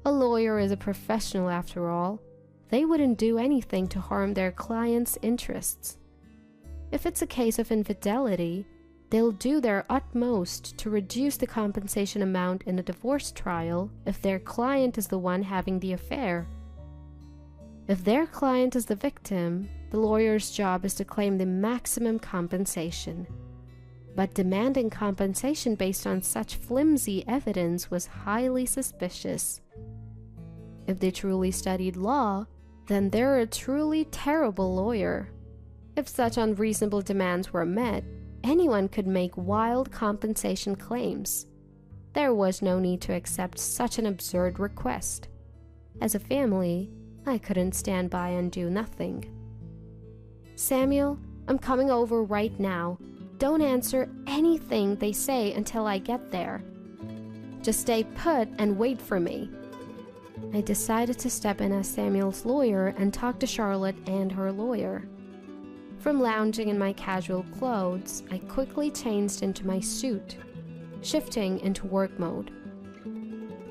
A lawyer is a professional after all. They wouldn't do anything to harm their client's interests. If it's a case of infidelity, they'll do their utmost to reduce the compensation amount in a divorce trial if their client is the one having the affair. If their client is the victim, the lawyer's job is to claim the maximum compensation. But demanding compensation based on such flimsy evidence was highly suspicious. If they truly studied law, then they're a truly terrible lawyer. If such unreasonable demands were met, anyone could make wild compensation claims. There was no need to accept such an absurd request. As a family, I couldn't stand by and do nothing. "Samuel, I'm coming over right now. Don't answer anything they say until I get there. Just stay put and wait for me." I decided to step in as Samuel's lawyer and talk to Charlotte and her lawyer. From lounging in my casual clothes, I quickly changed into my suit, shifting into work mode.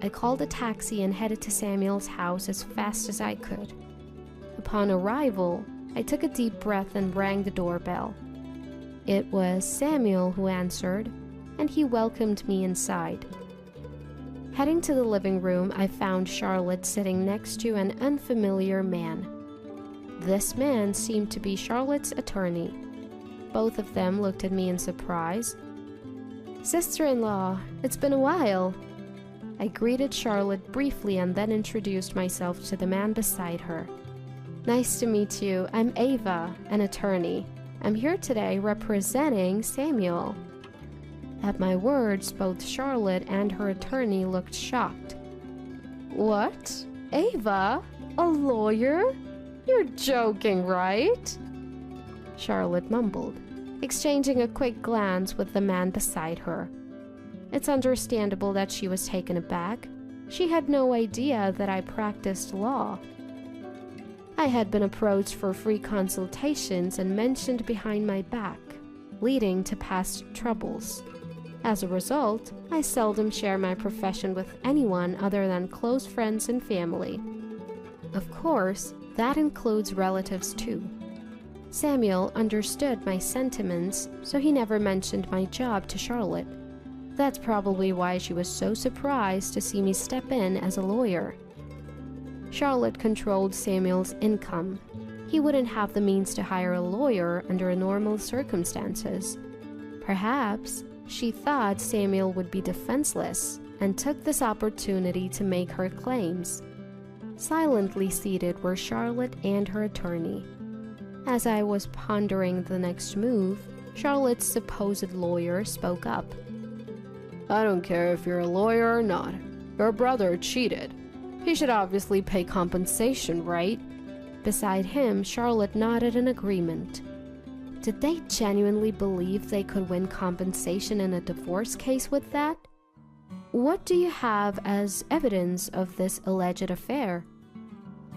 I called a taxi and headed to Samuel's house as fast as I could. Upon arrival, I took a deep breath and rang the doorbell. It was Samuel who answered, and he welcomed me inside. Heading to the living room, I found Charlotte sitting next to an unfamiliar man. This man seemed to be Charlotte's attorney. Both of them looked at me in surprise. "Sister-in-law, it's been a while." I greeted Charlotte briefly and then introduced myself to the man beside her. "Nice to meet you. I'm Ava, an attorney. I'm here today representing Samuel." At my words, both Charlotte and her attorney looked shocked. "What? Ava? A lawyer? You're joking, right?" Charlotte mumbled, exchanging a quick glance with the man beside her. It's understandable that she was taken aback. She had no idea that I practiced law. I had been approached for free consultations and mentioned behind my back, leading to past troubles. As a result, I seldom share my profession with anyone other than close friends and family. Of course, that includes relatives too. Samuel understood my sentiments, so he never mentioned my job to Charlotte. That's probably why she was so surprised to see me step in as a lawyer. Charlotte controlled Samuel's income. He wouldn't have the means to hire a lawyer under normal circumstances. Perhaps she thought Samuel would be defenseless and took this opportunity to make her claims. Silently seated were Charlotte and her attorney. As I was pondering the next move, Charlotte's supposed lawyer spoke up. "I don't care if you're a lawyer or not. Your brother cheated. He should obviously pay compensation, right?" Beside him, Charlotte nodded in agreement. Did they genuinely believe they could win compensation in a divorce case with that? "What do you have as evidence of this alleged affair?"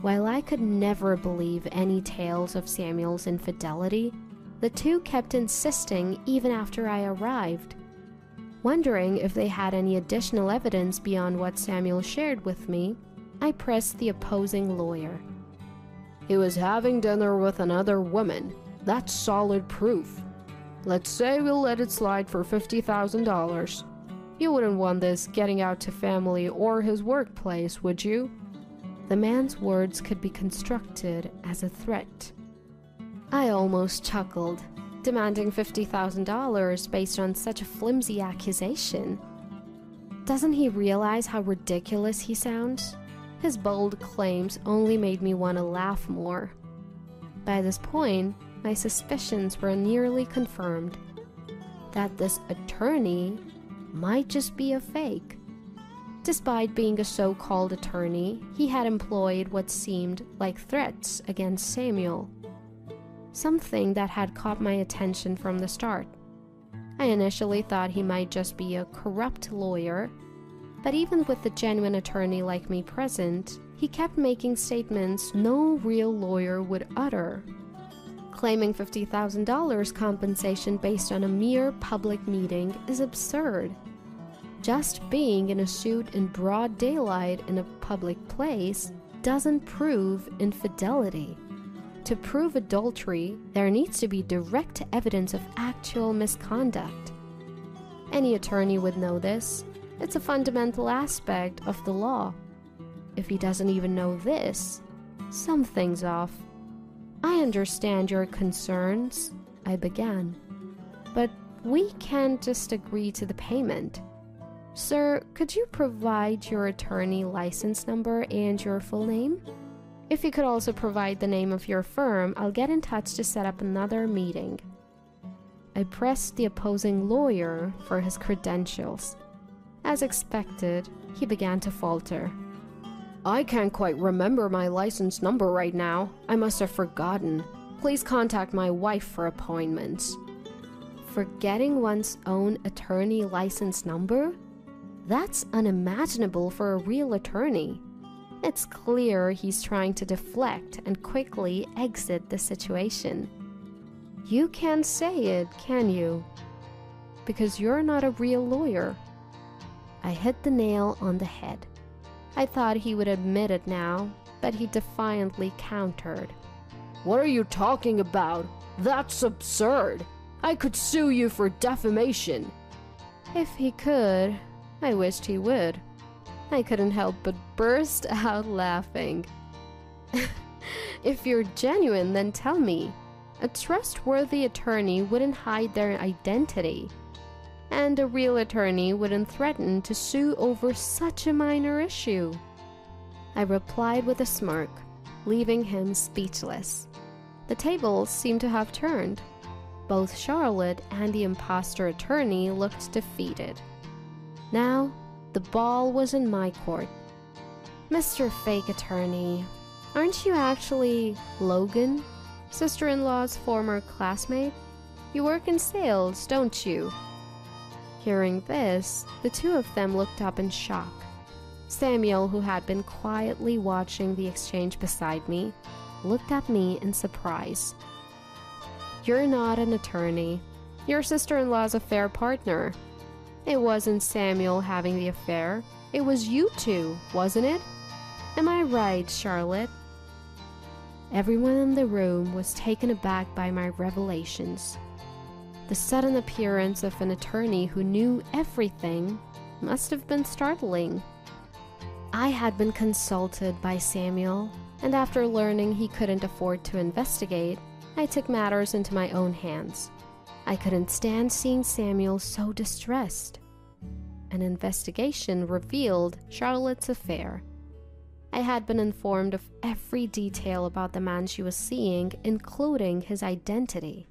While I could never believe any tales of Samuel's infidelity, the two kept insisting even after I arrived. Wondering if they had any additional evidence beyond what Samuel shared with me, I pressed the opposing lawyer. "He was having dinner with another woman. That's solid proof. Let's say we'll let it slide for $50,000. You wouldn't want this getting out to family or his workplace, would you?" The man's words could be construed as a threat. I almost chuckled, demanding $50,000 based on such a flimsy accusation. Doesn't he realize how ridiculous he sounds? His bold claims only made me want to laugh more. By this point, my suspicions were nearly confirmed that this attorney might just be a fake. Despite being a so-called attorney, he had employed what seemed like threats against Samuel, something that had caught my attention from the start. I initially thought he might just be a corrupt lawyer, but even with a genuine attorney like me present, he kept making statements no real lawyer would utter. Claiming $50,000 compensation based on a mere public meeting is absurd. Just being in a suit in broad daylight in a public place doesn't prove infidelity. To prove adultery, there needs to be direct evidence of actual misconduct. Any attorney would know this. It's a fundamental aspect of the law. If he doesn't even know this, something's off. "I understand your concerns," I began, "but we can't just agree to the payment. Sir, could you provide your attorney license number and your full name? If you could also provide the name of your firm, I'll get in touch to set up another meeting." I pressed the opposing lawyer for his credentials. As expected, he began to falter. I can't quite remember my license number right now. I must have forgotten. Please contact my wife for appointments. Forgetting one's own attorney license number? That's unimaginable for a real attorney. It's clear he's trying to deflect and quickly exit the situation. You can't say it, can you? Because you're not a real lawyer. I hit the nail on the head. I thought he would admit it now, but he defiantly countered. What are you talking about? That's absurd. I could sue you for defamation. If he could, I wished he would. I couldn't help but burst out laughing. If you're genuine, then tell me. A trustworthy attorney wouldn't hide their identity. And a real attorney wouldn't threaten to sue over such a minor issue. I replied with a smirk, leaving him speechless. The tables seemed to have turned. Both Charlotte and the imposter attorney looked defeated. Now, the ball was in my court. Mr. Fake Attorney, aren't you actually Logan, sister-in-law's former classmate? You work in sales, don't you? Hearing this, the two of them looked up in shock. Samuel, who had been quietly watching the exchange beside me, looked at me in surprise. You're not an attorney. Your sister-in-law's a fair partner. It wasn't Samuel having the affair. It was you two, wasn't it? Am I right, Charlotte? Everyone in the room was taken aback by my revelations. The sudden appearance of an attorney who knew everything must have been startling. I had been consulted by Samuel, and after learning he couldn't afford to investigate, I took matters into my own hands. I couldn't stand seeing Samuel so distressed. An investigation revealed Charlotte's affair. I had been informed of every detail about the man she was seeing, including his identity.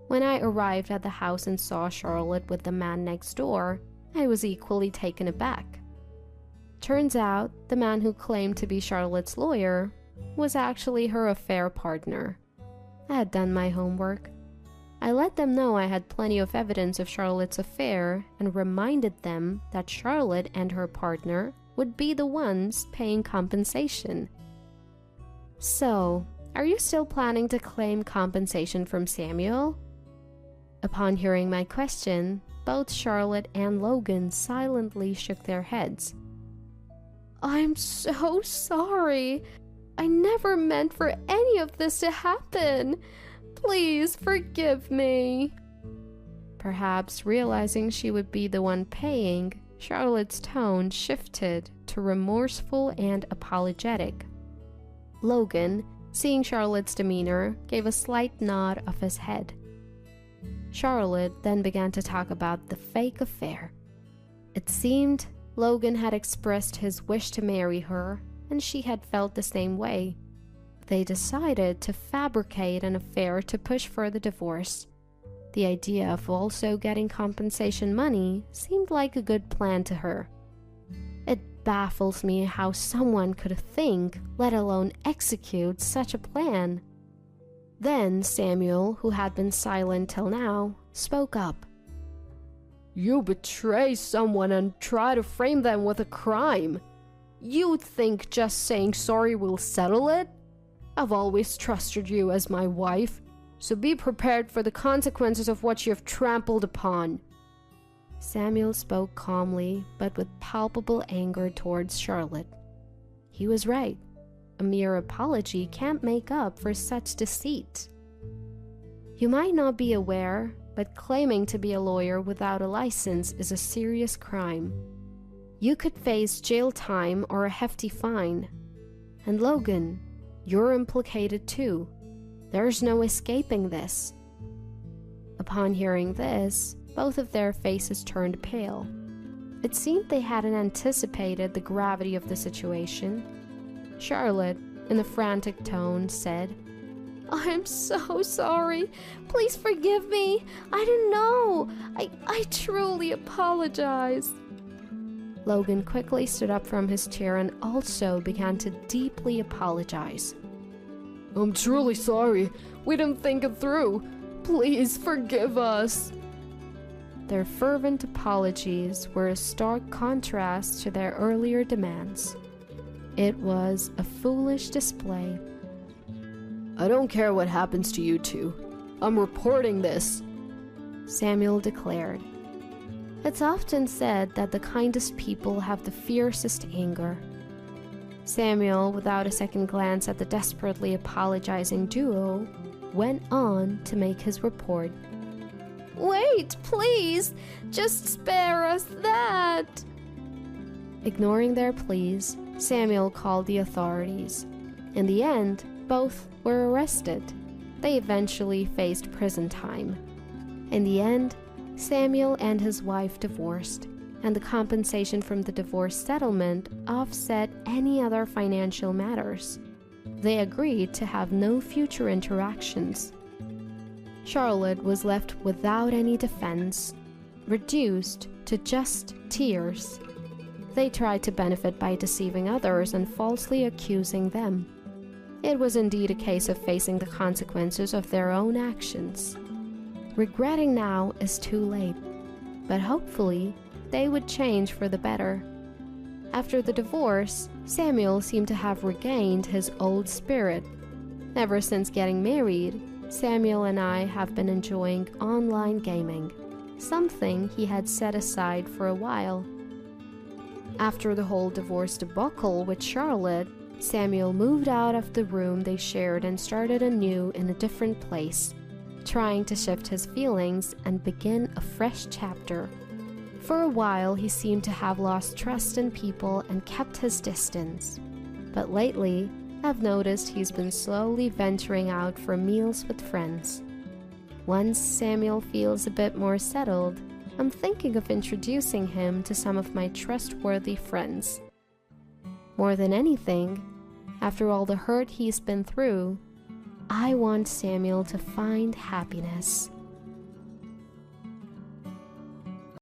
When I arrived at the house and saw Charlotte with the man next door, I was equally taken aback. Turns out, the man who claimed to be Charlotte's lawyer was actually her affair partner. I had done my homework. I let them know I had plenty of evidence of Charlotte's affair and reminded them that Charlotte and her partner would be the ones paying compensation. So, are you still planning to claim compensation from Samuel? Upon hearing my question, both Charlotte and Logan silently shook their heads. I'm so sorry. I never meant for any of this to happen. Please forgive me. Perhaps realizing she would be the one paying, Charlotte's tone shifted to remorseful and apologetic. Logan, seeing Charlotte's demeanor, gave a slight nod of his head. Charlotte then began to talk about the fake affair. It seemed Logan had expressed his wish to marry her, and she had felt the same way. They decided to fabricate an affair to push for the divorce. The idea of also getting compensation money seemed like a good plan to her. It baffles me how someone could think, let alone execute, such a plan. Then Samuel, who had been silent till now, spoke up. You betray someone and try to frame them with a crime. You think just saying sorry will settle it? I've always trusted you as my wife, so be prepared for the consequences of what you have trampled upon. Samuel spoke calmly, but with palpable anger towards Charlotte. He was right. A mere apology can't make up for such deceit. You might not be aware, but claiming to be a lawyer without a license is a serious crime. You could face jail time or a hefty fine. And Logan, you're implicated too. There's no escaping this. Upon hearing this, both of their faces turned pale. It seemed they hadn't anticipated the gravity of the situation. Charlotte, in a frantic tone, said, I'm so sorry. Please forgive me. I didn't know. I truly apologize. Logan quickly stood up from his chair and also began to deeply apologize. I'm truly sorry. We didn't think it through. Please forgive us. Their fervent apologies were a stark contrast to their earlier demands. It was a foolish display. I don't care what happens to you two. I'm reporting this, Samuel declared. It's often said that the kindest people have the fiercest anger. Samuel, without a second glance at the desperately apologizing duo, went on to make his report. Wait, please! Just spare us that! Ignoring their pleas, Samuel called the authorities. In the end, both were arrested. They eventually faced prison time. In the end, Samuel and his wife divorced, and the compensation from the divorce settlement offset any other financial matters. They agreed to have no future interactions. Charlotte was left without any defense, reduced to just tears. They tried to benefit by deceiving others and falsely accusing them. It was indeed a case of facing the consequences of their own actions. Regretting now is too late, but hopefully they would change for the better. After the divorce, Samuel seemed to have regained his old spirit. Ever since getting married, Samuel and I have been enjoying online gaming, something he had set aside for a while. After the whole divorce debacle with Charlotte, Samuel moved out of the room they shared and started anew in a different place, trying to shift his feelings and begin a fresh chapter. For a while, he seemed to have lost trust in people and kept his distance. But lately, I've noticed he's been slowly venturing out for meals with friends. Once Samuel feels a bit more settled, I'm thinking of introducing him to some of my trustworthy friends. More than anything, after all the hurt he's been through, I want Samuel to find happiness.